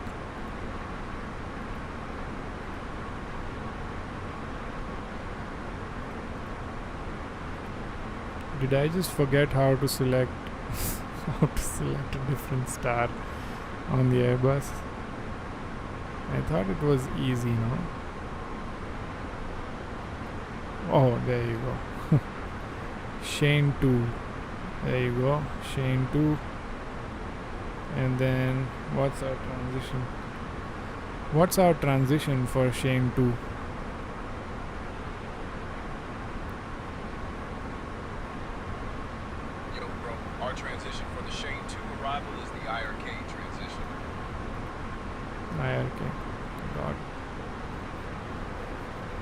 Did I just forget how to select a different star on the Airbus? I thought it was easy, no? Oh, there you go. Shane 2. There you go. Shane 2. And then what's our transition? What's our transition for Shane 2? IRK Okay, got.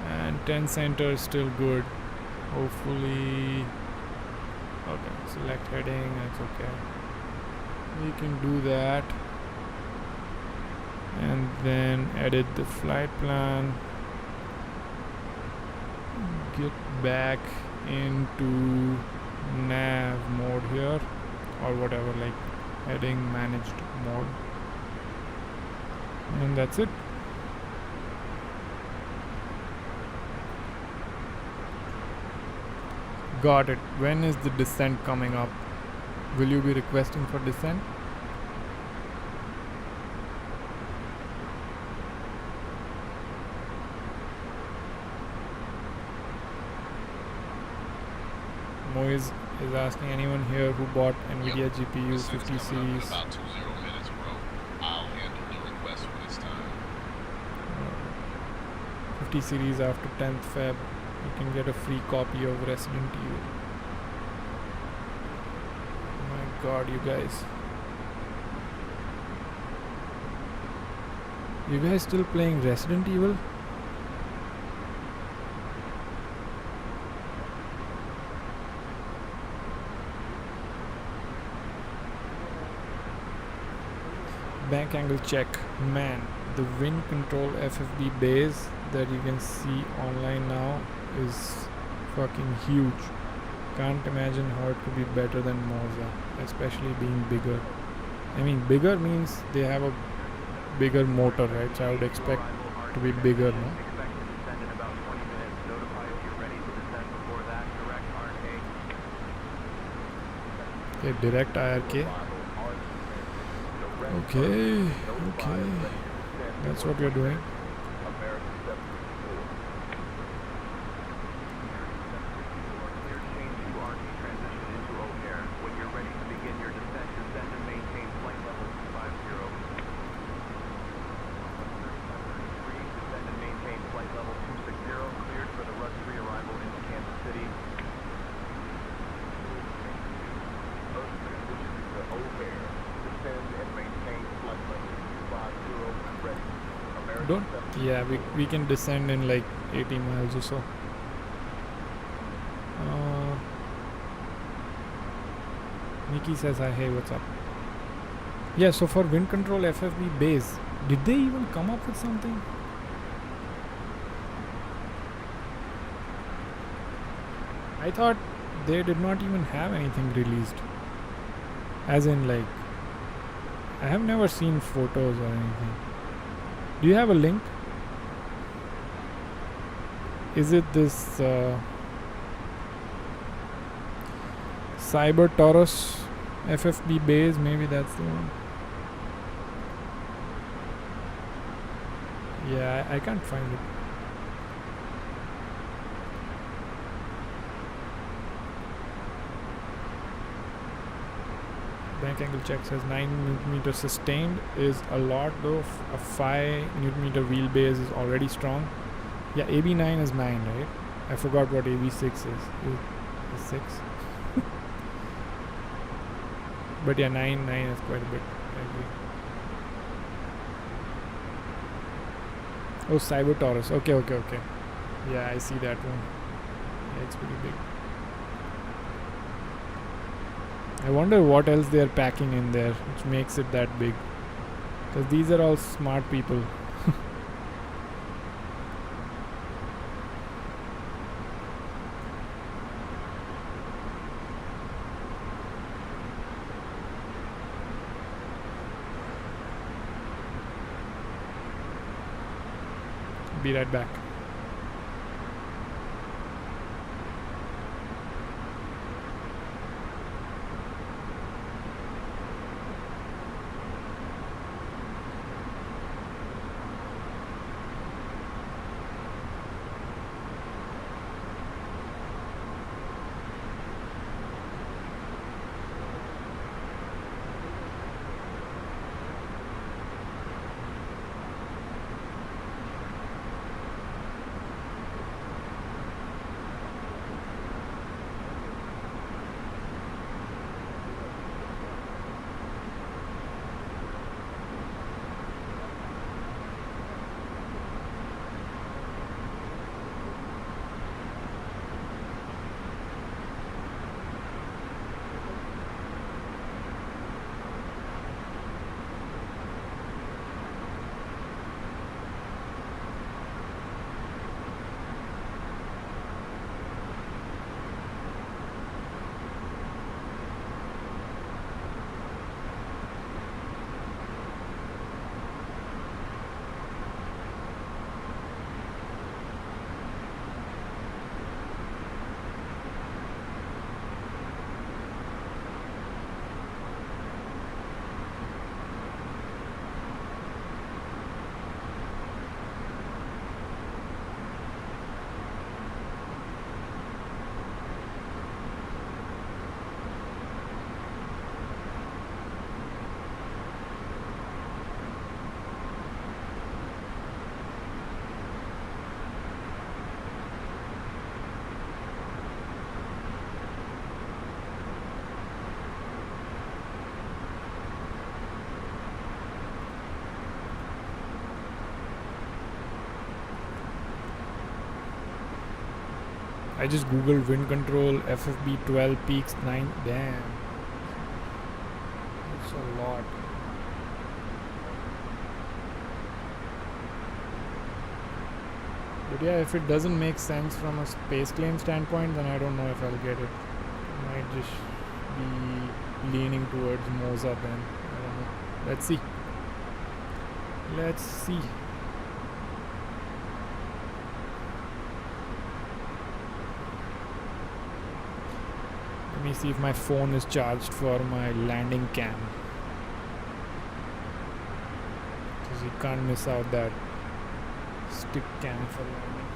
And 10 center is still good. Hopefully, okay, select heading, that's okay. We can do that. And then edit the flight plan. Get back into nav mode here, or whatever, like heading managed mode. And that's it. Got it. When is the descent coming up? Will you be requesting for descent? Moise is asking anyone here who bought NVIDIA GPU 50 series. About 20 minutes, bro. I'll handle the request for this time. 50 series after 10th Feb. You can get a free copy of Resident Evil. Oh my god, you guys. You guys still playing Resident Evil? Bank angle check. Man, the wind control FFB base that you can see online now is fucking huge. Can't imagine how it could be better than Moza, especially being bigger. I mean, bigger means they have a bigger motor, right? So I would expect to be bigger, no? Okay, direct IRK. Okay, okay. That's what we're doing. Yeah, we can descend in like 80 miles or so. Nikki says hi, hey, what's up? Yeah, so for wind control FFB base, did they even come up with something? I thought they did not even have anything released. As in, like, I have never seen photos or anything. Do you have a link? Is it this Cyber Taurus FFB base? Maybe that's the one. Yeah, I can't find it. Bank angle check says 9 Nm sustained is a lot though. A 5 Nm wheelbase is already strong. Yeah, AB9 is 9, right? I forgot what AB6 is. Is 6? But yeah, 9 is quite a bit. I agree. Oh, Cyber Taurus. Okay. Yeah, I see that one. Yeah, it's pretty big. I wonder what else they are packing in there which makes it that big. Because these are all smart people. Be right back. I just googled wind control FFB 12 peaks 9. Damn, that's a lot. But yeah, if it doesn't make sense from a space claim standpoint, then I don't know if I'll get it. Might just be leaning towards Moza then. I don't know. Let's see. Let's see. Let me see if my phone is charged for my landing cam. Because you can't miss out that stick cam for landing.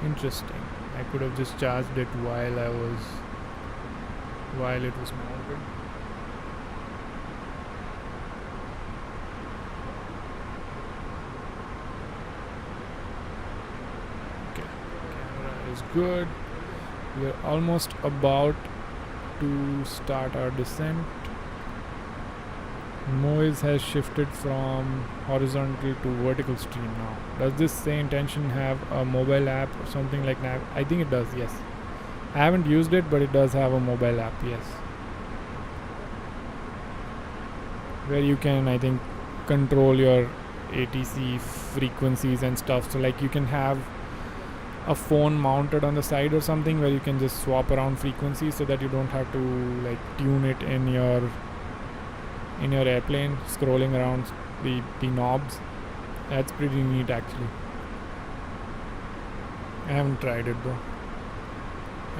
Interesting. I could have just charged it while it was mounted. Okay, camera is good. We are almost about to start our descent. Moise has shifted from horizontal to vertical stream now. Does this say intention have a mobile app or something like that? I think it does, yes. I haven't used it, but it does have a mobile app, yes. Where you can, I think, control your ATC frequencies and stuff. So like you can have a phone mounted on the side or something where you can just swap around frequencies so that you don't have to like tune it in your airplane, scrolling around the knobs. That's pretty neat actually. I haven't tried it though.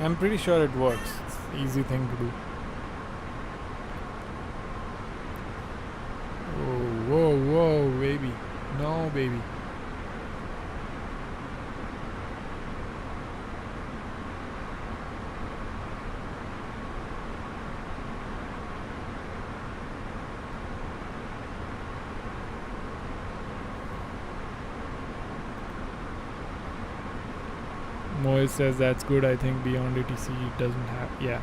I'm pretty sure it works. It's an easy thing to do. Oh, whoa, whoa, baby. No, baby. Moise says that's good. I think Beyond ATC doesn't have, yeah,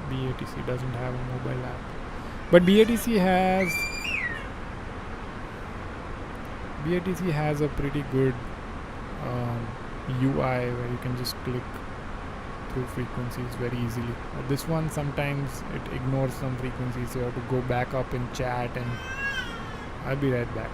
BATC doesn't have a mobile app, but BATC has a pretty good UI where you can just click through frequencies very easily. This one sometimes it ignores some frequencies, so you have to go back up in chat, and I'll be right back.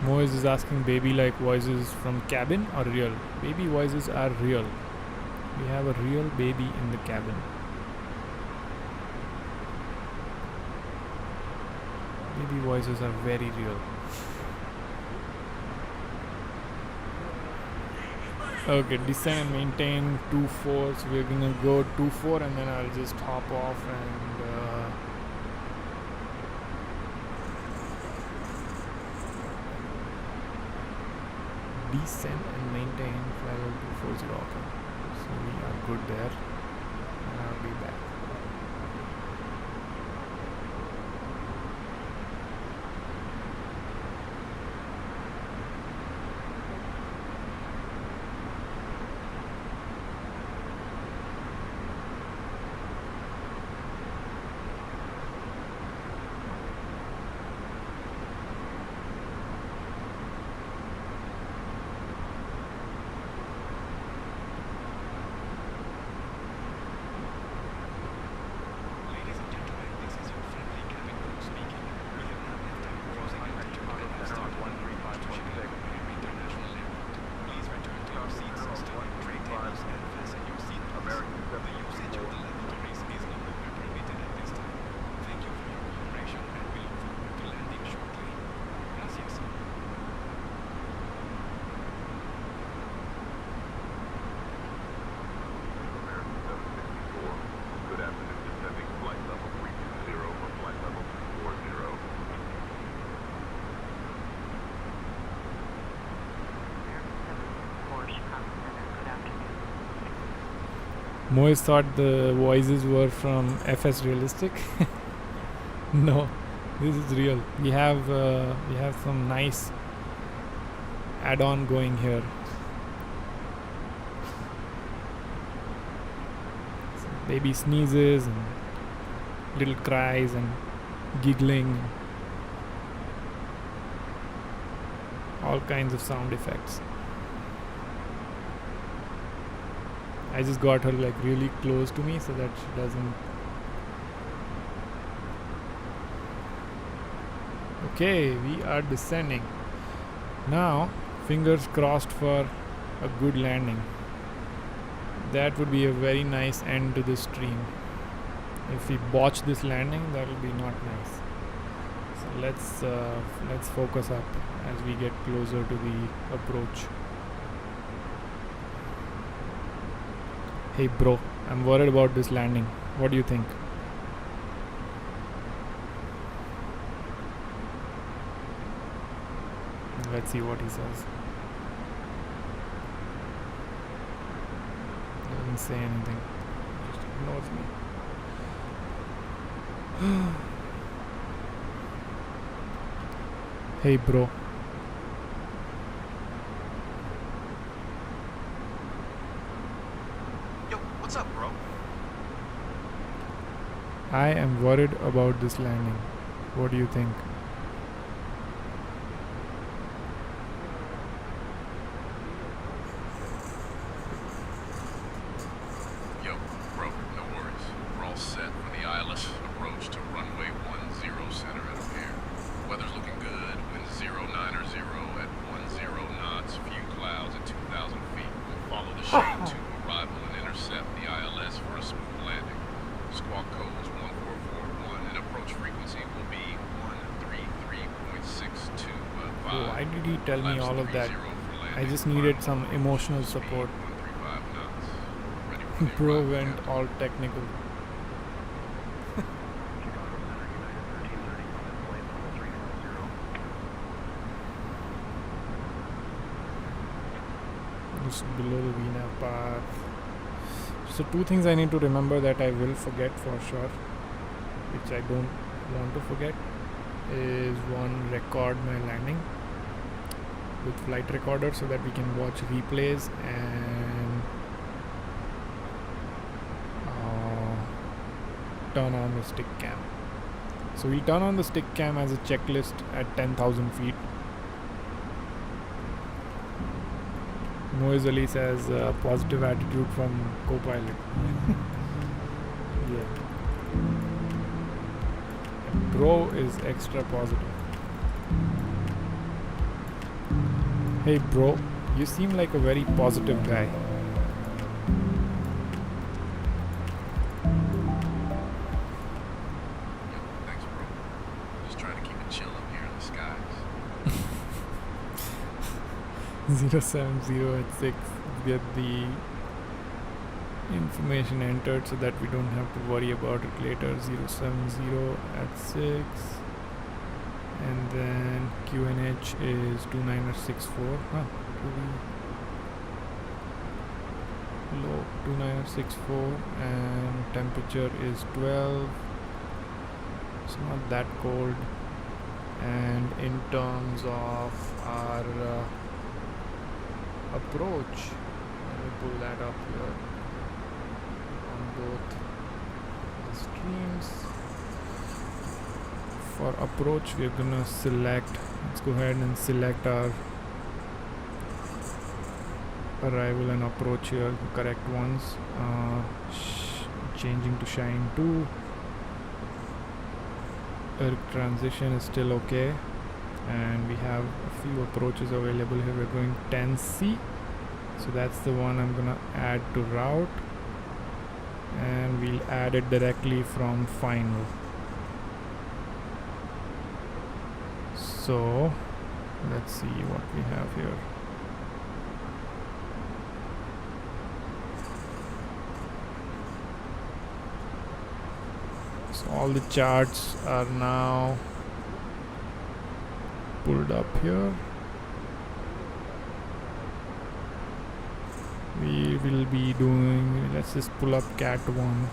Moise is asking, baby like voices from cabin or real? Baby voices are real. We have a real baby in the cabin. Baby voices are very real. Okay, descend and maintain 2-4. So we're gonna go 2-4 and then I'll just hop off and descend and maintain flight level 240. Okay, so we are good there, and I'll be back. Moise thought the voices were from FS Realistic. No, this is real. We have some nice add-on going here. Some baby sneezes and little cries and giggling, all kinds of sound effects. I just got her like really close to me so that she doesn't. Okay, we are descending. Now, fingers crossed for a good landing. That would be a very nice end to the stream. If we botch this landing, that will be not nice. So let's focus up as we get closer to the approach. Hey bro, I'm worried about this landing. What do you think? Let's see what he says. Doesn't say anything. Just ignores me. Hey bro. What's up, bro? I am worried about this landing. What do you think? Yo, bro, no worries. We're all set for the ILS approach to runway 10 center at O'Hare. Weather's looking good. Wind 09 or 0 at 10 knots. Few clouds at 2,000 feet. We'll follow the shade to arrival and intercept the ILS for a smooth landing. Squawk codes 1441 and approach frequency will be 133.625. Why did he tell me all of that? I just needed some emotional support. Bro went all technical. Just below the VNAV path. So two things I need to remember that I will forget for sure, which I don't want to forget, is one, record my landing with flight recorder so that we can watch replays, and turn on the stick cam. So we'll turn on the stick cam as a checklist at 10,000 feet. Moise Ali says positive attitude from co-pilot. Yeah. Bro is extra positive. Hey bro, you seem like a very positive guy. Thanks, bro. Just trying to keep it chill up here in the skies. 070 at 6. Get the information entered so that we don't have to worry about it later. 070 at 6. and then QNH is 2964. Low 2964, and temperature is 12. It's not that cold. And in terms of our approach, let me pull that up here on both the streams. For approach, we're gonna select, let's go ahead and select our arrival and approach here, the correct ones. Changing to shine 2. Transition is still okay, and we have a few approaches available here. We're going 10C, so that's the one I'm gonna add to route, and we'll add it directly from final. So let's see what we have here. So all the charts are now pulled up here. We will be doing, let's just pull up cat 1.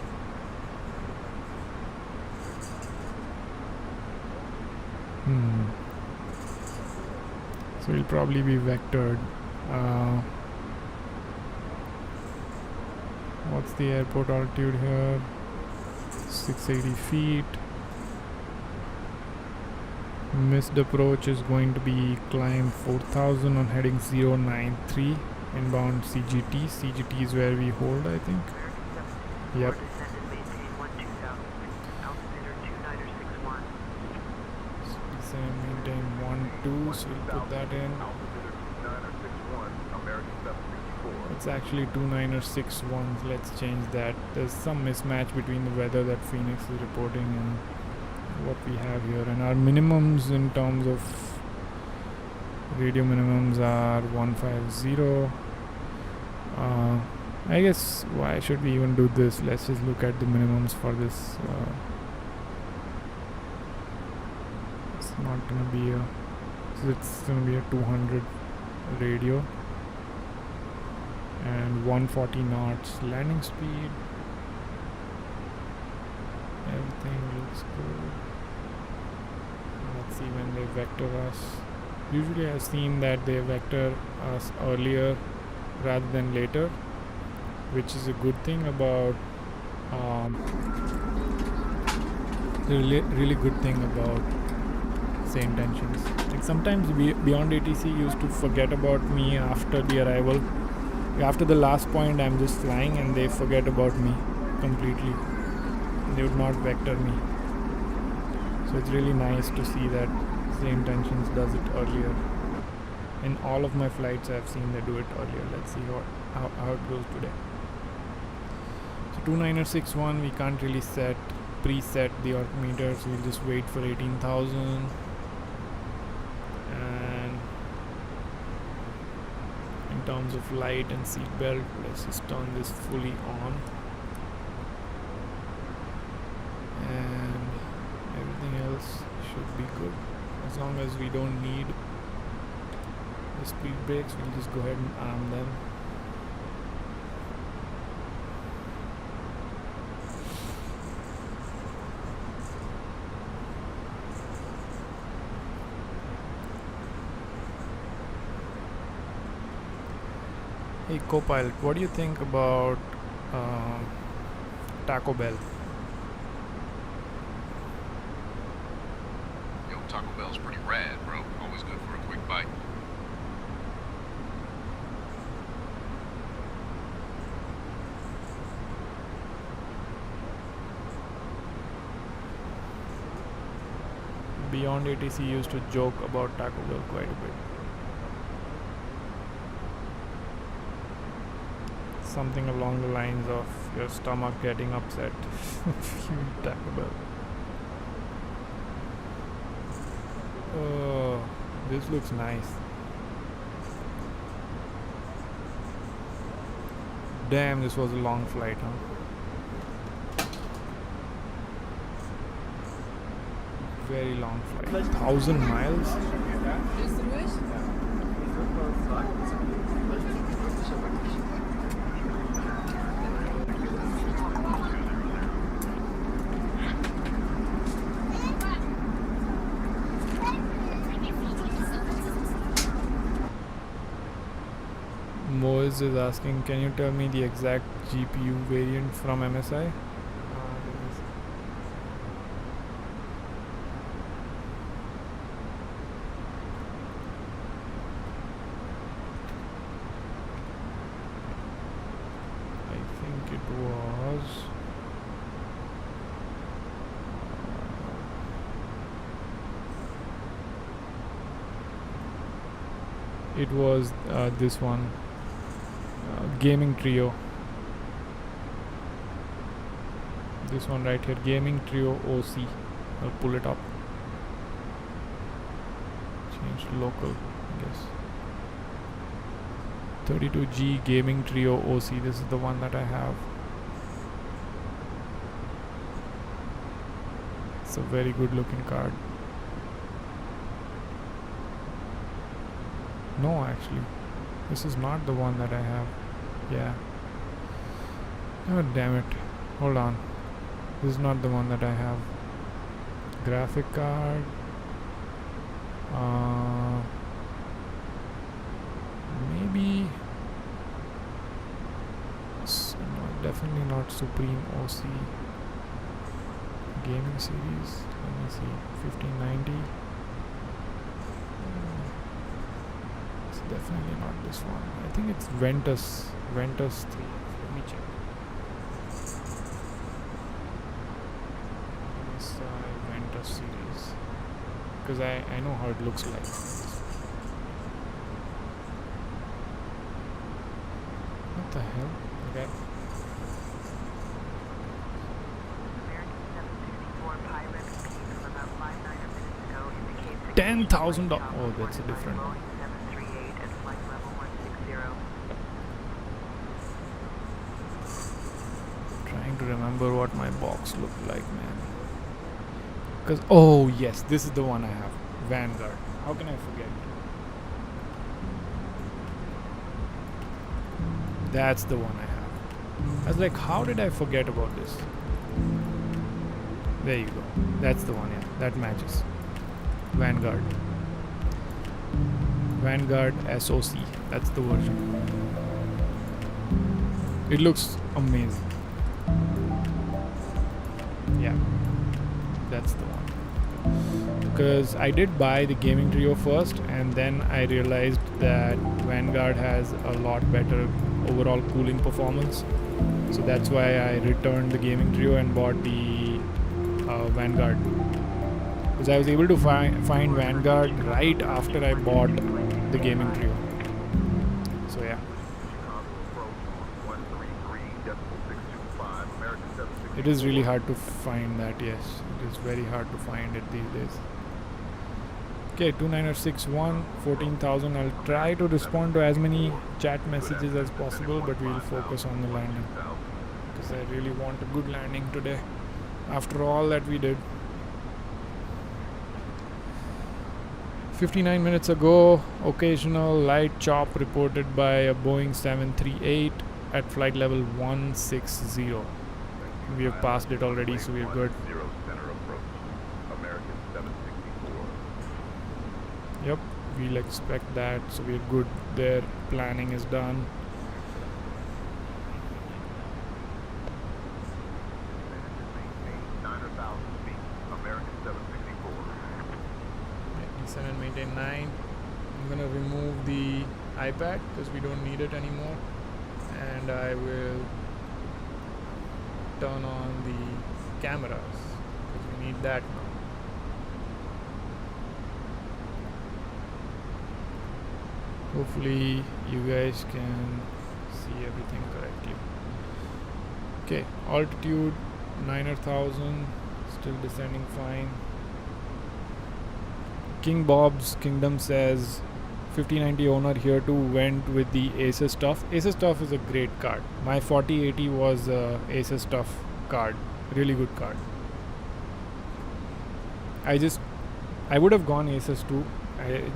So we'll probably be vectored. What's the airport altitude here? 680 feet. Missed approach is going to be climb 4000 on heading 093 inbound CGT. CGT is where we hold, I think. Yep. Maintain 12, so we'll put that in. It's actually 2961. Let's change that. There's some mismatch between the weather that Phoenix is reporting and what we have here. And our minimums in terms of radio minimums are 150. I guess why should we even do this? Let's just look at the minimums for this. It's not gonna be a, so it's gonna be a 200 radio and 140 knots landing speed. Everything looks good. Let's see when they vector us. Usually I've seen that they vector us earlier rather than later, which is a good thing about really good thing about same tensions. Like sometimes beyond ATC used to forget about me after the arrival. After the last point I'm just flying and they forget about me completely. They would not vector me. So it's really nice to see that same tensions does it earlier. In all of my flights I've seen they do it earlier. Let's see how it goes today. So 2961, we can't really preset the altimeter, so we'll just wait for 18,000. And in terms of light and seatbelt, let's just turn this fully on. And everything else should be good. As long as we don't need the speed brakes, we'll just go ahead and arm them. Hey Copilot, what do you think about Taco Bell? Yo, Taco Bell's pretty rad, bro. Always good for a quick bite. Beyond ATC used to joke about Taco Bell quite a bit. Something along the lines of your stomach getting upset if you eat Taco Bell. Oh, this looks nice. Damn, this was a long flight, huh? very long flight. 1,000 miles? Moise is asking, can you tell me the exact GPU variant from MSI? I think it was this one, Gaming Trio. This one right here, Gaming Trio OC. I'll pull it up. Change to local, I guess. 32G Gaming Trio OC. This is the one that I have. It's a very good looking card. No, actually, this is not the one that I have. Yeah. Oh, damn it. Hold on. This is not the one that I have. Graphic card. Maybe. Definitely not Supreme OC. Gaming series. Let me see. 1590. It's definitely not this one. I think it's Ventus 3. Let me check. Ventus series. Because I know how it looks like. What the hell? Okay. $10,000. Oh, that's a different one. Trying to remember what my box looked like, man. Because oh yes, this is the one I have. Vanguard. How can I forget? That's the one I have. I was like, how did I forget about this? There you go. That's the one, yeah. That matches. Vanguard. Vanguard SoC. That's the version. It looks amazing. Yeah. That's the one. Because I did buy the Gaming Trio first, and then I realized that Vanguard has a lot better overall cooling performance. So that's why I returned the Gaming Trio and bought the Vanguard. Because I was able to find Vanguard right after I bought the Gaming Trio. So yeah. It is really hard to find that, yes. It is very hard to find it these days. Okay, 2961, 14,000. I'll try to respond to as many chat messages as possible, but we'll focus on the landing. Because I really want a good landing today. After all that we did. 59 minutes ago, occasional light chop reported by a Boeing 738 at flight level 160. We have passed it already, so we're good. Yep, we'll expect that, so we're good there. Planning is done. Descend and maintain 9. I'm gonna remove the iPad because we don't need it anymore, and I will turn on the cameras because we need that now. Hopefully you guys can see everything correctly. Okay, altitude 9,000, still descending fine. King Bob's Kingdom says 5090 owner here too went with the Asus stuff. Asus stuff is a great card. My 4080 was Asus stuff card. Really good card. I would have gone Asus too.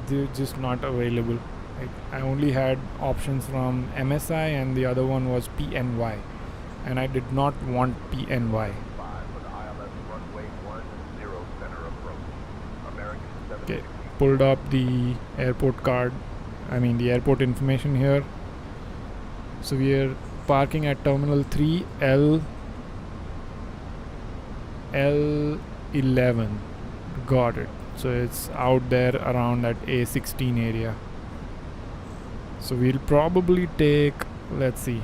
They're just not available. I only had options from MSI and the other one was PNY, and I did not want PNY. Okay, pulled up the airport card, the airport information here. So we are parking at Terminal 3 L11. Got it. So it's out there around that A16 area. So we'll probably take, let's see,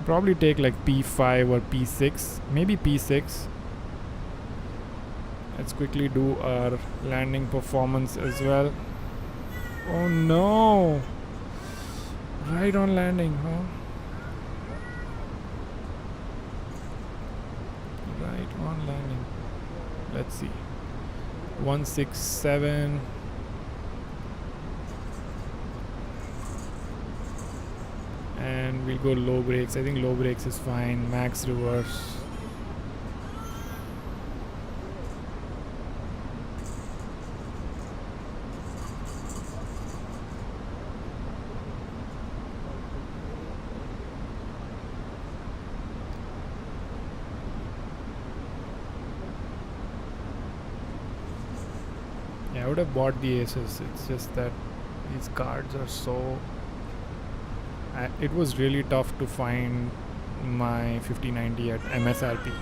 like P5 or P6, maybe P6. Let's quickly do our landing performance as well. Oh no! Right on landing, huh? Right on landing. Let's see. 167. And we'll go low brakes. I think low brakes is fine. Max reverse. Yeah, I would have bought the Asus. It's just that these cards are so... it was really tough to find my 5090 at MSRP.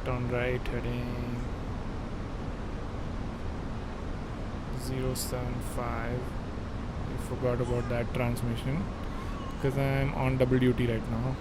On right heading 075. I forgot about that transmission because I'm on double duty right now.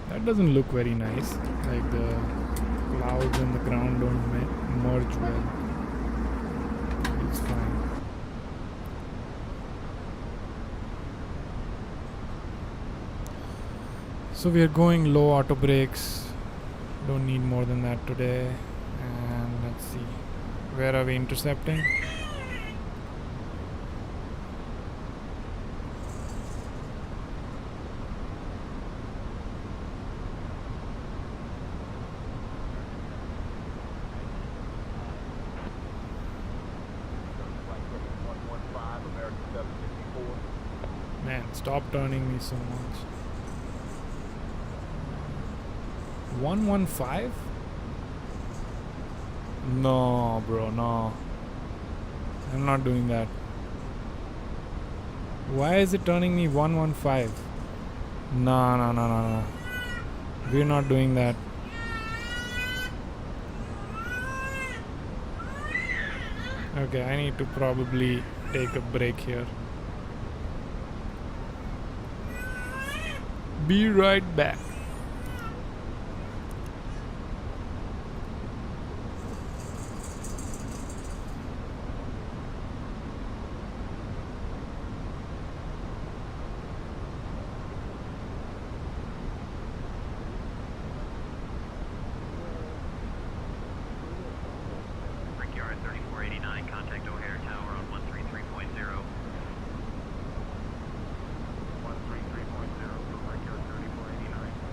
That doesn't look very nice, like the clouds and the ground don't merge well. It's fine. So we are going low auto brakes, don't need more than that today. And let's see, where are we intercepting? Man, stop turning me so much. 115? No, bro, no. I'm not doing that. Why is it turning me 115? No. We're not doing that. Okay, I need to probably take a break here. Be right back. Brickyard 3489, contact O'Hare Tower on 133.0. 133.0 for Brickyard 3489.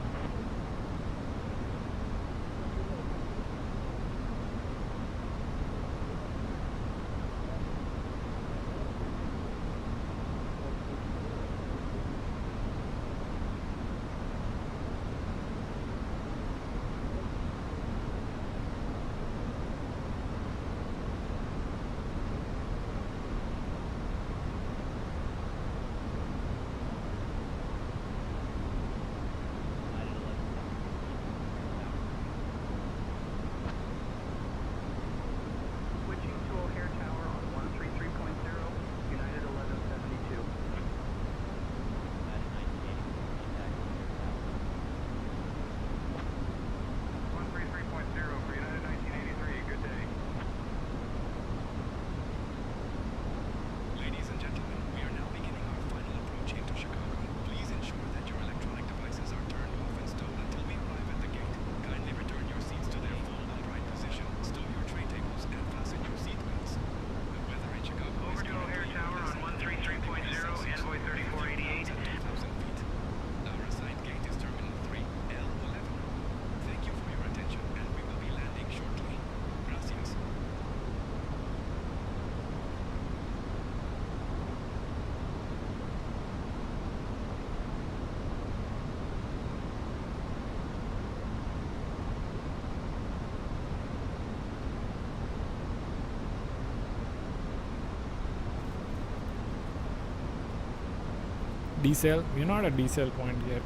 decel. We're not at decel point yet.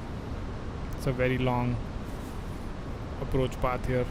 It's a very long approach path here.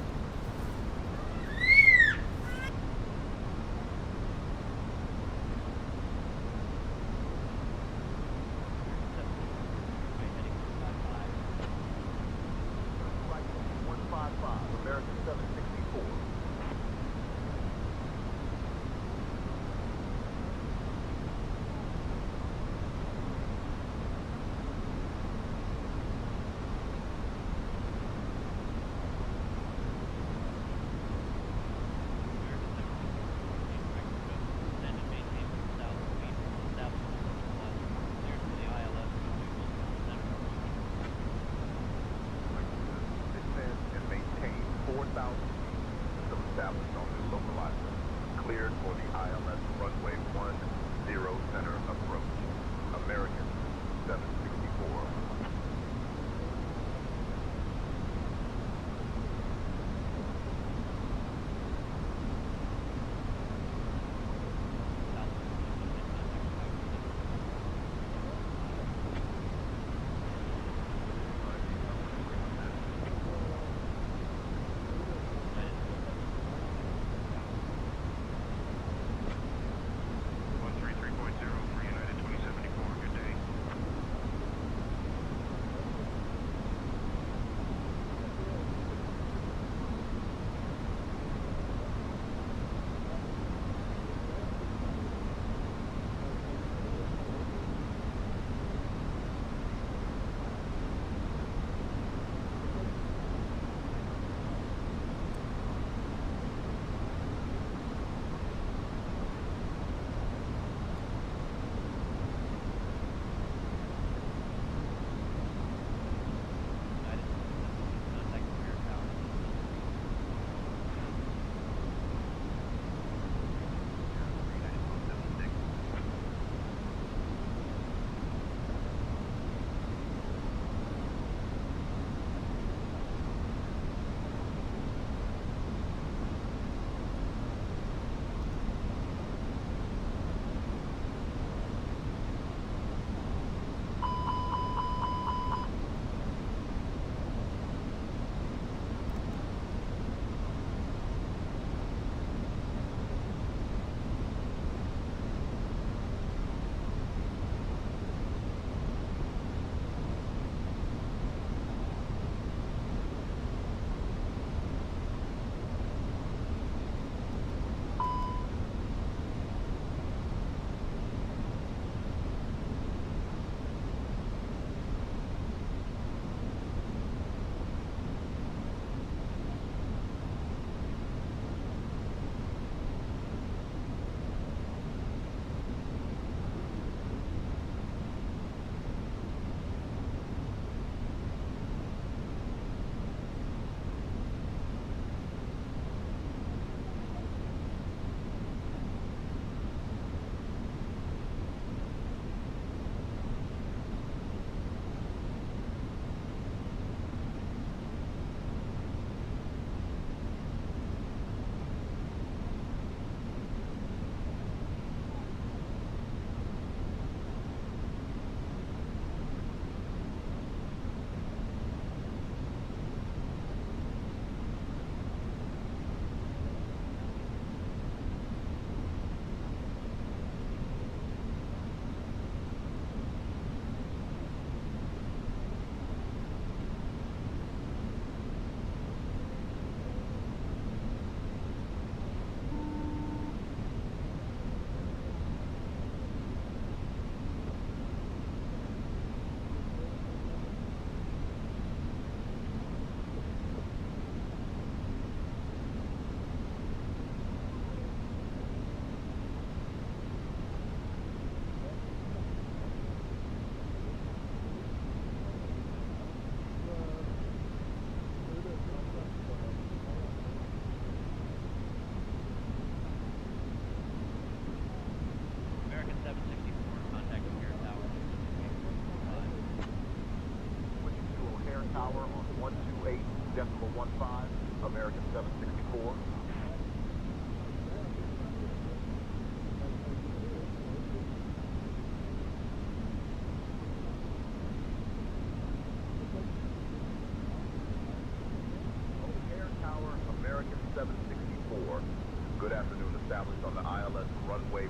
established on the ILS runway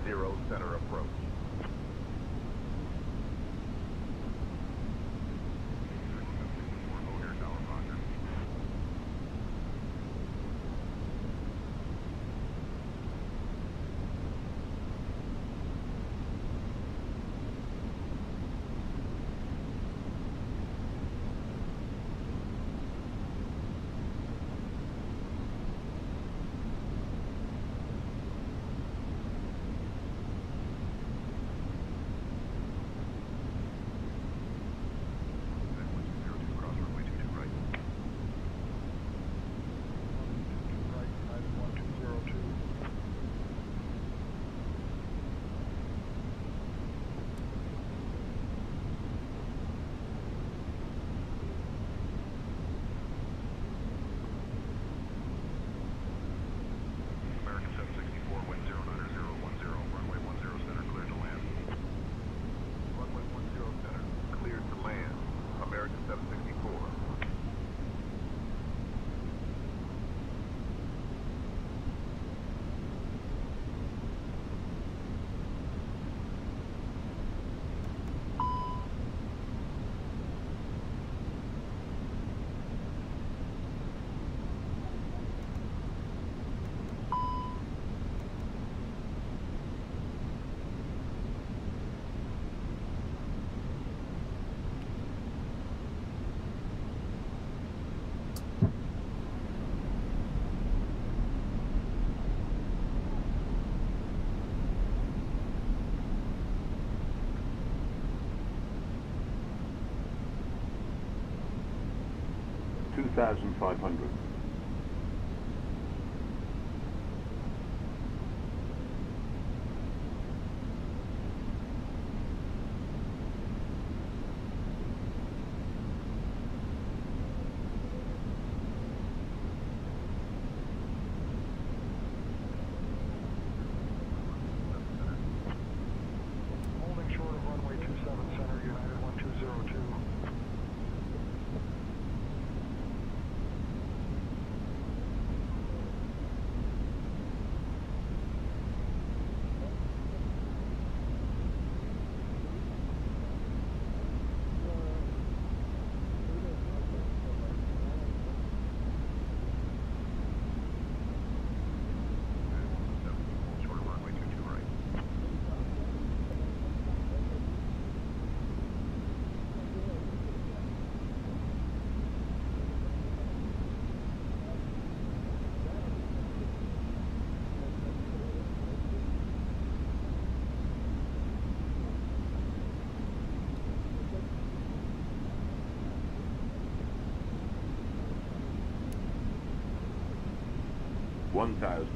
10 center approach. $2,500. Holding short of runway 27 center, United 1202. $1,000.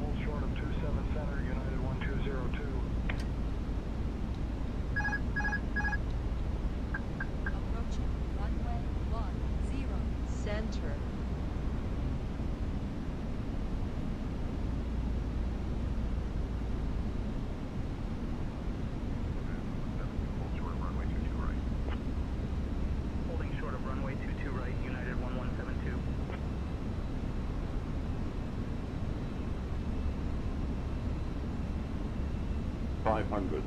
Hold short of 27 center, United 1202. Approaching runway 10 center. $500.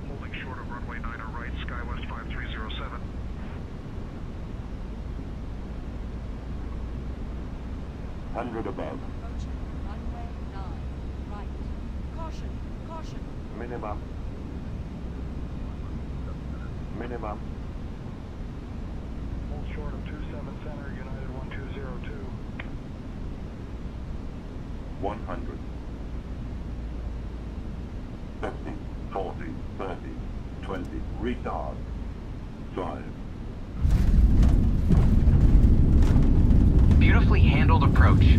Holding short of runway 9 right, SkyWest 5307. $100 above. Approaching runway 9 right. Caution, caution. Minimum. Minimum. Hold short of 27 center, United 1202. 100. 50, 40, 30, 20, retard. 5. Beautifully handled approach.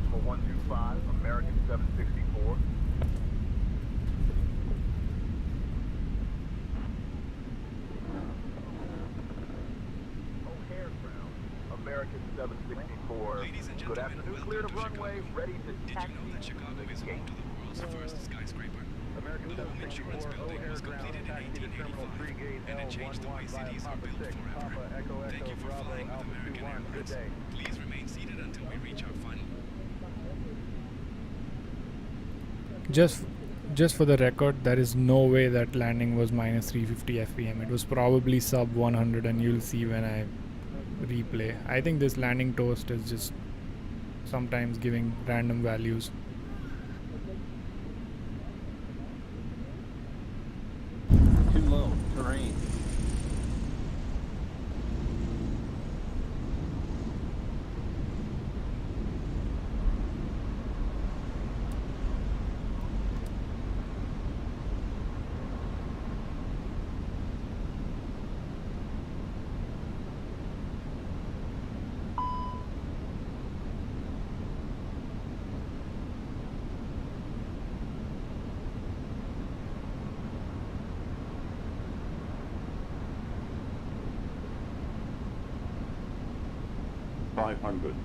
decimal 125, American 764. O'Hare ground, American 764. Ladies and Good gentlemen, afternoon, welcome clear to to runway, Chicago. ready to Did taxi. you know that Chicago is home to the world's first skyscraper? American The home insurance building was completed in 1885, and it changed the way cities are built forever. Thank you for flying with American Airlines. Please remain seated until we reach our final. Just for the record, there is no way that landing was minus 350 FPM. It was probably sub 100, and you'll see when I replay. I think this landing toast is just sometimes giving random values. Too low, terrain. $500.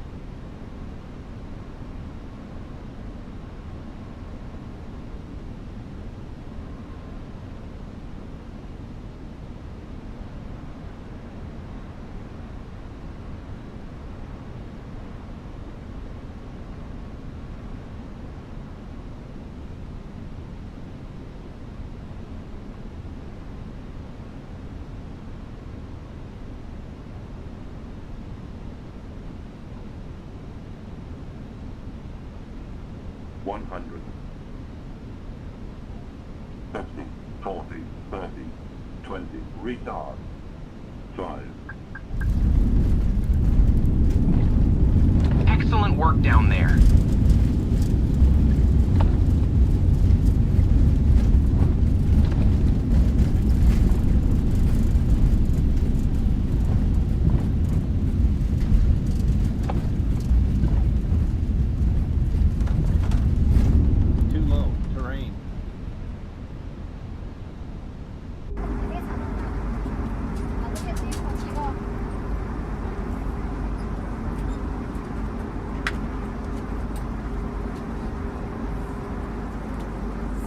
$100. 50, 40, 30, 20, retard. 5. Excellent work down there. Too low, terrain.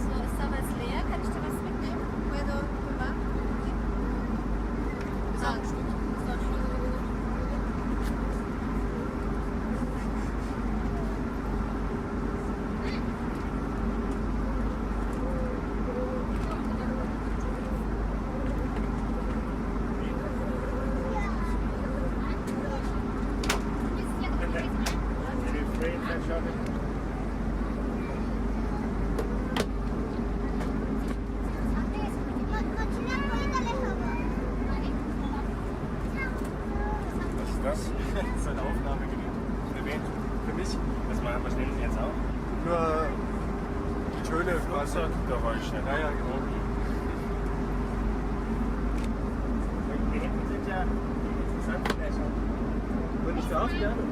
So, ist da was leer? Kann ich da was mitnehmen? Oder gemacht? Das ist ein Aufnahmegerät. Für mich, was nehmen Sie jetzt auf? Nur die Töne, Flugzeuggeräusche. Ja, ja, genau. Die hinten sind ja die interessanten Flächen. Und ich darf gerne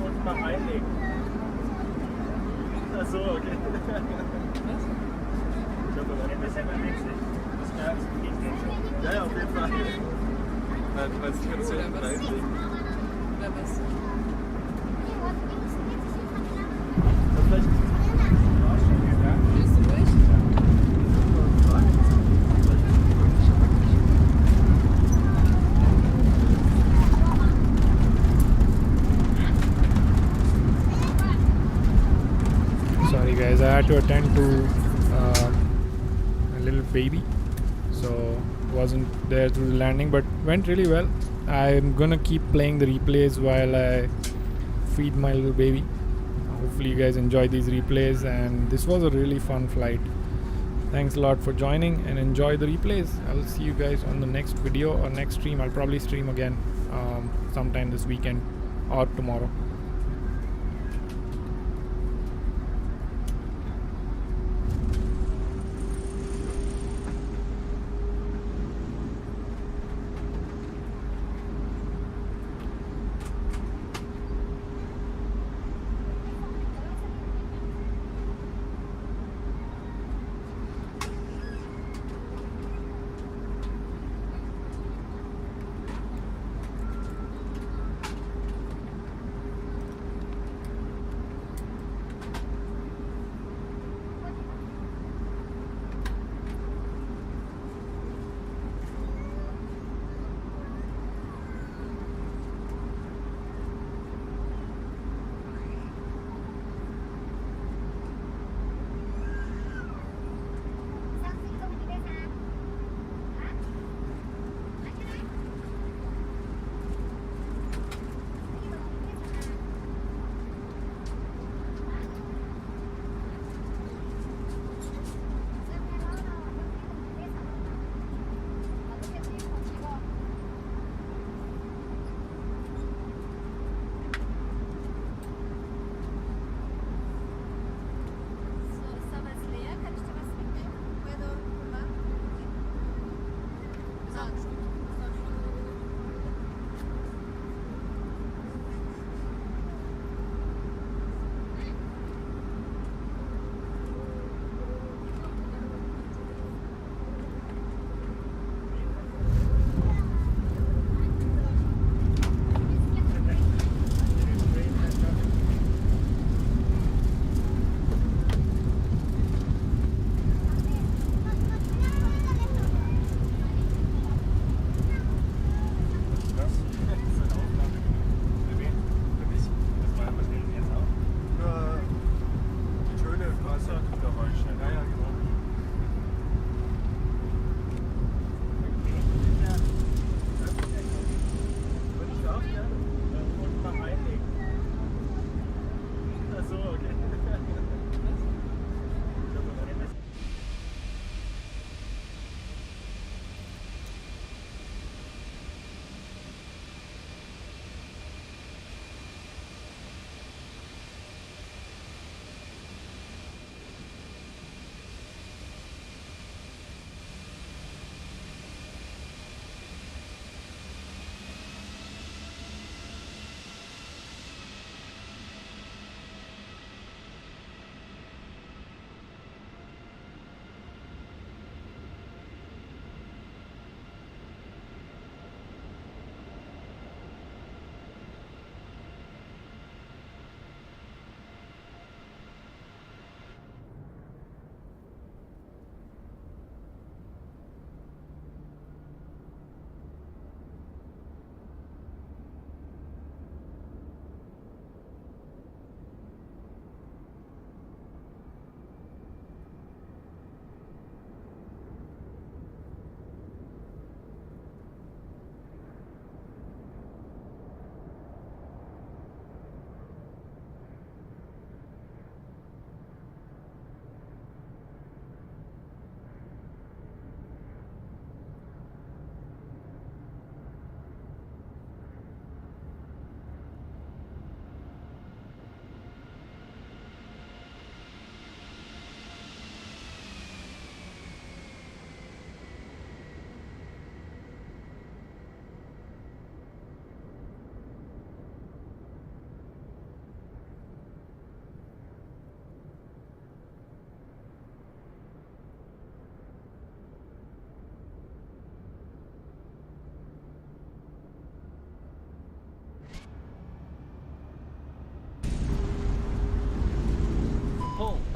unten mal reinlegen. Ach so, okay. Ich habe aber ein bisschen witzig. Das ist ganz wichtig. Ja, ja, auf jeden Fall. Weil es kannst du hinten reinlegen. Oder was? Sorry guys, I had to attend to a little baby, so wasn't there through the landing, but went really well. I'm gonna keep playing the replays while I feed my little baby. Hopefully you guys enjoyed these replays, and this was a really fun flight. Thanks a lot for joining, and enjoy the replays. I'll see you guys on the next video or next stream. I'll probably stream again sometime this weekend or tomorrow.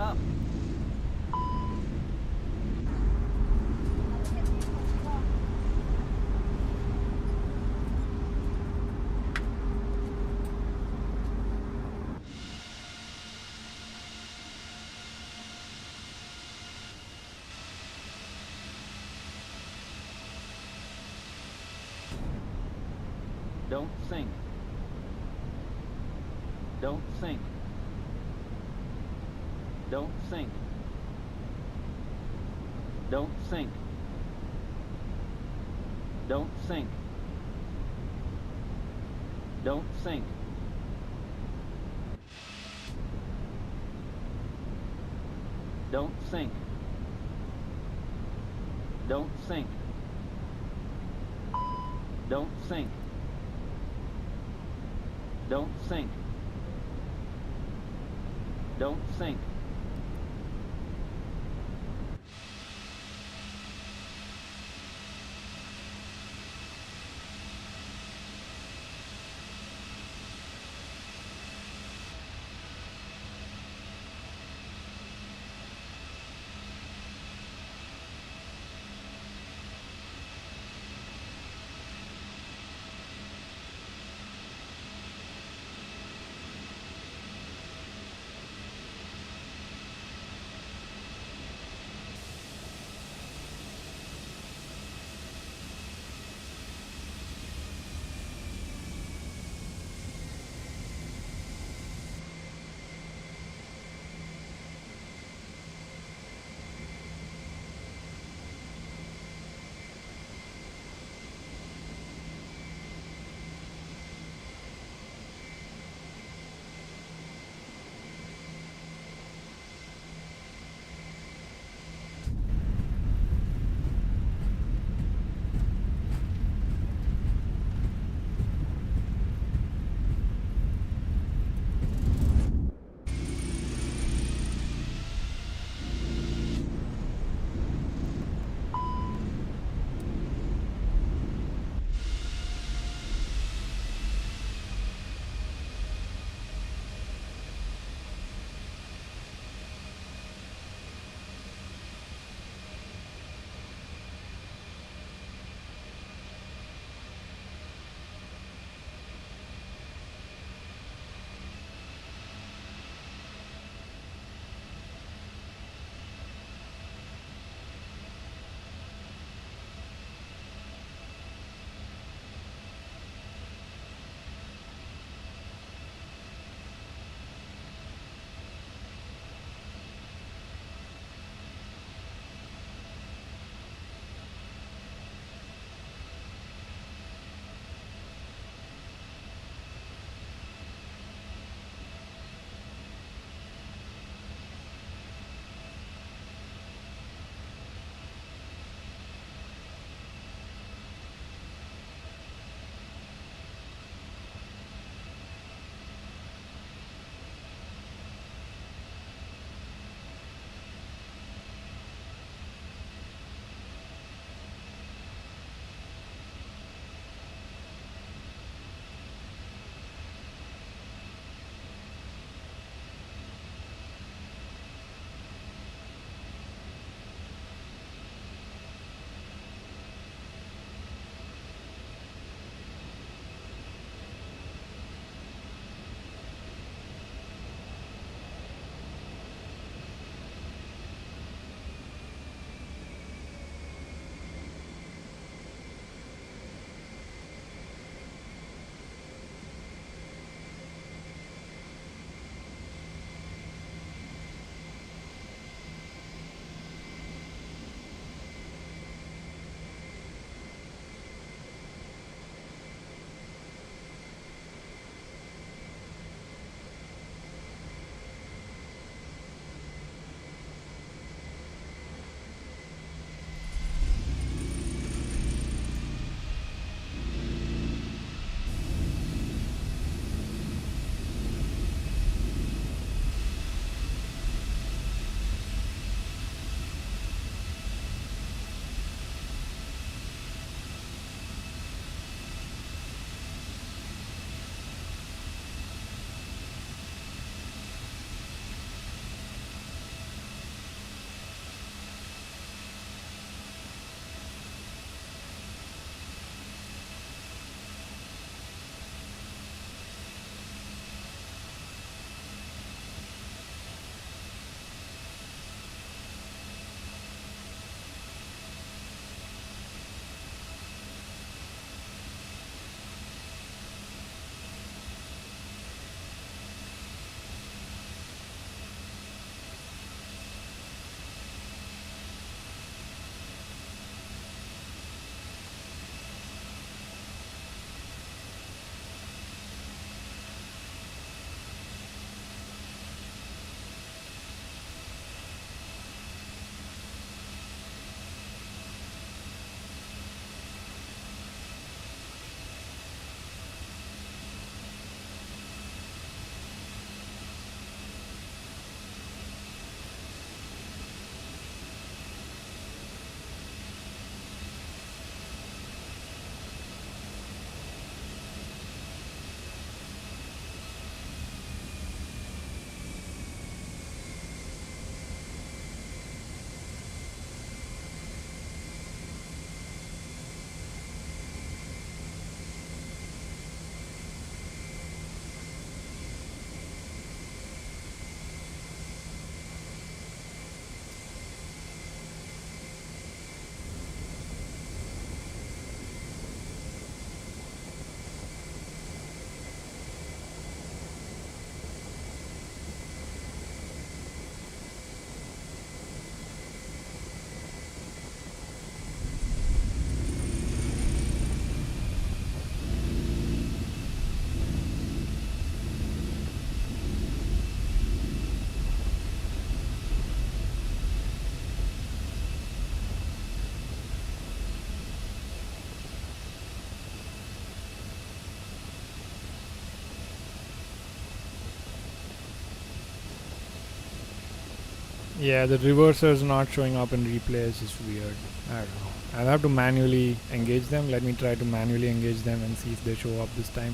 up. Don't sink. Don't sink. Don't sink. Don't sink. Don't sink. Don't sink. Don't sink. Don't sink. Don't sink. Don't sink. Don't sink. Yeah, the reversers not showing up in replays is weird. I don't know. I'll have to manually engage them. Let me try to manually engage them and see if they show up this time.